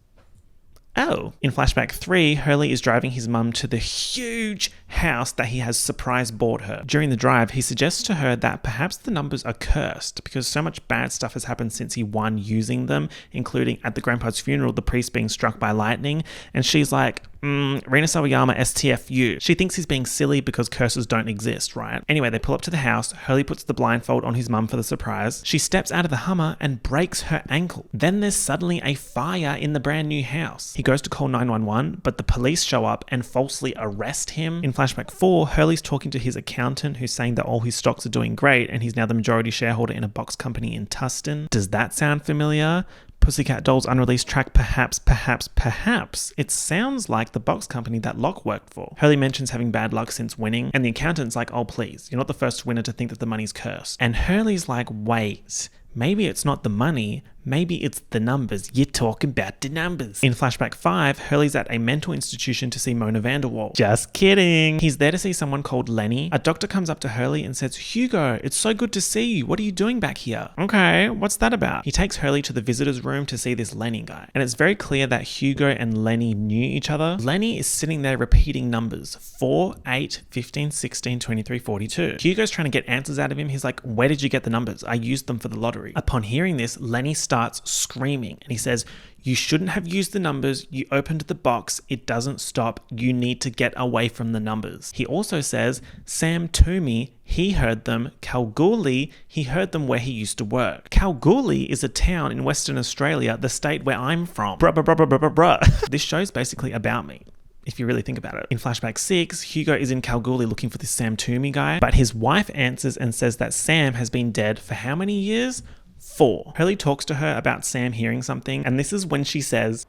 Oh. In flashback 3, Hurley is driving his mum to the huge house that he has surprise bought her. During the drive, he suggests to her that perhaps the numbers are cursed because so much bad stuff has happened since he won using them, including at the grandpa's funeral, the priest being struck by lightning. And she's like, Rina Sawayama STFU. She thinks he's being silly because curses don't exist, right? Anyway, they pull up to the house. Hurley puts the blindfold on his mum for the surprise. She steps out of the Hummer and breaks her ankle. Then there's suddenly a fire in the brand new house. He goes to call 911, but the police show up and falsely arrest him. In flashback 4, Hurley's talking to his accountant who's saying that all his stocks are doing great and he's now the majority shareholder in a box company in Tustin. Does that sound familiar? Pussycat Dolls unreleased track, perhaps. It sounds like the box company that Locke worked for. Hurley mentions having bad luck since winning, and the accountant's like, oh please, you're not the first winner to think that the money's cursed. And Hurley's like, wait, maybe it's not the money, maybe it's the numbers. You're talking about the numbers. In flashback 5, Hurley's at a mental institution to see Mona Vanderwall. Just kidding. He's there to see someone called Lenny. A doctor comes up to Hurley and says, Hugo, it's so good to see you. What are you doing back here? Okay, what's that about? He takes Hurley to the visitor's room to see this Lenny guy. And it's very clear that Hugo and Lenny knew each other. Lenny is sitting there repeating numbers. 4, 8, 15, 16, 23, 42. Hugo's trying to get answers out of him. He's like, where did you get the numbers? I used them for the lottery. Upon hearing this, Lenny starts screaming and he says, you shouldn't have used the numbers. You opened the box. It doesn't stop. You need to get away from the numbers. He also says, Sam Toomey, he heard them. Kalgoorlie, he heard them where he used to work. Kalgoorlie is a town in Western Australia, the state where I'm from. Bruh. This show's basically about me, if you really think about it. In flashback 6, Hugo is in Kalgoorlie looking for this Sam Toomey guy, but his wife answers and says that Sam has been dead for how many years? 4. Hurley talks to her about Sam hearing something, and this is when she says,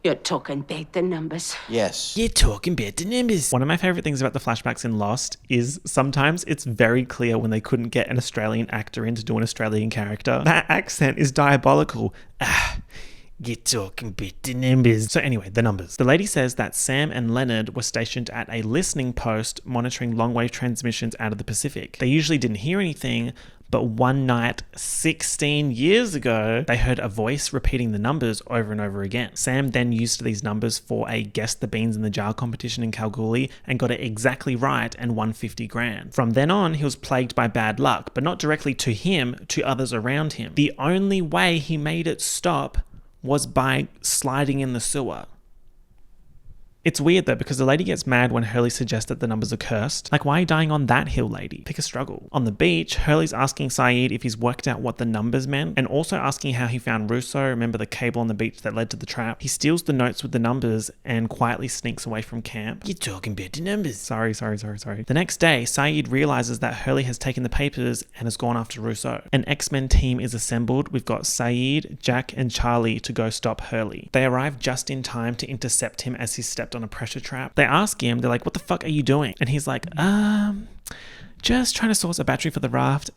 you're talking about the numbers. Yes. you're talking about the numbers. One of my favorite things about the flashbacks in Lost is sometimes it's very clear when they couldn't get an Australian actor in to do an Australian character. That accent is diabolical. You're talking about the numbers. So anyway, the numbers. The lady says that Sam and Leonard were stationed at a listening post monitoring long-wave transmissions out of the Pacific. They usually didn't hear anything, but one night, 16 years ago, they heard a voice repeating the numbers over and over again. Sam then used these numbers for a Guess the Beans in the Jar competition in Kalgoorlie and got it exactly right and won 50 grand. From then on, he was plagued by bad luck, but not directly to him, to others around him. The only way he made it stop was by sliding in the sewer. It's weird though, because the lady gets mad when Hurley suggests that the numbers are cursed. Like, why are you dying on that hill, lady? Pick a struggle. On the beach, Hurley's asking Saeed if he's worked out what the numbers meant, and also asking how he found Russo. Remember the cable on the beach that led to the trap? He steals the notes with the numbers and quietly sneaks away from camp. You're talking about the numbers. Sorry. The next day, Saeed realizes that Hurley has taken the papers and has gone after Russo. An X-Men team is assembled. We've got Saeed, Jack, and Charlie to go stop Hurley. They arrive just in time to intercept him as he stepped on a pressure trap. They ask him, they're like, what the fuck are you doing? And he's like, just trying to source a battery for the raft.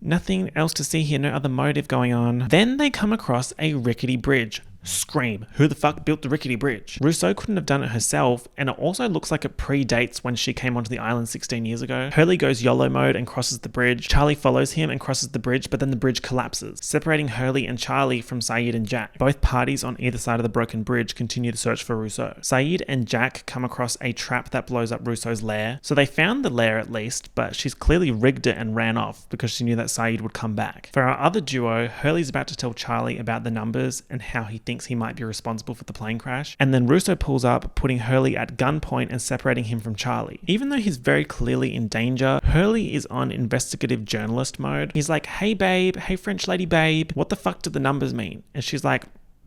Nothing else to see here, no other motive going on. Then they come across a rickety bridge. Scream. Who the fuck built the rickety bridge? Russo couldn't have done it herself, and it also looks like it predates when she came onto the island 16 years ago. Hurley goes YOLO mode and crosses the bridge. Charlie follows him and crosses the bridge, but then the bridge collapses, separating Hurley and Charlie from Saeed and Jack. Both parties on either side of the broken bridge continue to search for Russo. Saeed and Jack come across a trap that blows up Russo's lair. So they found the lair at least, but she's clearly rigged it and ran off because she knew that Saeed would come back. For our other duo, Hurley's about to tell Charlie about the numbers and how he thinks he might be responsible for the plane crash. And then Russo pulls up, putting Hurley at gunpoint and separating him from Charlie. Even though he's very clearly in danger, Hurley is on investigative journalist mode. He's like, hey babe, hey French lady babe, what the fuck do the numbers mean? And she's like,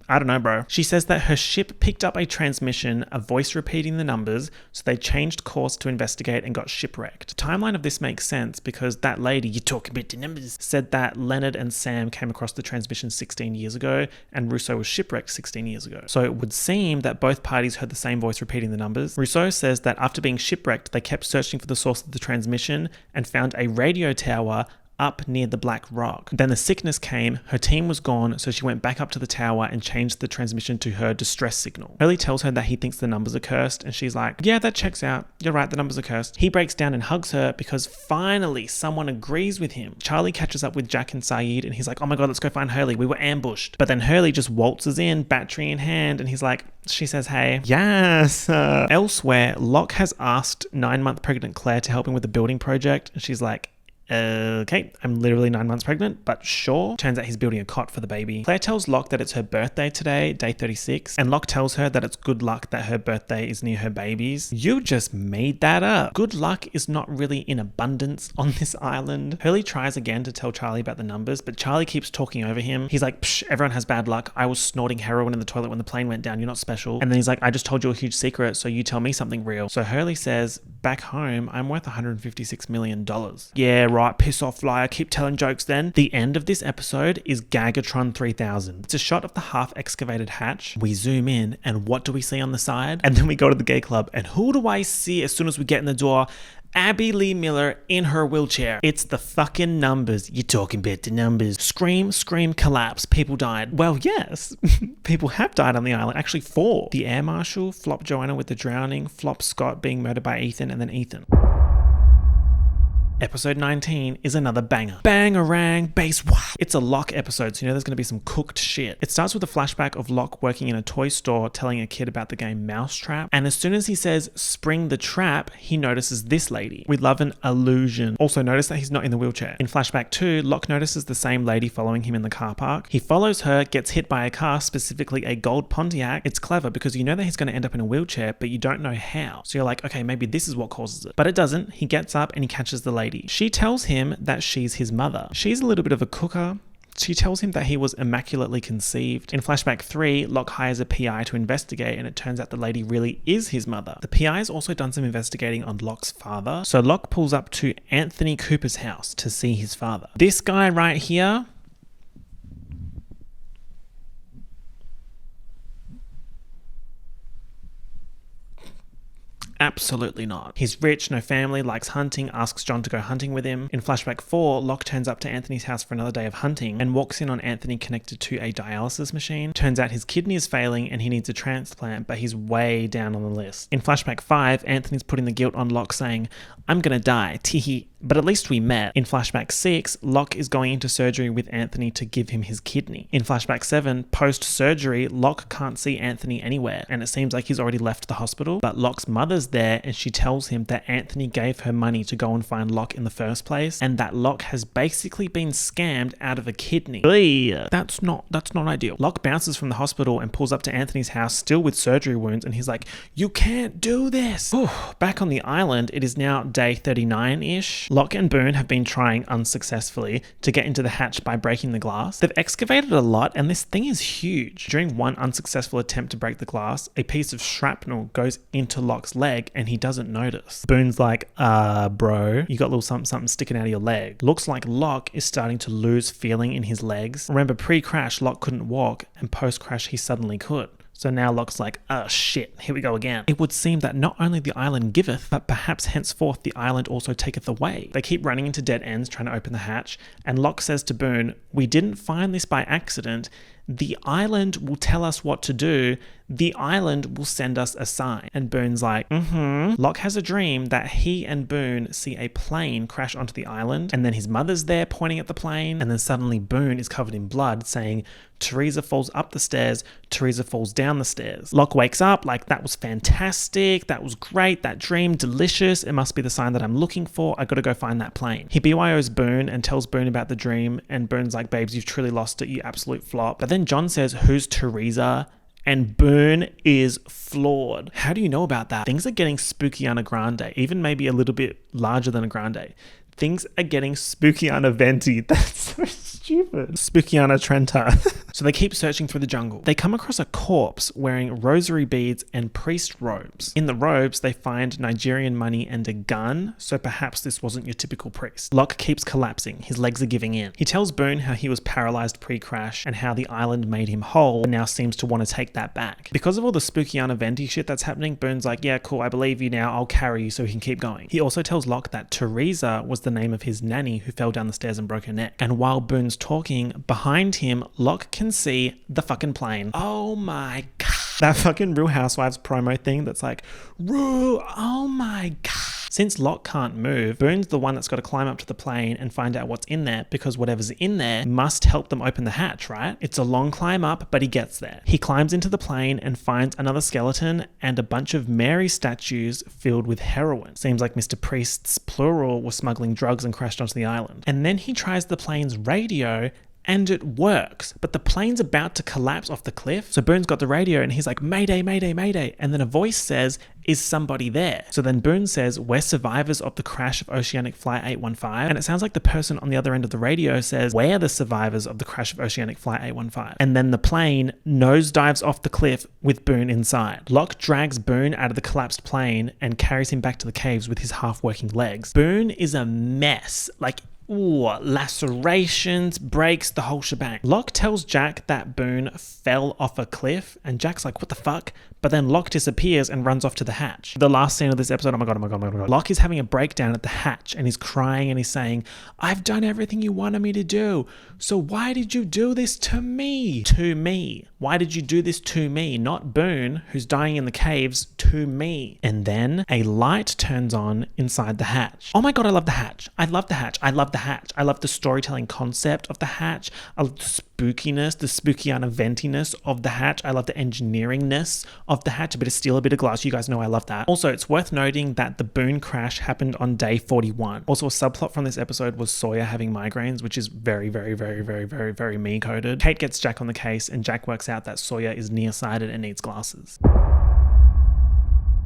I don't know, bro. She says that her ship picked up a transmission, a voice repeating the numbers, so they changed course to investigate and got shipwrecked. The timeline of this makes sense because that lady, you talk about the numbers, said that Leonard and Sam came across the transmission 16 years ago and Russo was shipwrecked 16 years ago. So it would seem that both parties heard the same voice repeating the numbers. Russo says that after being shipwrecked, they kept searching for the source of the transmission and found a radio tower up near the Black Rock. Then the sickness came, her team was gone, so she went back up to the tower and changed the transmission to her distress signal. Hurley tells her that he thinks the numbers are cursed, and she's like, yeah, that checks out. You're right, the numbers are cursed. He breaks down and hugs her because finally someone agrees with him. Charlie catches up with Jack and Saeed, and he's like, oh my god, let's go find Hurley. We were ambushed. But then Hurley just waltzes in, battery in hand, and he's like, she says, hey. Yes. Elsewhere, Locke has asked 9-month pregnant Claire to help him with the building project, and she's like, okay, I'm literally 9 months pregnant, but sure. Turns out he's building a cot for the baby. Claire tells Locke that it's her birthday today, day 36, and Locke tells her that it's good luck that her birthday is near her baby's. You just made that up. Good luck is not really in abundance on this island. Hurley tries again to tell Charlie about the numbers, but Charlie keeps talking over him. He's like, psh, everyone has bad luck. I was snorting heroin in the toilet when the plane went down. You're not special. And then he's like, I just told you a huge secret, so you tell me something real. So Hurley says, back home, I'm worth $156 million. Yeah, right. Piss off, liar. Keep telling jokes then. The end of this episode is Gagatron 3000. It's a shot of the half-excavated hatch. We zoom in, and what do we see on the side? And then we go to the gay club, and who do I see as soon as we get in the door? Abby Lee Miller in her wheelchair. It's the fucking numbers. You're talking about the numbers. Scream, scream, collapse. People died. Well, yes. People have died on the island. Actually, 4. The air marshal, Flop Joanna with the drowning, Flop Scott being murdered by Ethan, and then Ethan. Episode 19 is another banger. Bangarang, bass wah. It's a Locke episode, so you know there's going to be some cooked shit. It starts with a flashback of Locke working in a toy store telling a kid about the game Mousetrap, and as soon as he says spring the trap, he notices this lady. We love an illusion. Also notice that he's not in the wheelchair. In flashback 2, Locke notices the same lady following him in the car park. He follows her, gets hit by a car, specifically a gold Pontiac. It's clever because you know that he's going to end up in a wheelchair, but you don't know how. So you're like, okay, maybe this is what causes it. But it doesn't. He gets up and he catches the lady. She tells him that she's his mother. She's a little bit of a cooker. She tells him that he was immaculately conceived. In flashback 3, Locke hires a PI to investigate, and it turns out the lady really is his mother. The PI has also done some investigating on Locke's father, so Locke pulls up to Anthony Cooper's house to see his father. This guy right here, Absolutely not. He's rich, no family, likes hunting, asks John to go hunting with him. In flashback 4, Locke turns up to Anthony's house for another day of hunting and walks in on Anthony connected to a dialysis machine. Turns out his kidney is failing and he needs a transplant, but he's way down on the list. In flashback 5, Anthony's putting the guilt on Locke saying, I'm gonna die, teehee, but at least we met. In flashback 6, Locke is going into surgery with Anthony to give him his kidney. In flashback 7, post-surgery, Locke can't see Anthony anywhere, and it seems like he's already left the hospital, but Locke's mother's there and she tells him that Anthony gave her money to go and find Locke in the first place, and that Locke has basically been scammed out of a kidney. That's not ideal. Locke bounces from the hospital and pulls up to Anthony's house, still with surgery wounds, and he's like, you can't do this! Back on the island, it is now day 39-ish. Locke and Boone have been trying unsuccessfully to get into the hatch by breaking the glass. They've excavated a lot and this thing is huge. During one unsuccessful attempt to break the glass, a piece of shrapnel goes into Locke's leg and he doesn't notice. Boone's like, bro, you got a little something sticking out of your leg. Looks like Locke is starting to lose feeling in his legs. Remember, pre-crash, Locke couldn't walk, and post-crash, he suddenly could. So now Locke's like, oh shit, here we go again. It would seem that not only the island giveth, but perhaps henceforth the island also taketh away. They keep running into dead ends trying to open the hatch, and Locke says to Boone, we didn't find this by accident. The island will tell us what to do. The island will send us a sign. And Boone's like, Locke has a dream that he and Boone see a plane crash onto the island, and then his mother's there pointing at the plane, and then suddenly Boone is covered in blood saying, Teresa falls up the stairs, Teresa falls down the stairs. Locke wakes up like, that was fantastic, that was great, that dream, delicious, it must be the sign that I'm looking for, I gotta go find that plane. He BYOs Boone and tells Boone about the dream, and Boone's like, babes, you've truly lost it, you absolute flop. But then John says, who's Teresa? And Boone is floored. How do you know about that? Things are getting spooky-ana grande, even maybe a little bit larger than a grande. Things are getting spooky-ana venti. That's so stupid. Spooky-ana Trenta. So they keep searching through the jungle. They come across a corpse wearing rosary beads and priest robes. In the robes, they find Nigerian money and a gun, so perhaps this wasn't your typical priest. Locke keeps collapsing. His legs are giving in. He tells Boone how he was paralyzed pre-crash and how the island made him whole and now seems to want to take that back. Because of all the spooky-ana venti shit that's happening, Boone's like, yeah, cool, I believe you now, I'll carry you so he can keep going. He also tells Locke that Teresa was the name of his nanny who fell down the stairs and broke her neck. And while Boone's talking, behind him, Locke can see the fucking plane. Oh my god. That fucking Real Housewives promo thing that's like, Rue, oh my god. Since Locke can't move, Boone's the one that's got to climb up to the plane and find out what's in there, because whatever's in there must help them open the hatch, right? It's a long climb up, but he gets there. He climbs into the plane and finds another skeleton and a bunch of Mary statues filled with heroin. Seems like Mr. Priest's plural was smuggling drugs and crashed onto the island. And then he tries the plane's radio and it works, but the plane's about to collapse off the cliff. So Boone's got the radio and he's like, Mayday, Mayday, Mayday. And then a voice says, is somebody there? So then Boone says, we're survivors of the crash of Oceanic Flight 815. And it sounds like the person on the other end of the radio says, we're the survivors of the crash of Oceanic Flight 815. And then the plane nosedives off the cliff with Boone inside. Locke drags Boone out of the collapsed plane and carries him back to the caves with his half-working legs. Boone is a mess. Like, lacerations, breaks, the whole shebang. Locke tells Jack that Boone fell off a cliff, and Jack's like, what the fuck? But then Locke disappears and runs off to the hatch. The last scene of this episode, oh my god. Locke is having a breakdown at the hatch, and he's crying and he's saying, I've done everything you wanted me to do. So why did you do this to me? To me. Why did you do this to me? Not Boone, who's dying in the caves, to me. And then a light turns on inside the hatch. Oh my god, I love the hatch. I love the hatch. I love the hatch. I love the storytelling concept of the hatch. I love the spookiness, the spooky-ana ventiness of the hatch. I love the engineeringness of the hatch. A bit of steel, a bit of glass. You guys know I love that. Also, it's worth noting that the Boone crash happened on day 41. Also, a subplot from this episode was Sawyer having migraines, which is very, very, very, very, very, very me-coded. Kate gets Jack on the case, and Jack works out that Sawyer is nearsighted and needs glasses.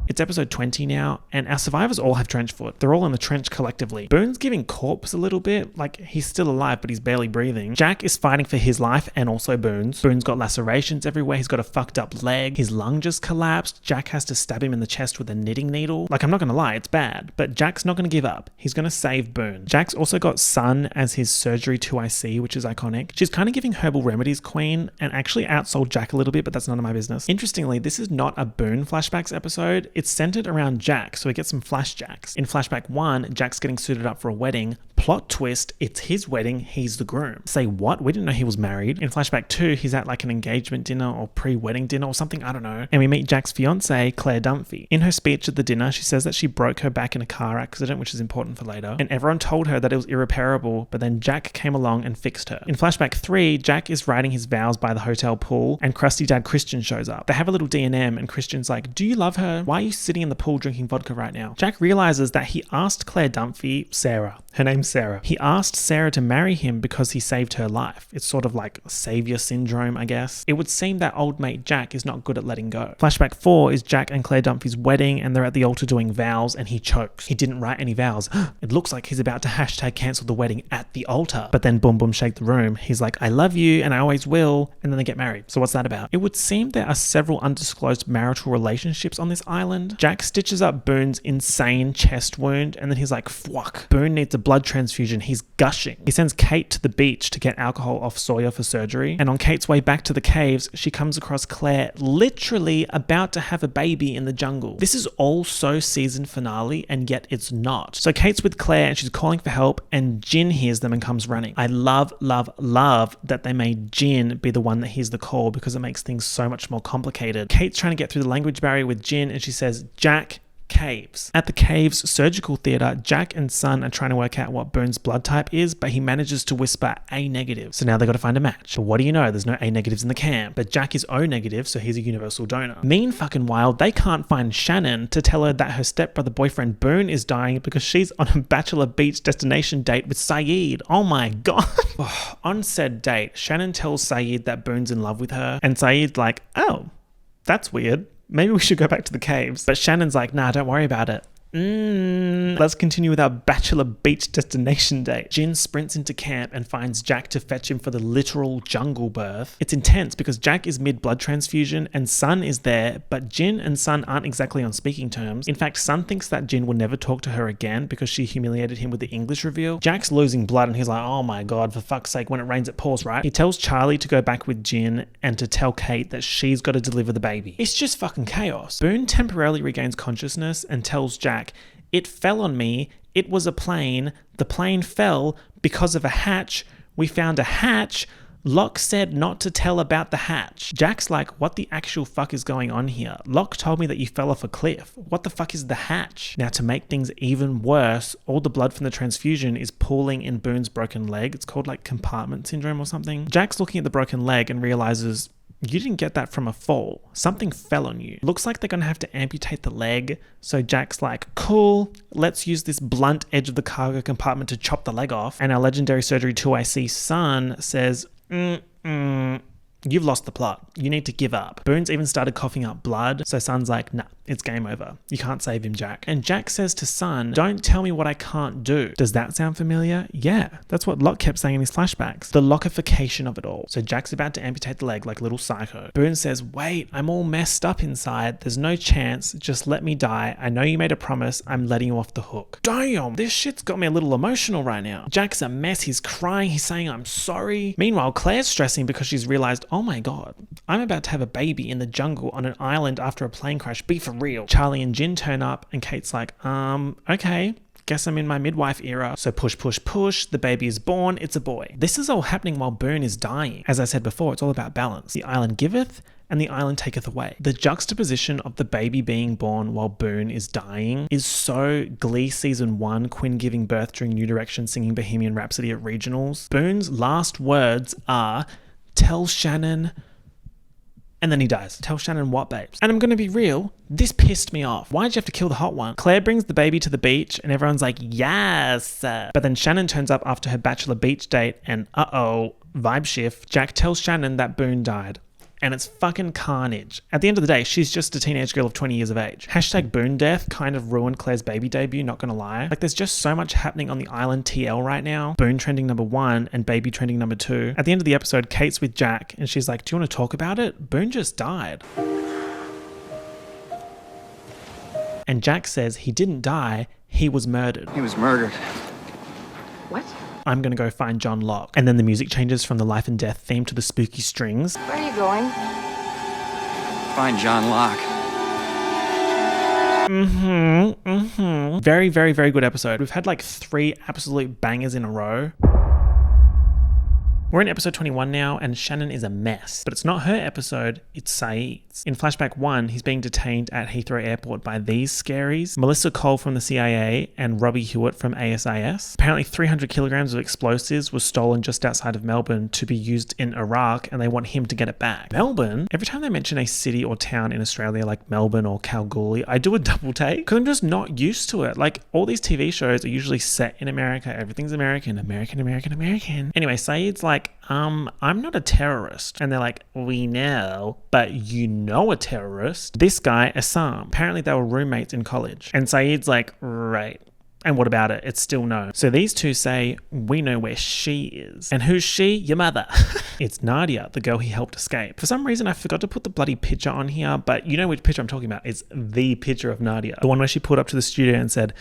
It's episode 20 now, and our survivors all have trench foot. They're all in the trench collectively. Boone's giving corpse a little bit, like he's still alive, but he's barely breathing. Jack is fighting for his life and also Boone's. Boone's got lacerations everywhere. He's got a fucked up leg. His lung just collapsed. Jack has to stab him in the chest with a knitting needle. Like, I'm not gonna lie, it's bad, but Jack's not gonna give up. He's gonna save Boone. Jack's also got Sun as his surgery 2IC, which is iconic. She's kind of giving herbal remedies queen and actually outsold Jack a little bit, but that's none of my business. Interestingly, this is not a Boone flashbacks episode. It's centered around Jack, so we get some flashbacks. In flashback 1, Jack's getting suited up for a wedding. Plot twist, it's his wedding, he's the groom. Say what? We didn't know he was married. In flashback 2, he's at like an engagement dinner or pre-wedding dinner or something, I don't know. And we meet Jack's fiancée, Claire Dunphy. In her speech at the dinner, she says that she broke her back in a car accident, which is important for later. And everyone told her that it was irreparable, but then Jack came along and fixed her. In flashback 3, Jack is writing his vows by the hotel pool and crusty dad Christian shows up. They have a little D&M and Christian's like, do you love her? Why are you sitting in the pool drinking vodka right now? Jack realizes that he asked Claire Dunphy, Sarah, her name's Sarah. He asked Sarah to marry him because he saved her life. It's sort of like savior syndrome, I guess. It would seem that old mate Jack is not good at letting go. Flashback 4 is Jack and Claire Dunphy's wedding and they're at the altar doing vows and he chokes. He didn't write any vows. It looks like he's about to hashtag cancel the wedding at the altar. But then boom boom shake the room. He's like, I love you and I always will. And then they get married. So what's that about? It would seem there are several undisclosed marital relationships on this island. Jack stitches up Boone's insane chest wound and then he's like, fuck. Boone needs a blood transfusion. He's gushing. He sends Kate to the beach to get alcohol off Sawyer for surgery. And on Kate's way back to the caves, she comes across Claire literally about to have a baby in the jungle. This is all so season finale and yet it's not. So Kate's with Claire and she's calling for help and Jin hears them and comes running. I love that they made Jin be the one that hears the call because it makes things so much more complicated. Kate's trying to get through the language barrier with Jin and she says, Jack, caves. At the caves surgical theatre, Jack and Sun are trying to work out what Boone's blood type is, but he manages to whisper A negative. So now they got to find a match. But what do you know? There's no A negatives in the camp. But Jack is O negative, so he's a universal donor. Mean fucking wild, they can't find Shannon to tell her that her stepbrother boyfriend Boone is dying because she's on a bachelor beach destination date with Saeed. Oh my god. On said date, Shannon tells Saeed that Boone's in love with her, and Saeed's like, oh, that's weird. Maybe we should go back to the caves. But Shannon's like, nah, don't worry about it. Let's continue with our bachelor beach destination date. Jin sprints into camp and finds Jack to fetch him for the literal jungle birth. It's intense because Jack is mid blood transfusion and Sun is there, but Jin and Sun aren't exactly on speaking terms. In fact, Sun thinks that Jin will never talk to her again because she humiliated him with the English reveal. Jack's losing blood and he's like, oh my god, for fuck's sake, when it rains it pours, right? He tells Charlie to go back with Jin and to tell Kate that she's got to deliver the baby. It's just fucking chaos. Boone temporarily regains consciousness and tells Jack, it fell on me. It was a plane. The plane fell because of a hatch. We found a hatch. Locke said not to tell about the hatch. Jack's like, what the actual fuck is going on here? Locke told me that you fell off a cliff. What the fuck is the hatch? Now, to make things even worse, all the blood from the transfusion is pooling in Boone's broken leg. It's called like compartment syndrome or something. Jack's looking at the broken leg and realizes, you didn't get that from a fall. Something fell on you. Looks like they're going to have to amputate the leg. So Jack's like, cool, let's use this blunt edge of the cargo compartment to chop the leg off. And our legendary surgery 2IC Sun says, you've lost the plot. You need to give up. Boone's even started coughing up blood. So Sun's like, nah, it's game over. You can't save him, Jack. And Jack says to Sun, don't tell me what I can't do. Does that sound familiar? Yeah, that's what Locke kept saying in his flashbacks. The Lockification of it all. So Jack's about to amputate the leg like a little psycho. Boone says, wait, I'm all messed up inside. There's no chance. Just let me die. I know you made a promise. I'm letting you off the hook. Damn, this shit's got me a little emotional right now. Jack's a mess. He's crying. He's saying, I'm sorry. Meanwhile, Claire's stressing because she's realized, oh my god, I'm about to have a baby in the jungle on an island after a plane crash. Be for real. Charlie and Jin turn up and Kate's like, okay, guess I'm in my midwife era. So push, the baby is born, it's a boy. This is all happening while Boone is dying. As I said before, it's all about balance. The island giveth and the island taketh away. The juxtaposition of the baby being born while Boone is dying is so Glee season 1, Quinn giving birth during New Direction singing Bohemian Rhapsody at regionals. Boone's last words are, tell Shannon, and then he dies. Tell Shannon what, babes? And I'm going to be real, this pissed me off. Why'd you have to kill the hot one? Claire brings the baby to the beach and everyone's like, yes. But then Shannon turns up after her bachelor beach date and vibe shift. Jack tells Shannon that Boone died. And it's fucking carnage. At the end of the day, she's just a teenage girl of 20 years of age. Hashtag Boone death kind of ruined Claire's baby debut, not gonna lie. Like, there's just so much happening on the island TL right now. Boone trending number 1 and baby trending number 2. At the end of the episode, Kate's with Jack and she's like, do you want to talk about it? Boone just died. And Jack says he didn't die, he was murdered. He was murdered. What? I'm going to go find John Locke. And then the music changes from the life and death theme to the spooky strings. Where are you going? Find John Locke. Very, very, very good episode. We've had like 3 absolute bangers in a row. We're in episode 21 now, and Shannon is a mess. But it's not her episode, it's Saeed's. In flashback 1, he's being detained at Heathrow Airport by these scaries: Melissa Cole from the CIA and Robbie Hewitt from ASIS. Apparently 300 kilograms of explosives was stolen just outside of Melbourne to be used in Iraq, and they want him to get it back. Melbourne? Every time they mention a city or town in Australia like Melbourne or Kalgoorlie, I do a double take because I'm just not used to it. Like, all these TV shows are usually set in America. Everything's American. Anyway, Saeed's like, I'm not a terrorist. And they're like, we know, but you know a terrorist. This guy, Assam. Apparently they were roommates in college. And Saeed's like, right. And what about it? It's still no. So these two say, we know where she is. And who's she? Your mother. It's Nadia, the girl he helped escape. For some reason, I forgot to put the bloody picture on here, but you know which picture I'm talking about. It's the picture of Nadia. The one where she pulled up to the studio and said,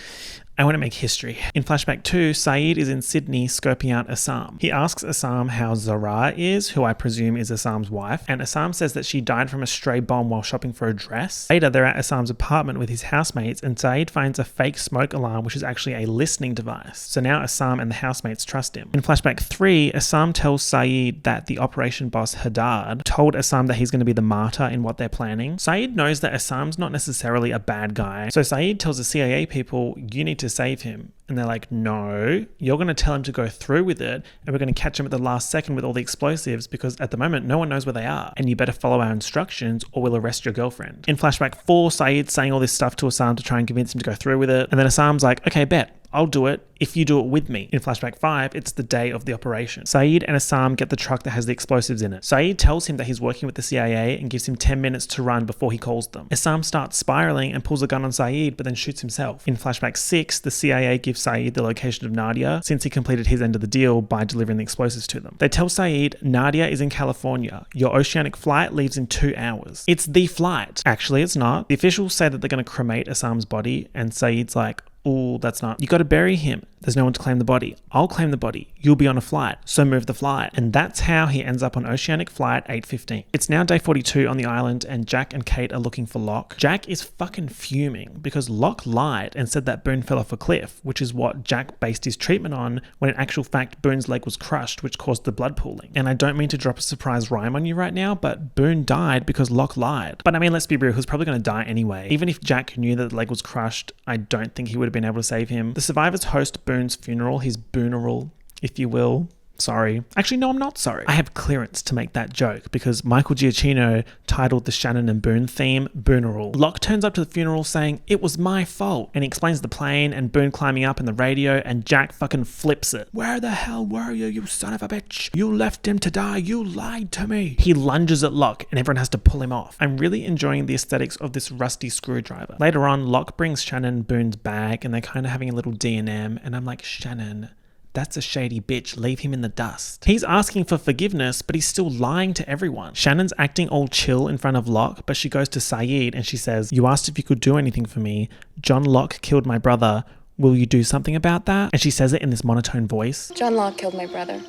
I want to make history. In flashback 2, Saeed is in Sydney scoping out Assam. He asks Assam how Zara is, who I presume is Assam's wife, and Assam says that she died from a stray bomb while shopping for a dress. Later, they're at Assam's apartment with his housemates, and Saeed finds a fake smoke alarm, which is actually a listening device. So now Assam and the housemates trust him. In flashback 3, Assam tells Saeed that the operation boss Haddad told Assam that he's going to be the martyr in what they're planning. Saeed knows that Assam's not necessarily a bad guy, so Saeed tells the CIA people, you need to save him. And they're like, no, you're going to tell him to go through with it, and we're going to catch him at the last second with all the explosives, because at the moment no one knows where they are, and you better follow our instructions or we'll arrest your girlfriend. In flashback 4, Saeed's saying all this stuff to Assam to try and convince him to go through with it, and then Assam's like, okay, bet, I'll do it if you do it with me. In flashback 5, it's the day of the operation. Saeed and Assam get the truck that has the explosives in it. Saeed tells him that he's working with the CIA and gives him 10 minutes to run before he calls them. Assam starts spiraling and pulls a gun on Saeed, but then shoots himself. In flashback 6, the CIA gives Saeed the location of Nadia, since he completed his end of the deal by delivering the explosives to them. They tell Saeed, Nadia is in California. Your oceanic flight leaves in 2 hours. It's the flight. Actually, it's not. The officials say that they're going to cremate Assam's body, and Saeed's like, oh, that's not. You got to bury him. There's no one to claim the body. I'll claim the body. You'll be on a flight, so move the flight. And that's how he ends up on Oceanic Flight 815. It's now day 42 on the island, and Jack and Kate are looking for Locke. Jack is fucking fuming because Locke lied and said that Boone fell off a cliff, which is what Jack based his treatment on, when in actual fact Boone's leg was crushed, which caused the blood pooling. And I don't mean to drop a surprise rhyme on you right now, but Boone died because Locke lied. But I mean, let's be real, he was probably going to die anyway. Even if Jack knew that the leg was crushed, I don't think he would have been able to save him. The survivors host Boone's funeral, his booneral, if you will. Sorry. Actually, no, I'm not sorry. I have clearance to make that joke because Michael Giacchino titled the Shannon and Boone theme Booneral. Locke turns up to the funeral saying, it was my fault. And he explains the plane and Boone climbing up in the radio, and Jack fucking flips it. Where the hell were you, you son of a bitch? You left him to die. You lied to me. He lunges at Locke and everyone has to pull him off. I'm really enjoying the aesthetics of this rusty screwdriver. Later on, Locke brings Shannon Boone's bag and they're kind of having a little D&M, and I'm like, Shannon, that's a shady bitch. Leave him in the dust. He's asking for forgiveness, but he's still lying to everyone. Shannon's acting all chill in front of Locke, but she goes to Saeed and she says, you asked if you could do anything for me. John Locke killed my brother. Will you do something about that? And she says it in this monotone voice. John Locke killed my brother.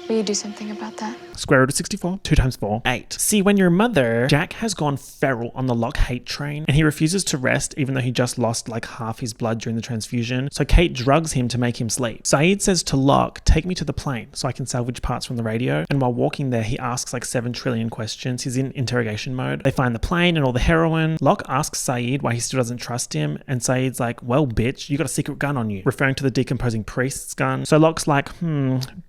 Will you do something about that? Square root of 64, 2 times 4, 8. See, when your mother, Jack has gone feral on the Locke hate train, and he refuses to rest even though he just lost like half his blood during the transfusion, so Kate drugs him to make him sleep. Saeed says to Locke, take me to the plane so I can salvage parts from the radio, and while walking there he asks like 7 trillion questions. He's in interrogation mode. They find the plane and all the heroin. Locke asks Saeed why he still doesn't trust him, and Saeed's like, well bitch, you got a secret gun on you, referring to the decomposing priest's gun. So Locke's like,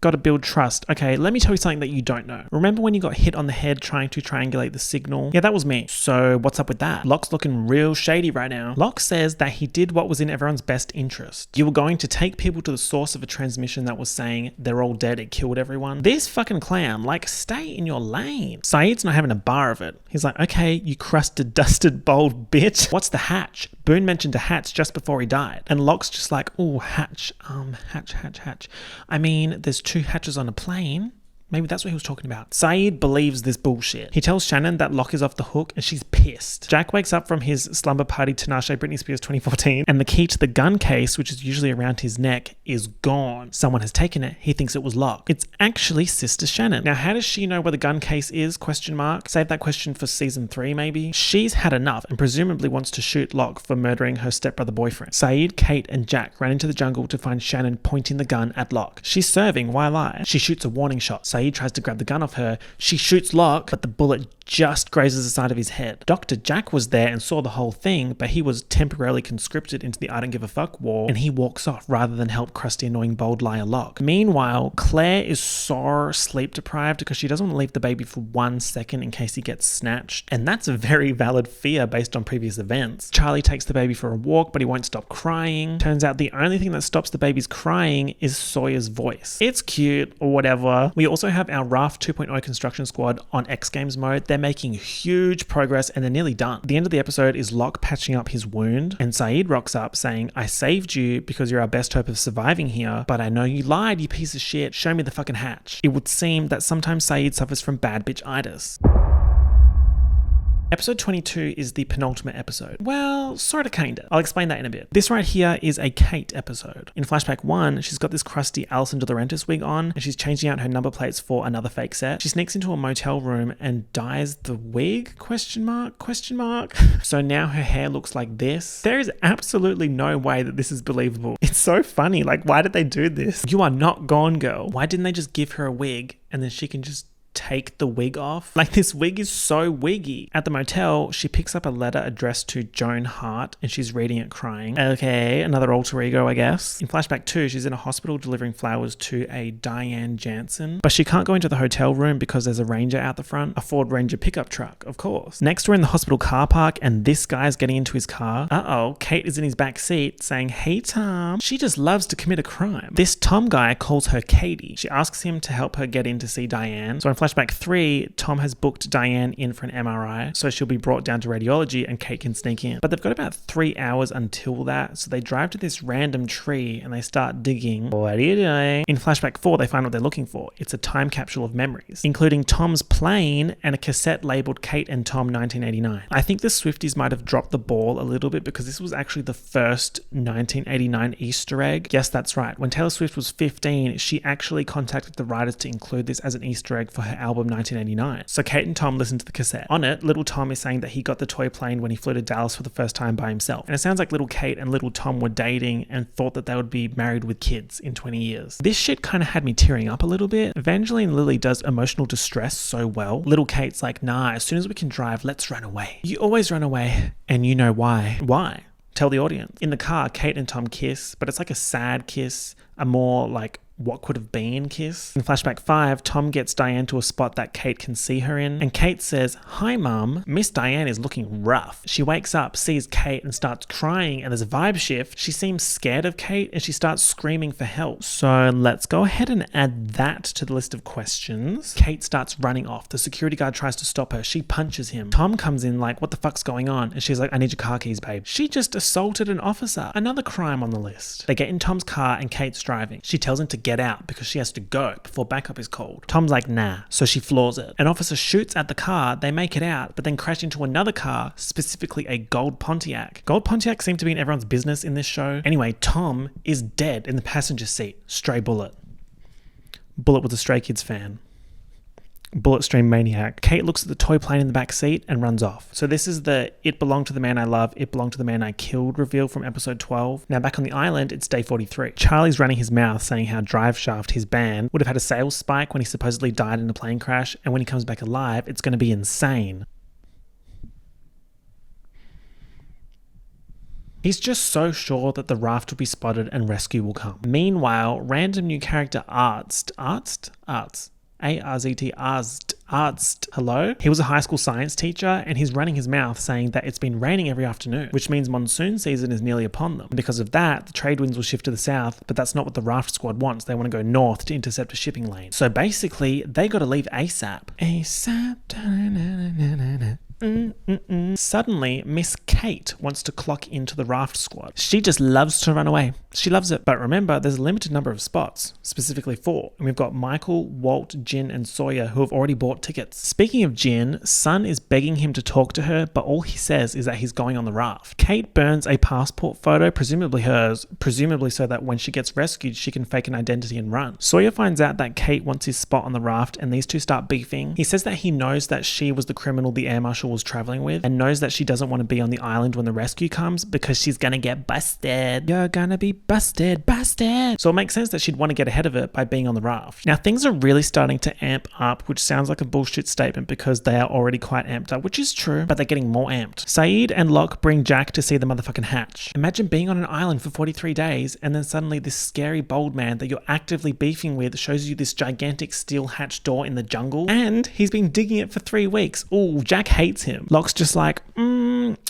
gotta build trust. Okay, let me tell you something that you don't know. Remember when you got hit on the head trying to triangulate the signal? Yeah, that was me. So what's up with that? Locke's looking real shady right now. Locke says that he did what was in everyone's best interest. You were going to take people to the source of a transmission that was saying they're all dead, it killed everyone. This fucking clown, like, stay in your lane. Saeed's not having a bar of it. He's like, okay, you crusted, dusted, bold bitch. What's the hatch? Boone mentioned a hatch just before he died. And Locke's just like, oh, hatch. Hatch. I mean, there's 2 hatches on a plane. Maybe that's what he was talking about. Saeed believes this bullshit. He tells Shannon that Locke is off the hook and she's pissed. Jack wakes up from his slumber party Tinashe Britney Spears 2014 and the key to the gun case, which is usually around his neck, is gone. Someone has taken it. He thinks it was Locke. It's actually Sister Shannon. Now, how does she know where the gun case is? Question mark. Save that question for season 3 maybe. She's had enough and presumably wants to shoot Locke for murdering her stepbrother boyfriend. Saeed, Kate and Jack ran into the jungle to find Shannon pointing the gun at Locke. She's serving, why lie? She shoots a warning shot. Saeed tries to grab the gun off her. She shoots Locke, but the bullet just grazes the side of his head. Dr. Jack was there and saw the whole thing, but he was temporarily conscripted into the I don't give a fuck war, and he walks off rather than help crusty annoying bold liar Locke. Meanwhile, Claire is so sleep deprived because she doesn't want to leave the baby for 1 second in case he gets snatched, and that's a very valid fear based on previous events. Charlie takes the baby for a walk, but he won't stop crying. Turns out the only thing that stops the baby's crying is Sawyer's voice. It's cute or whatever. We also have our Raft 2.0 construction squad on X Games mode. They're making huge progress and they're nearly done. The end of the episode is Locke patching up his wound and Saeed rocks up saying, I saved you because you're our best hope of surviving here, but I know you lied, you piece of shit. Show me the fucking hatch. It would seem that sometimes Saeed suffers from bad bitch-itis. Episode 22 is the penultimate episode. Well, sorta kinda. I'll explain that in a bit. This right here is a Kate episode. In flashback 1, she's got this crusty Alison De Laurentiis wig on and she's changing out her number plates for another fake set. She sneaks into a motel room and dyes the wig? Question mark? So now her hair looks like this. There is absolutely no way that this is believable. It's so funny. Like, why did they do this? You are not Gone Girl. Why didn't they just give her a wig and then she can just take the wig off? Like, this wig is so wiggy. At the motel, she picks up a letter addressed to Joan Hart and she's reading it crying. Okay, another alter ego, I guess. In flashback 2, she's in a hospital delivering flowers to a Diane Jansen, but she can't go into the hotel room because there's a ranger out the front, a Ford Ranger pickup truck, of course. Next, we're in the hospital car park and this guy's getting into his car. Kate is in his back seat saying, hey Tom. She just loves to commit a crime. This Tom guy calls her Katie. She asks him to help her get in to see Diane. So in flashback 3, Tom has booked Diane in for an MRI, so she'll be brought down to radiology and Kate can sneak in. But they've got about 3 hours until that, so they drive to this random tree and they start digging. What are you doing? In flashback 4, they find what they're looking for. It's a time capsule of memories, including Tom's plane and a cassette labeled Kate and Tom 1989. I think the Swifties might have dropped the ball a little bit because this was actually the first 1989 Easter egg. Yes, that's right. When Taylor Swift was 15, she actually contacted the writers to include this as an Easter egg for her album 1989. So Kate and Tom listen to the cassette. On it, little Tom is saying that he got the toy plane when he flew to Dallas for the first time by himself. And it sounds like little Kate and little Tom were dating and thought that they would be married with kids in 20 years. This shit kind of had me tearing up a little bit. Evangeline Lilly does emotional distress so well. Little Kate's like, nah, as soon as we can drive, let's run away. You always run away, and you know why. Why? Tell the audience. In the car, Kate and Tom kiss, but it's like a sad kiss, a more like what could have been kiss. In flashback 5, Tom gets Diane to a spot that Kate can see her in, and Kate says, hi mum, Miss Diane is looking rough. She wakes up, sees Kate and starts crying, and there's a vibe shift. She seems scared of Kate and she starts screaming for help. So let's go ahead and add that to the list of questions. Kate starts running off. The security guard tries to stop her. She punches him. Tom comes in like, what the fuck's going on? And she's like, I need your car keys, babe. She just assaulted an officer. Another crime on the list. They get in Tom's car and Kate's driving. She tells him to get out because she has to go before backup is called. Tom's like, nah, so she floors it. An officer shoots at the car, they make it out, but then crash into another car, specifically a gold Pontiac. Gold Pontiac seem to be in everyone's business in this show. Anyway, Tom is dead in the passenger seat. Stray bullet. Bullet was a Stray Kids fan. Bullet stream maniac. Kate looks at the toy plane in the back seat and runs off. So this is the it belonged to the man I love, it belonged to the man I killed reveal from episode 12. Now back on the island, it's day 43. Charlie's running his mouth saying how Driveshaft, his band, would have had a sales spike when he supposedly died in a plane crash, and when he comes back alive, it's going to be insane. He's just so sure that the raft will be spotted and rescue will come. Meanwhile, random new character Arzt, Arzt, hello? He was a high school science teacher and he's running his mouth saying that it's been raining every afternoon, which means monsoon season is nearly upon them. And because of that, the trade winds will shift to the south, but that's not what the raft squad wants. They want to go north to intercept a shipping lane. So basically, they got to leave ASAP. ASAP. Suddenly, Miss Kate wants to clock into the raft squad. She just loves to run away. She loves it. But remember, there's a limited number of spots, specifically 4. And we've got Michael, Walt, Jin, and Sawyer who have already bought tickets. Speaking of Jin, Sun is begging him to talk to her, but all he says is that he's going on the raft. Kate burns a passport photo, presumably hers, presumably so that when she gets rescued, she can fake an identity and run. Sawyer finds out that Kate wants his spot on the raft, and these two start beefing. He says that he knows that she was the criminal the air marshal was traveling with, and knows that she doesn't want to be on the island when the rescue comes because she's gonna get busted. You're gonna be busted. So it makes sense that she'd want to get ahead of it by being on the raft. Now things are really starting to amp up, which sounds like a bullshit statement because they are already quite amped up, which is true, but they're getting more amped. Saeed and Locke bring Jack to see the motherfucking hatch. Imagine being on an island for 43 days and then suddenly this scary bold man that you're actively beefing with shows you this gigantic steel hatch door in the jungle, and he's been digging it for 3 weeks. Ooh, Jack hates him. Locke's just like,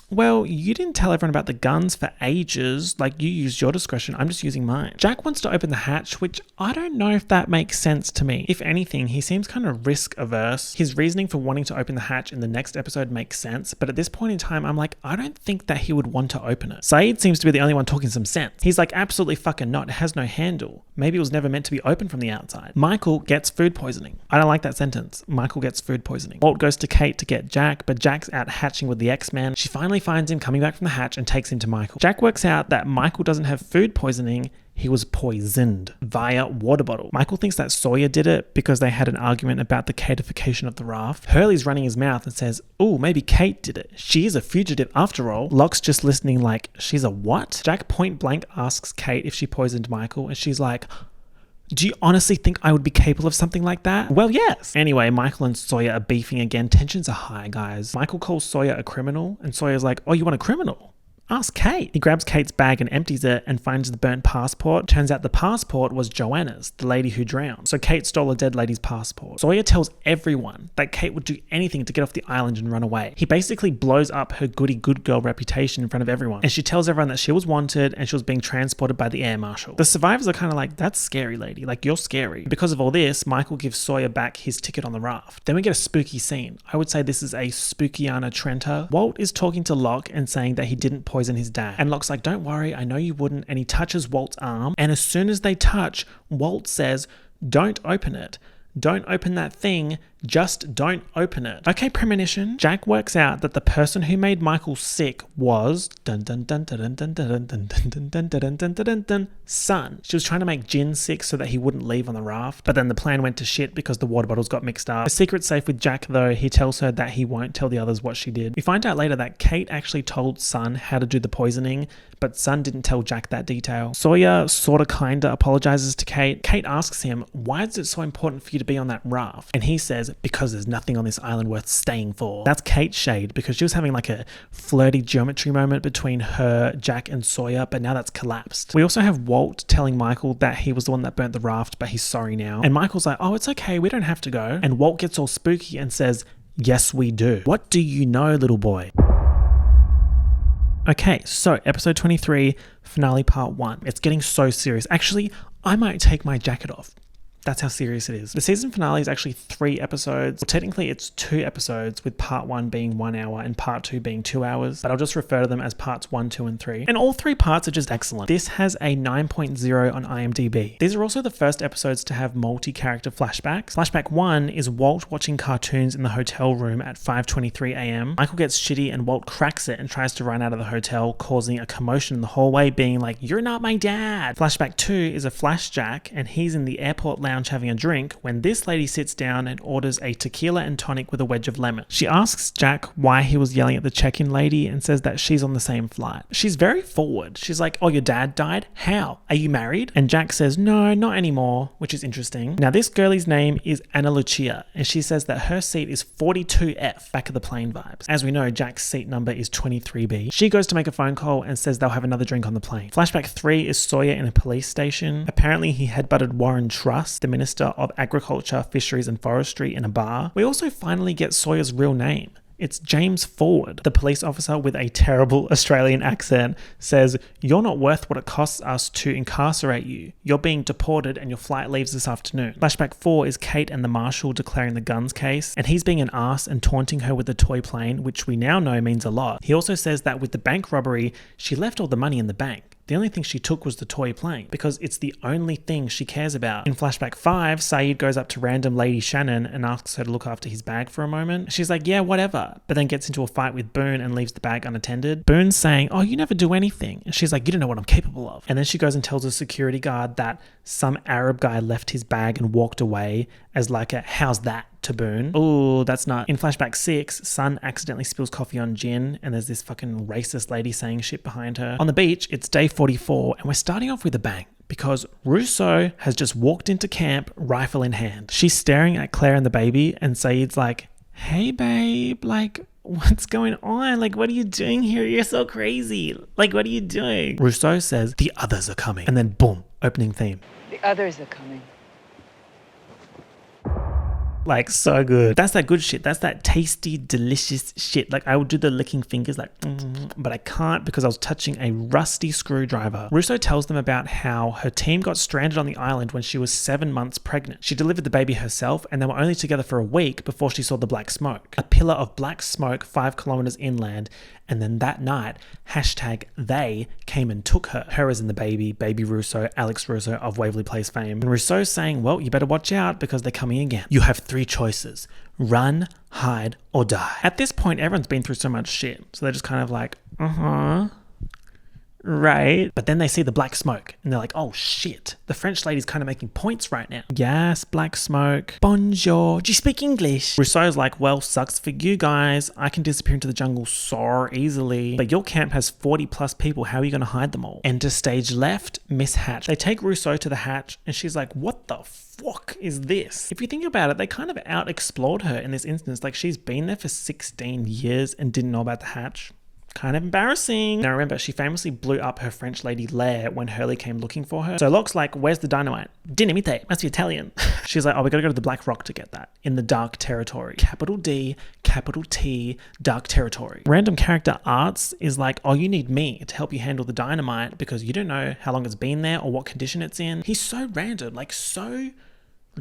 well, you didn't tell everyone about the guns for ages. Like, you used your discretion. I'm just using mine. Jack wants to open the hatch, which I don't know if that makes sense to me. If anything, he seems kind of risk averse. His reasoning for wanting to open the hatch in the next episode makes sense, but at this point in time, I'm like, I don't think that he would want to open it. Saeed seems to be the only one talking some sense. He's like, absolutely fucking not. It has no handle. Maybe it was never meant to be open from the outside. Michael gets food poisoning. I don't like that sentence. Michael gets food poisoning. Walt goes to Kate to get Jack, but Jack's out hatching with the X-Men. She finally finds him coming back from the hatch and takes him to Michael. Jack works out that Michael doesn't have food poisoning. He was poisoned via water bottle. Michael thinks that Sawyer did it because they had an argument about the Katification of the raft. Hurley's running his mouth and says, oh, maybe Kate did it. She is a fugitive after all. Locke's just listening like, she's a what? Jack point blank asks Kate if she poisoned Michael, and she's like, do you honestly think I would be capable of something like that? Well, yes. Anyway, Michael and Sawyer are beefing again. Tensions are high, guys. Michael calls Sawyer a criminal, and Sawyer's like, oh, you want a criminal? Ask Kate. He grabs Kate's bag and empties it and finds the burnt passport. Turns out the passport was Joanna's, the lady who drowned. So Kate stole a dead lady's passport. Sawyer tells everyone that Kate would do anything to get off the island and run away. He basically blows up her goody good girl reputation in front of everyone. And she tells everyone that she was wanted and she was being transported by the air marshal. The survivors are kind of like, that's scary, lady. Like, you're scary. Because of all this, Michael gives Sawyer back his ticket on the raft. Then we get a spooky scene. I would say this is a spookiana Trenta. Walt is talking to Locke and saying that he didn't poison his dad. And Locke's like, don't worry, I know you wouldn't. And he touches Walt's arm. And as soon as they touch, Walt says, don't open it. Don't open that thing. Just don't open it. Okay, premonition. Jack works out that the person who made Michael sick was Sun. She was trying to make Jin sick so that he wouldn't leave on the raft, but then the plan went to shit because the water bottles got mixed up. A secret safe with Jack though, he tells her that he won't tell the others what she did. We find out later that Kate actually told Sun how to do the poisoning, but Sun didn't tell Jack that detail. Sawyer sorta kinda apologizes to Kate. Kate asks him, why is it so important for you to be on that raft? And he says, because there's nothing on this island worth staying for. That's Kate's shade, because she was having like a flirty geometry moment between her, Jack, and Sawyer, but now that's collapsed. We also have Walt telling Michael that he was the one that burnt the raft, but he's sorry now. And Michael's like, oh, it's okay, we don't have to go. And Walt gets all spooky and says, yes, we do. What do you know, little boy? Okay, so episode 23, finale part 1. It's getting so serious. Actually, I might take my jacket off. That's how serious it is. The season finale is actually 3 episodes. Well, technically it's 2 episodes, with part 1 being 1 hour and part 2 being 2 hours, but I'll just refer to them as parts 1, 2, and 3. And all 3 parts are just excellent. This has a 9.0 on IMDb. These are also the first episodes to have multi-character flashbacks. Flashback 1 is Walt watching cartoons in the hotel room at 5:23 a.m. Michael gets shitty and Walt cracks it and tries to run out of the hotel, causing a commotion in the hallway, being like, you're not my dad. Flashback 2 is a flashback and he's in the airport lounge having a drink when this lady sits down and orders a tequila and tonic with a wedge of lemon. She asks Jack why he was yelling at the check-in lady and says that she's on the same flight. She's very forward. She's like, oh, your dad died? How? Are you married? And Jack says, no, not anymore, which is interesting. Now, this girlie's name is Ana Lucia, and she says that her seat is 42F, back of the plane vibes. As we know, Jack's seat number is 23B. She goes to make a phone call and says they'll have another drink on the plane. Flashback 3 is Sawyer in a police station. Apparently, he headbutted Warren Truss, the Minister of Agriculture, Fisheries and Forestry, in a bar. We also finally get Sawyer's real name. It's James Ford. The police officer with a terrible Australian accent says, "You're not worth what it costs us to incarcerate you. You're being deported and your flight leaves this afternoon." Flashback 4 is Kate and the marshal declaring the guns case, and he's being an ass and taunting her with the toy plane, which we now know means a lot. He also says that with the bank robbery, she left all the money in the bank. The only thing she took was the toy plane, because it's the only thing she cares about. In flashback 5, Saeed goes up to random lady Shannon and asks her to look after his bag for a moment. She's like, yeah, whatever, but then gets into a fight with Boone and leaves the bag unattended. Boone's saying, oh, you never do anything. And she's like, you don't know what I'm capable of. And then she goes and tells a security guard that some Arab guy left his bag and walked away as like a, how's that? To Boone. Oh, that's not. In flashback 6, Sun accidentally spills coffee on Jin and there's this fucking racist lady saying shit behind her. On the beach, it's day 44 and we're starting off with a bang because Russo has just walked into camp, rifle in hand. She's staring at Claire and the baby and Saeed's like, hey babe, like what's going on? Like, what are you doing here? You're so crazy. Like, what are you doing? Russo says, the others are coming. And then boom, opening theme. The others are coming. Like, so good. That's that good shit. That's that tasty, delicious shit. Like, I would do the licking fingers like, but I can't because I was touching a rusty screwdriver. Russo tells them about how her team got stranded on the island when she was 7 months pregnant. She delivered the baby herself and they were only together for a week before she saw the black smoke. A pillar of black smoke 5 kilometers inland. And then that night, #they came and took her. Her as in the baby Russo, Alex Russo of Waverly Place fame. And Russo's saying, well, you better watch out because they're coming again. You have 3 choices. Run, hide, or die. At this point, everyone's been through so much shit. So they're just kind of like, right. But then they see the black smoke and they're like, oh shit, the French lady's kind of making points right now. Yes, black smoke. Bonjour. Do you speak English? Rousseau's like, well, sucks for you guys. I can disappear into the jungle so easily. But your camp has 40 plus people. How are you going to hide them all? Enter stage left, Miss Hatch. They take Rousseau to the hatch and she's like, what the fuck is this? If you think about it, they kind of out-explored her in this instance. Like, she's been there for 16 years and didn't know about the hatch. Kind of embarrassing. Now remember, she famously blew up her French lady lair when Hurley came looking for her. So Locke's like, where's the dynamite? Dinamite, must be Italian. She's like, oh, we gotta go to the Black Rock to get that. In the Dark Territory. Capital D, capital T, Dark Territory. Random character Arts is like, oh, you need me to help you handle the dynamite because you don't know how long it's been there or what condition it's in. He's so random, like so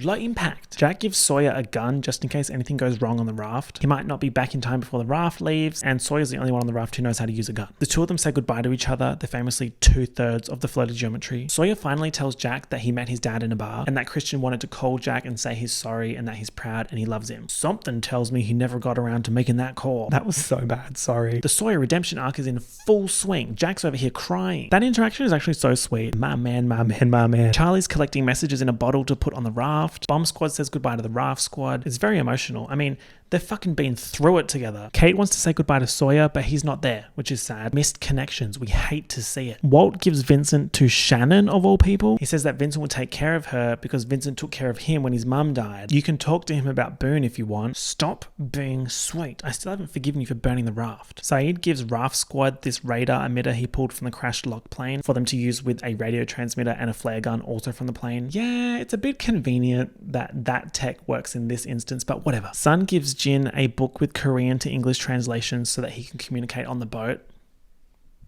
low impact. Jack gives Sawyer a gun just in case anything goes wrong on the raft. He might not be back in time before the raft leaves, and Sawyer's the only one on the raft who knows how to use a gun. The two of them say goodbye to each other. They're famously 2/3 of the floated geometry. Sawyer finally tells Jack that he met his dad in a bar, and that Christian wanted to call Jack and say he's sorry and that he's proud and he loves him. Something tells me he never got around to making that call. That was so bad, sorry. The Sawyer redemption arc is in full swing. Jack's over here crying. That interaction is actually so sweet. My man, my man, my man. Charlie's collecting messages in a bottle to put on the raft. Bomb Squad says goodbye to the raft squad. It's very emotional. I mean, they've fucking been through it together. Kate wants to say goodbye to Sawyer, but he's not there, which is sad. Missed connections. We hate to see it. Walt gives Vincent to Shannon, of all people. He says that Vincent will take care of her because Vincent took care of him when his mum died. You can talk to him about Boone if you want. Stop being sweet. I still haven't forgiven you for burning the raft. Saeed gives raft squad this radar emitter he pulled from the crashed Lock plane for them to use with a radio transmitter and a flare gun also from the plane. Yeah, it's a bit convenient that tech works in this instance, but whatever. Sun gives Jin a book with Korean to English translations so that he can communicate on the boat.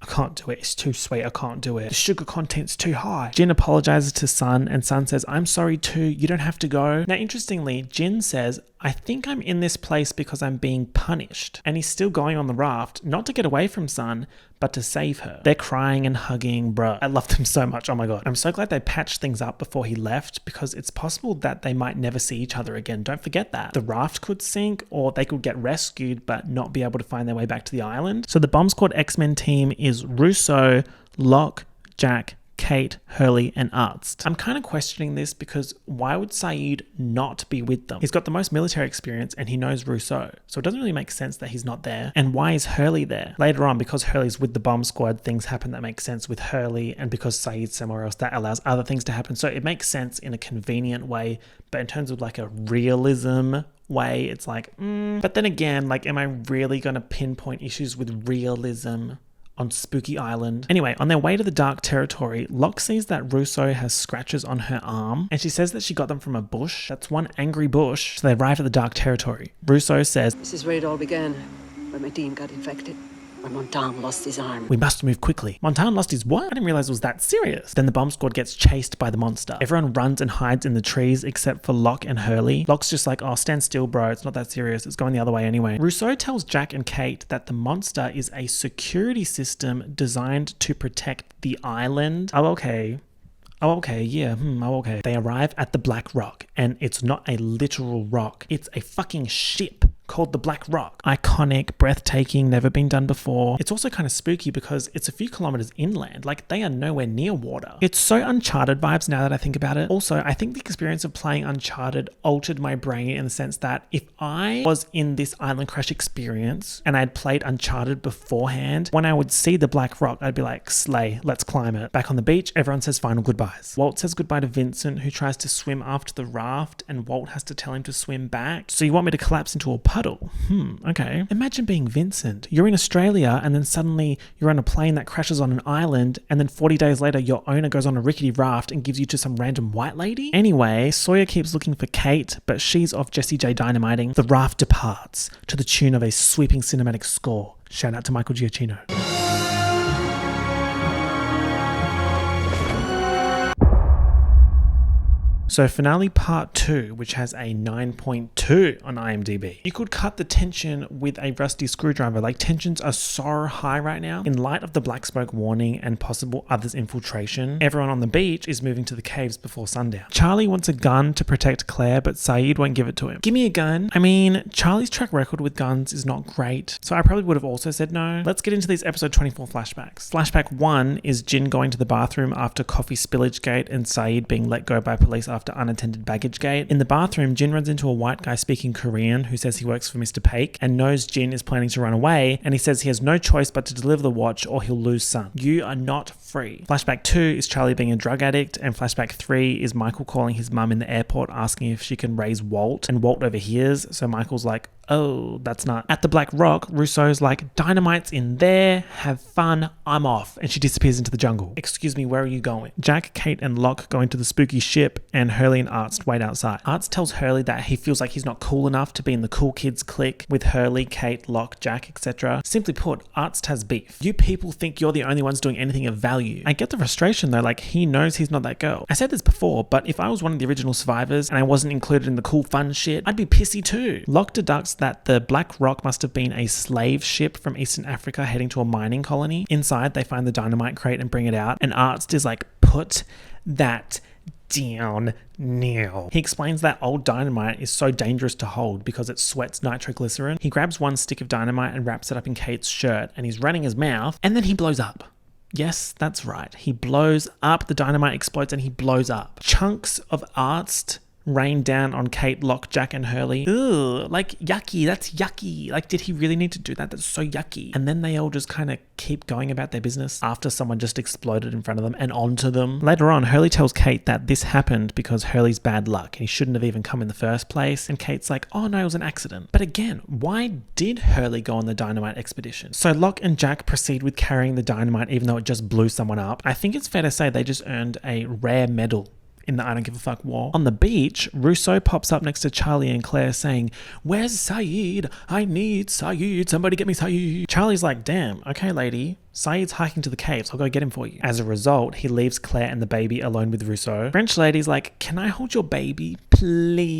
I can't do it. It's too sweet. I can't do it. The sugar content's too high. Jin apologizes to Sun and Sun says, I'm sorry too. You don't have to go. Now, interestingly, Jin says, I think I'm in this place because I'm being punished. And he's still going on the raft, not to get away from Sun, but to save her. They're crying and hugging, bruh. I love them so much. Oh my God. I'm so glad they patched things up before he left because it's possible that they might never see each other again. Don't forget that. The raft could sink or they could get rescued but not be able to find their way back to the island. So the Bomb Squad X-Men team is Russo, Locke, Jack, Kate, Hurley, and Arzt. I'm kind of questioning this because why would Saeed not be with them? He's got the most military experience and he knows Rousseau, so it doesn't really make sense that he's not there. And why is Hurley there? Later on, because Hurley's with the bomb squad, things happen that make sense with Hurley, and because Saeed's somewhere else, that allows other things to happen. So it makes sense in a convenient way, but in terms of like a realism way, it's like, But then again, like, am I really going to pinpoint issues with realism on Spooky Island. Anyway, on their way to the dark territory, Locke sees that Russo has scratches on her arm, and she says that she got them from a bush. That's one angry bush. So they arrive at the dark territory. Russo says, This is where it all began, when my team got infected. When Montan lost his arm. we must move quickly. Montan lost his what? I didn't realize it was that serious. Then the bomb squad gets chased by the monster. Everyone runs and hides in the trees except for Locke and Hurley. Locke's just like, oh, stand still, bro. It's not that serious. It's going the other way anyway. Rousseau tells Jack and Kate that the monster is a security system designed to protect the island. Oh, okay. Yeah, okay. They arrive at the Black Rock, and it's not a literal rock. It's a fucking ship called the Black Rock. Iconic, breathtaking, never been done before. It's also kind of spooky because it's a few kilometers inland. Like, they are nowhere near water. It's so Uncharted vibes now that I think about it. Also, I think the experience of playing Uncharted altered my brain in the sense that if I was in this Island Crash experience and I had played Uncharted beforehand, when I would see the Black Rock, I'd be like, slay, let's climb it. Back on the beach, everyone says final goodbyes. Walt says goodbye to Vincent, who tries to swim after the raft, and Walt has to tell him to swim back. So you want me to collapse into a puddle? Okay. Imagine being Vincent. You're in Australia and then suddenly you're on a plane that crashes on an island, and then 40 days later your owner goes on a rickety raft and gives you to some random white lady? Anyway, Sawyer keeps looking for Kate, but she's off Jessie J dynamiting. The raft departs to the tune of a sweeping cinematic score. Shout out to Michael Giacchino. So finale part 2, which has a 9.2 on IMDb. You could cut the tension with a rusty screwdriver. Like, tensions are so high right now. In light of the black smoke warning and possible others' infiltration, everyone on the beach is moving to the caves before sundown. Charlie wants a gun to protect Claire, but Saeed won't give it to him. Give me a gun. I mean, Charlie's track record with guns is not great, so I probably would have also said no. Let's get into these episode 24 flashbacks. Flashback 1 is Jin going to the bathroom after coffee spillage gate and Saeed being let go by police after unattended baggage gate. In the bathroom, Jin runs into a white guy speaking Korean who says he works for Mr. Paik and knows Jin is planning to run away, and he says he has no choice but to deliver the watch or he'll lose Sun. You are not free. Flashback 2 is Charlie being a drug addict, and flashback 3 is Michael calling his mum in the airport asking if she can raise Walt, and Walt overhears, so Michael's like, oh, that's not. At the Black Rock, Rousseau's like, dynamite's in there, have fun, I'm off, and she disappears into the jungle. Excuse me, where are you going? Jack, Kate, and Locke go into the spooky ship, and Hurley and Arzt wait outside. Arzt tells Hurley that he feels like he's not cool enough to be in the cool kids clique with Hurley, Kate, Locke, Jack, etc. Simply put, Arzt has beef. You people think you're the only ones doing anything of value. I get the frustration though, like, he knows he's not that girl. I said this before, but if I was one of the original survivors and I wasn't included in the cool fun shit, I'd be pissy too. Locke deducts that the Black Rock must have been a slave ship from Eastern Africa heading to a mining colony. Inside, they find the dynamite crate and bring it out, and Arzt is like, put that down now. He explains that old dynamite is so dangerous to hold because it sweats nitroglycerin. He grabs one stick of dynamite and wraps it up in Kate's shirt, and he's running his mouth, and then he blows up. Yes, that's right. He blows up. The dynamite explodes and he blows up. Chunks of Arzt rain down on Kate, Locke, Jack, and Hurley. Ugh, like, yucky. That's yucky. Like, did he really need to do that? That's so yucky. And then they all just kind of keep going about their business after someone just exploded in front of them and onto them. Later on, Hurley tells Kate that this happened because Hurley's bad luck. He shouldn't have even come in the first place. And Kate's like, oh no, it was an accident. But again, why did Hurley go on the dynamite expedition? So Locke and Jack proceed with carrying the dynamite even though it just blew someone up. I think it's fair to say they just earned a rare medal in the I don't give a fuck war. On the beach, Rousseau pops up next to Charlie and Claire saying, where's Saeed? I need Saeed. Somebody get me Saeed. Charlie's like, damn, okay lady. Saeed's hiking to the caves. I'll go get him for you. As a result, he leaves Claire and the baby alone with Rousseau. French lady's like, can I hold your baby, please?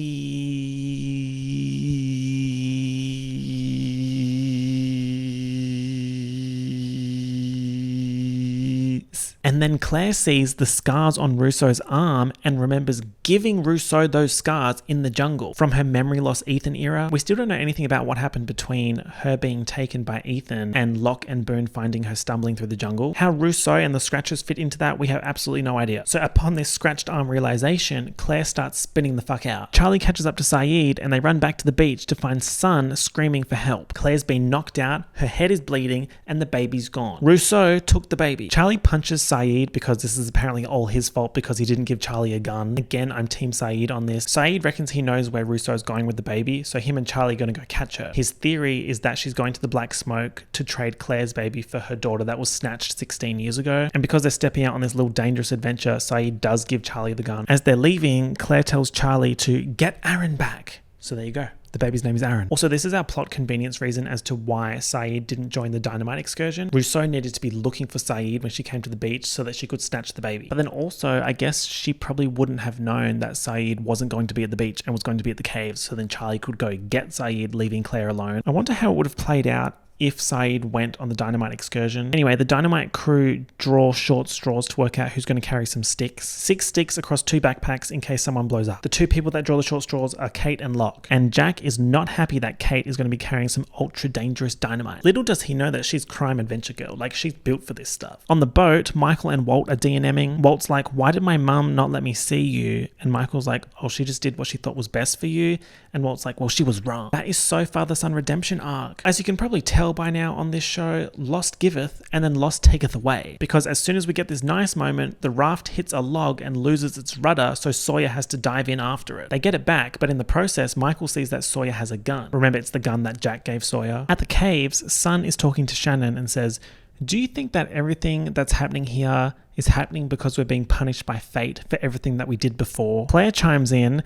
And then Claire sees the scars on Rousseau's arm and remembers giving Rousseau those scars in the jungle from her memory loss Ethan era. We still don't know anything about what happened between her being taken by Ethan and Locke and Boone finding her stumbling through the jungle. How Rousseau and the scratches fit into that, we have absolutely no idea. So upon this scratched arm realization, Claire starts spinning the fuck out. Charlie catches up to Saeed and they run back to the beach to find Sun screaming for help. Claire's been knocked out, her head is bleeding, and the baby's gone. Rousseau took the baby. Charlie punches punches Saeed because this is apparently all his fault because he didn't give Charlie a gun. Again, I'm team Saeed on this. Saeed reckons he knows where Russo's going with the baby, so him and Charlie are going to go catch her. His theory is that she's going to the Black Smoke to trade Claire's baby for her daughter that was snatched 16 years ago. And because they're stepping out on this little dangerous adventure, Saeed does give Charlie the gun. As they're leaving, Claire tells Charlie to get Aaron back. So there you go. The baby's name is Aaron. Also, this is our plot convenience reason as to why Saeed didn't join the dynamite excursion. Russo needed to be looking for Saeed when she came to the beach so that she could snatch the baby. But then also, I guess she probably wouldn't have known that Saeed wasn't going to be at the beach and was going to be at the caves, so then Charlie could go get Saeed, leaving Claire alone. I wonder how it would have played out if Saeed went on the dynamite excursion. Anyway, the dynamite crew draw short straws to work out who's going to carry some sticks. 6 sticks across 2 backpacks in case someone blows up. The 2 people that draw the short straws are Kate and Locke. And Jack is not happy that Kate is going to be carrying some ultra dangerous dynamite. Little does he know that she's crime adventure girl. Like, she's built for this stuff. On the boat, Michael and Walt are DNMing. Walt's like, why did my mum not let me see you? And Michael's like, oh, she just did what she thought was best for you. And Walt's like, well, she was wrong. That is so father-son redemption arc. As you can probably tell by now on this show, lost giveth and then lost taketh away. Because as soon as we get this nice moment, the raft hits a log and loses its rudder, so Sawyer has to dive in after it. They get it back, but in the process, Michael sees that Sawyer has a gun. Remember, it's the gun that Jack gave Sawyer. At the caves, Sun is talking to Shannon and says, do you think that everything that's happening here is happening because we're being punished by fate for everything that we did before? Claire chimes in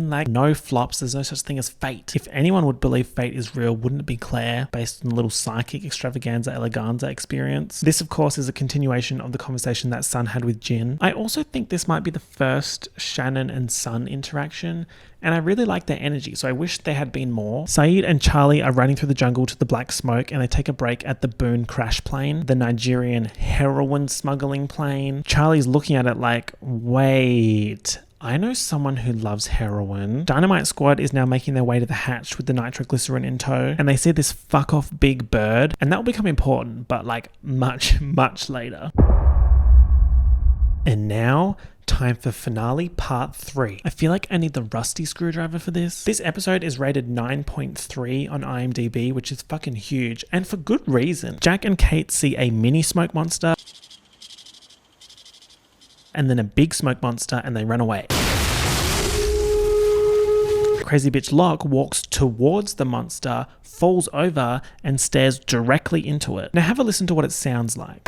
like, no flops, there's no such thing as fate. If anyone would believe fate is real, wouldn't it be Claire, based on the little psychic extravaganza eleganza experience? This, of course, is a continuation of the conversation that Sun had with Jin. I also think this might be the first Shannon and Sun interaction, and I really like their energy, so I wish there had been more. Saeed and Charlie are running through the jungle to the Black Smoke, and they take a break at the Boone crash plane, the Nigerian heroin smuggling plane. Charlie's looking at it like, wait, I know someone who loves heroin. Dynamite Squad is now making their way to the hatch with the nitroglycerin in tow, and they see this fuck off big bird, and that will become important, but like much, much later. And now, time for finale part 3. I feel like I need the rusty screwdriver for this. This episode is rated 9.3 on IMDb, which is fucking huge, and for good reason. Jack and Kate see a mini smoke monster, and then a big smoke monster, and they run away. Crazy bitch Locke walks towards the monster, falls over, and stares directly into it. Now have a listen to what it sounds like.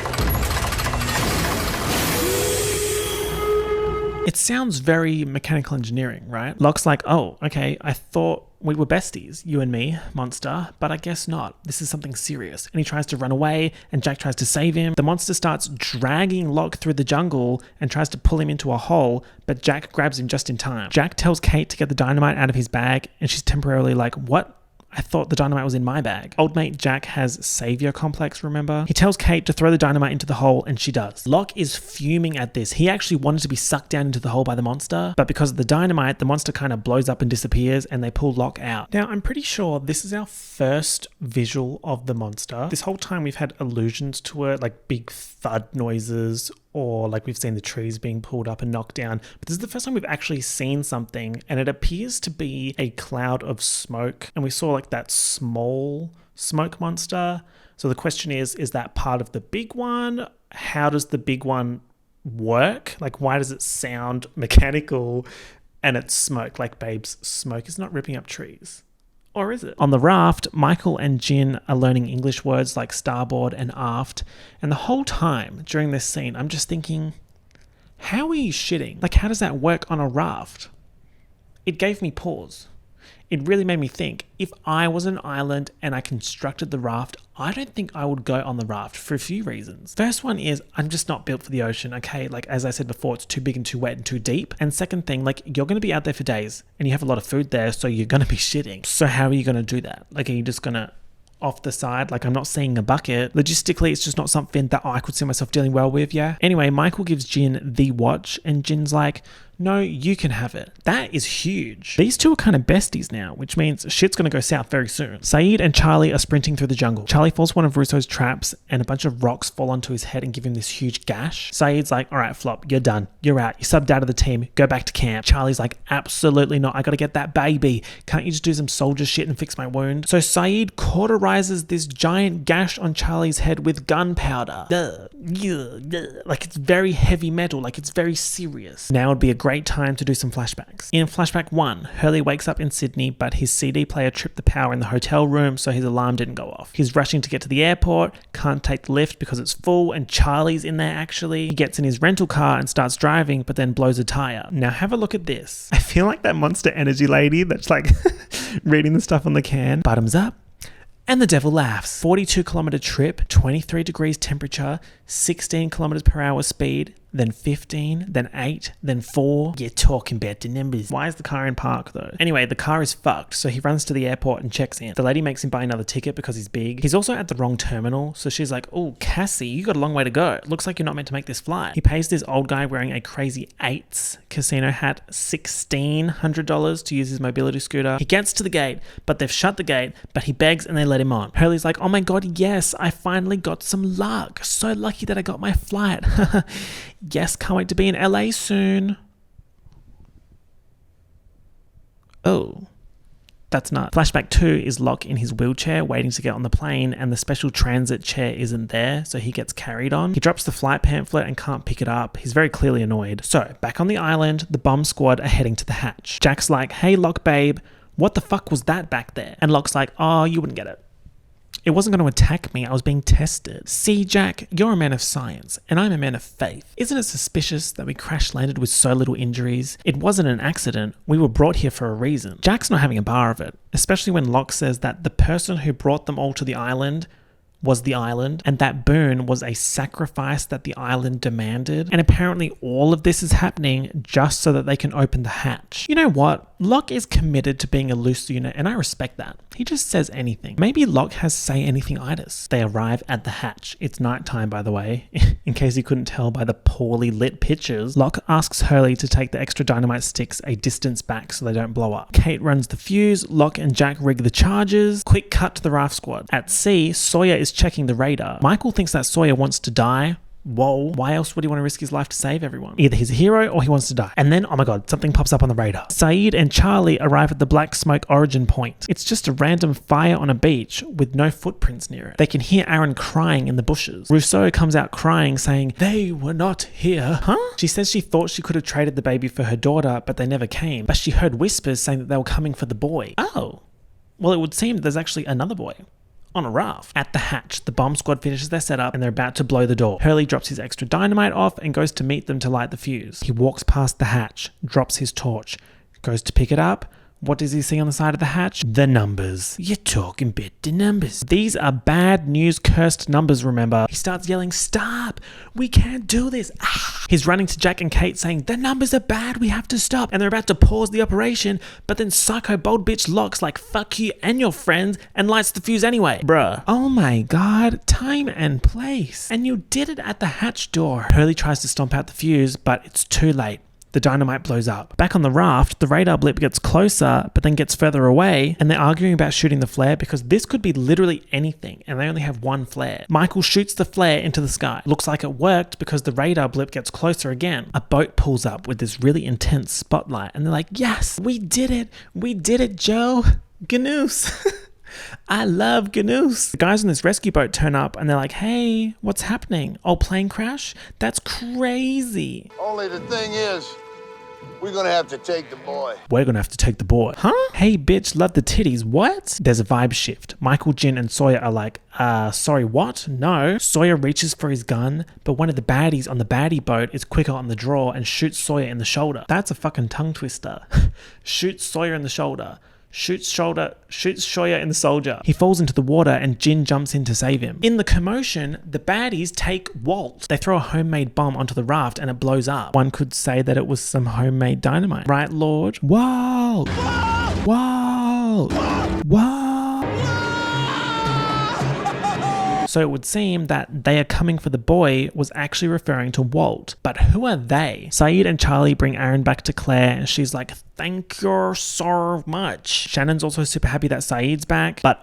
It sounds very mechanical engineering, right? Locke's like, oh, okay, I thought we were besties, you and me, monster, but I guess not. This is something serious. And he tries to run away, and Jack tries to save him. The monster starts dragging Locke through the jungle and tries to pull him into a hole, but Jack grabs him just in time. Jack tells Kate to get the dynamite out of his bag, and she's temporarily like, what? I thought the dynamite was in my bag. Old mate Jack has savior complex, remember? He tells Kate to throw the dynamite into the hole, and she does. Locke is fuming at this. He actually wanted to be sucked down into the hole by the monster, but because of the dynamite, the monster kind of blows up and disappears, and they pull Locke out. Now, I'm pretty sure this is our first visual of the monster. This whole time we've had allusions to it, like big thud noises, or like we've seen the trees being pulled up and knocked down. But this is the first time we've actually seen something, and it appears to be a cloud of smoke. And we saw like that small smoke monster. So the question is that part of the big one? How does the big one work? Like, why does it sound mechanical and it's smoke? Like, babes, smoke is not ripping up trees. Or is it? On the raft, Michael and Jin are learning English words like starboard and aft. And the whole time during this scene, I'm just thinking, how are you shitting? Like, how does that work on a raft? It gave me pause. It really made me think, if I was an island and I constructed the raft, I don't think I would go on the raft for a few reasons. First one is, I'm just not built for the ocean, okay? Like, as I said before, it's too big and too wet and too deep. And second thing, like, you're going to be out there for days and you have a lot of food there, so you're going to be shitting. So how are you going to do that? Like, are you just going to off the side? Like, I'm not seeing a bucket. Logistically, it's just not something that I could see myself dealing well with, yeah? Anyway, Michael gives Jin the watch, and Jin's like, No, you can have it. That is huge. These two are kind of besties now, which means shit's gonna go south very soon. Saeed and Charlie are sprinting through the jungle. Charlie falls one of Russo's traps and a bunch of rocks fall onto his head and give him this huge gash. Saeed's like, all right, Flop, you're done. You're out. You subbed out of the team. Go back to camp. Charlie's like, absolutely not. I gotta get that baby. Can't you just do some soldier shit and fix my wound? So Saeed cauterizes this giant gash on Charlie's head with gunpowder. Like it's very heavy metal, like it's very serious. Now would be a great time to do some flashbacks. In flashback 1, Hurley wakes up in Sydney, but his CD player tripped the power in the hotel room, so his alarm didn't go off. He's rushing to get to the airport, can't take the lift because it's full, and Charlie's in there actually. He gets in his rental car and starts driving, but then blows a tire. Now have a look at this. I feel like that Monster Energy lady that's like reading the stuff on the can. Bottoms up. And the devil laughs. 42-kilometer trip, 23 degrees temperature, 16 kilometers per hour speed, then 15, then 8, then 4. You're talking about the numbers. Why is the car in park though? Anyway, the car is fucked, so he runs to the airport and checks in. The lady makes him buy another ticket because he's big. He's also at the wrong terminal, so she's like, oh, Cassie, you got a long way to go. Looks like you're not meant to make this flight. He pays this old guy wearing a crazy 8s casino hat $1,600 to use his mobility scooter. He gets to the gate, but they've shut the gate, but he begs and they let him on. Hurley's like, oh my god, yes, I finally got some luck. So lucky that I got my flight. Yes, can't wait to be in LA soon. Oh, that's not. Flashback 2 is Locke in his wheelchair waiting to get on the plane, and the special transit chair isn't there, so he gets carried on. He drops the flight pamphlet and can't pick it up. He's very clearly annoyed. So, back on the island, the bomb squad are heading to the hatch. Jack's like, hey Locke babe, what the fuck was that back there? And Locke's like, oh, you wouldn't get it. It wasn't going to attack me, I was being tested. See, Jack, you're a man of science, and I'm a man of faith. Isn't it suspicious that we crash landed with so little injuries? It wasn't an accident, we were brought here for a reason. Jack's not having a bar of it, especially when Locke says that the person who brought them all to the island was the island, and that Boone was a sacrifice that the island demanded. And apparently all of this is happening just so that they can open the hatch. You know what? Locke is committed to being a loose unit, and I respect that. He just says anything. Maybe Locke has say anything-itis. They arrive at the hatch. It's nighttime, by the way, in case you couldn't tell by the poorly lit pictures. Locke asks Hurley to take the extra dynamite sticks a distance back so they don't blow up. Kate runs the fuse. Locke and Jack rig the charges. Quick cut to the raft squad. At sea, Sawyer is checking the radar. Michael thinks that Sawyer wants to die. Whoa, why else would he want to risk his life to save everyone? Either he's a hero or he wants to die. And then, oh my god, something pops up on the radar. Saeed and Charlie arrive at the Black Smoke origin point. It's just a random fire on a beach with no footprints near it. They can hear Aaron crying in the bushes. Rousseau comes out crying saying, they were not here. Huh? She says she thought she could have traded the baby for her daughter, but they never came. But she heard whispers saying that they were coming for the boy. Oh. Well, it would seem that there's actually another boy. On a raft. At the hatch, the bomb squad finishes their setup and they're about to blow the door. Hurley drops his extra dynamite off and goes to meet them to light the fuse. He walks past the hatch, drops his torch, goes to pick it up. What does he see on the side of the hatch? The numbers. You're talking about the numbers. These are bad news, cursed numbers, remember? He starts yelling, stop! We can't do this! Ah! He's running to Jack and Kate saying, the numbers are bad, we have to stop! And they're about to pause the operation, but then psycho bold bitch Locke's like, fuck you and your friends, and lights the fuse anyway. Bruh. Oh my god, time and place. And you did it at the hatch door. Hurley tries to stomp out the fuse, but it's too late. The dynamite blows up. Back on the raft, the radar blip gets closer, but then gets further away, and they're arguing about shooting the flare because this could be literally anything, and they only have one flare. Michael shoots the flare into the sky. Looks like it worked because the radar blip gets closer again. A boat pulls up with this really intense spotlight, and they're like, yes, we did it, Joe. Ganoose. I love Ganoose. The guys on this rescue boat turn up and they're like, hey, what's happening? Oh, plane crash? That's crazy. Only the thing is, we're gonna have to take the boy. We're gonna have to take the boy. Huh? Hey, bitch, love the titties. What? There's a vibe shift. Michael, Jin, and Sawyer are like, sorry, what? No. Sawyer reaches for his gun, but one of the baddies on the baddie boat is quicker on the draw and shoots Sawyer in the shoulder. That's a fucking tongue twister. Shoots Sawyer in the shoulder. Shoots Sawyer in the soldier. He falls into the water and Jin jumps in to save him. In the commotion, the baddies take Walt. They throw a homemade bomb onto the raft and it blows up. One could say that it was some homemade dynamite. Right, Lord? Walt! Walt! Walt! So So it would seem that they are coming for the boy was actually referring to Walt. But who are they? Saeed and Charlie bring Aaron back to Claire and she's like, thank you so much. Shannon's also super happy that Saeed's back, but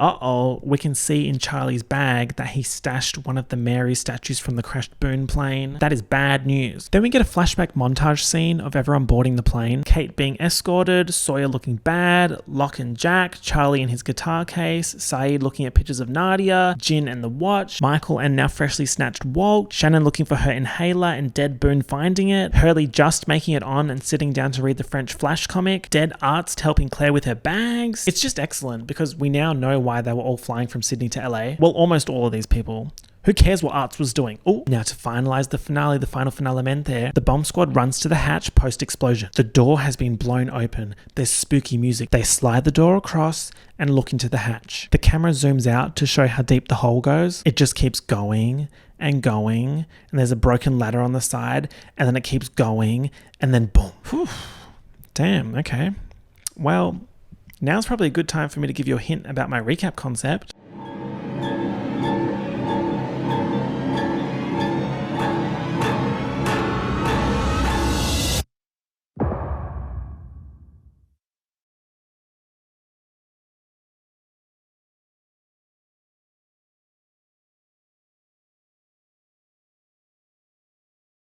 we can see in Charlie's bag that he stashed one of the Mary statues from the crashed Boone plane. That is bad news. Then we get a flashback montage scene of everyone boarding the plane. Kate being escorted, Sawyer looking bad, Locke and Jack, Charlie in his guitar case, Saeed looking at pictures of Nadia, Jin and the watch, Michael and now freshly snatched Walt, Shannon looking for her inhaler and dead Boone finding it, Hurley just making it on and sitting down to read the French Flash comic, dead Arzt helping Claire with her bags. It's just excellent because we now know why they were all flying from Sydney to LA. Well, almost all of these people. Who cares what Arzt was doing? Oh, now to finalize the finale, the final finale, the bomb squad runs to the hatch post-explosion. The door has been blown open. There's spooky music. They slide the door across and look into the hatch. The camera zooms out to show how deep the hole goes. It just keeps going and going, and there's a broken ladder on the side, and then it keeps going, and then boom. Whew. Damn, okay. Well, now's probably a good time for me to give you a hint about my recap concept.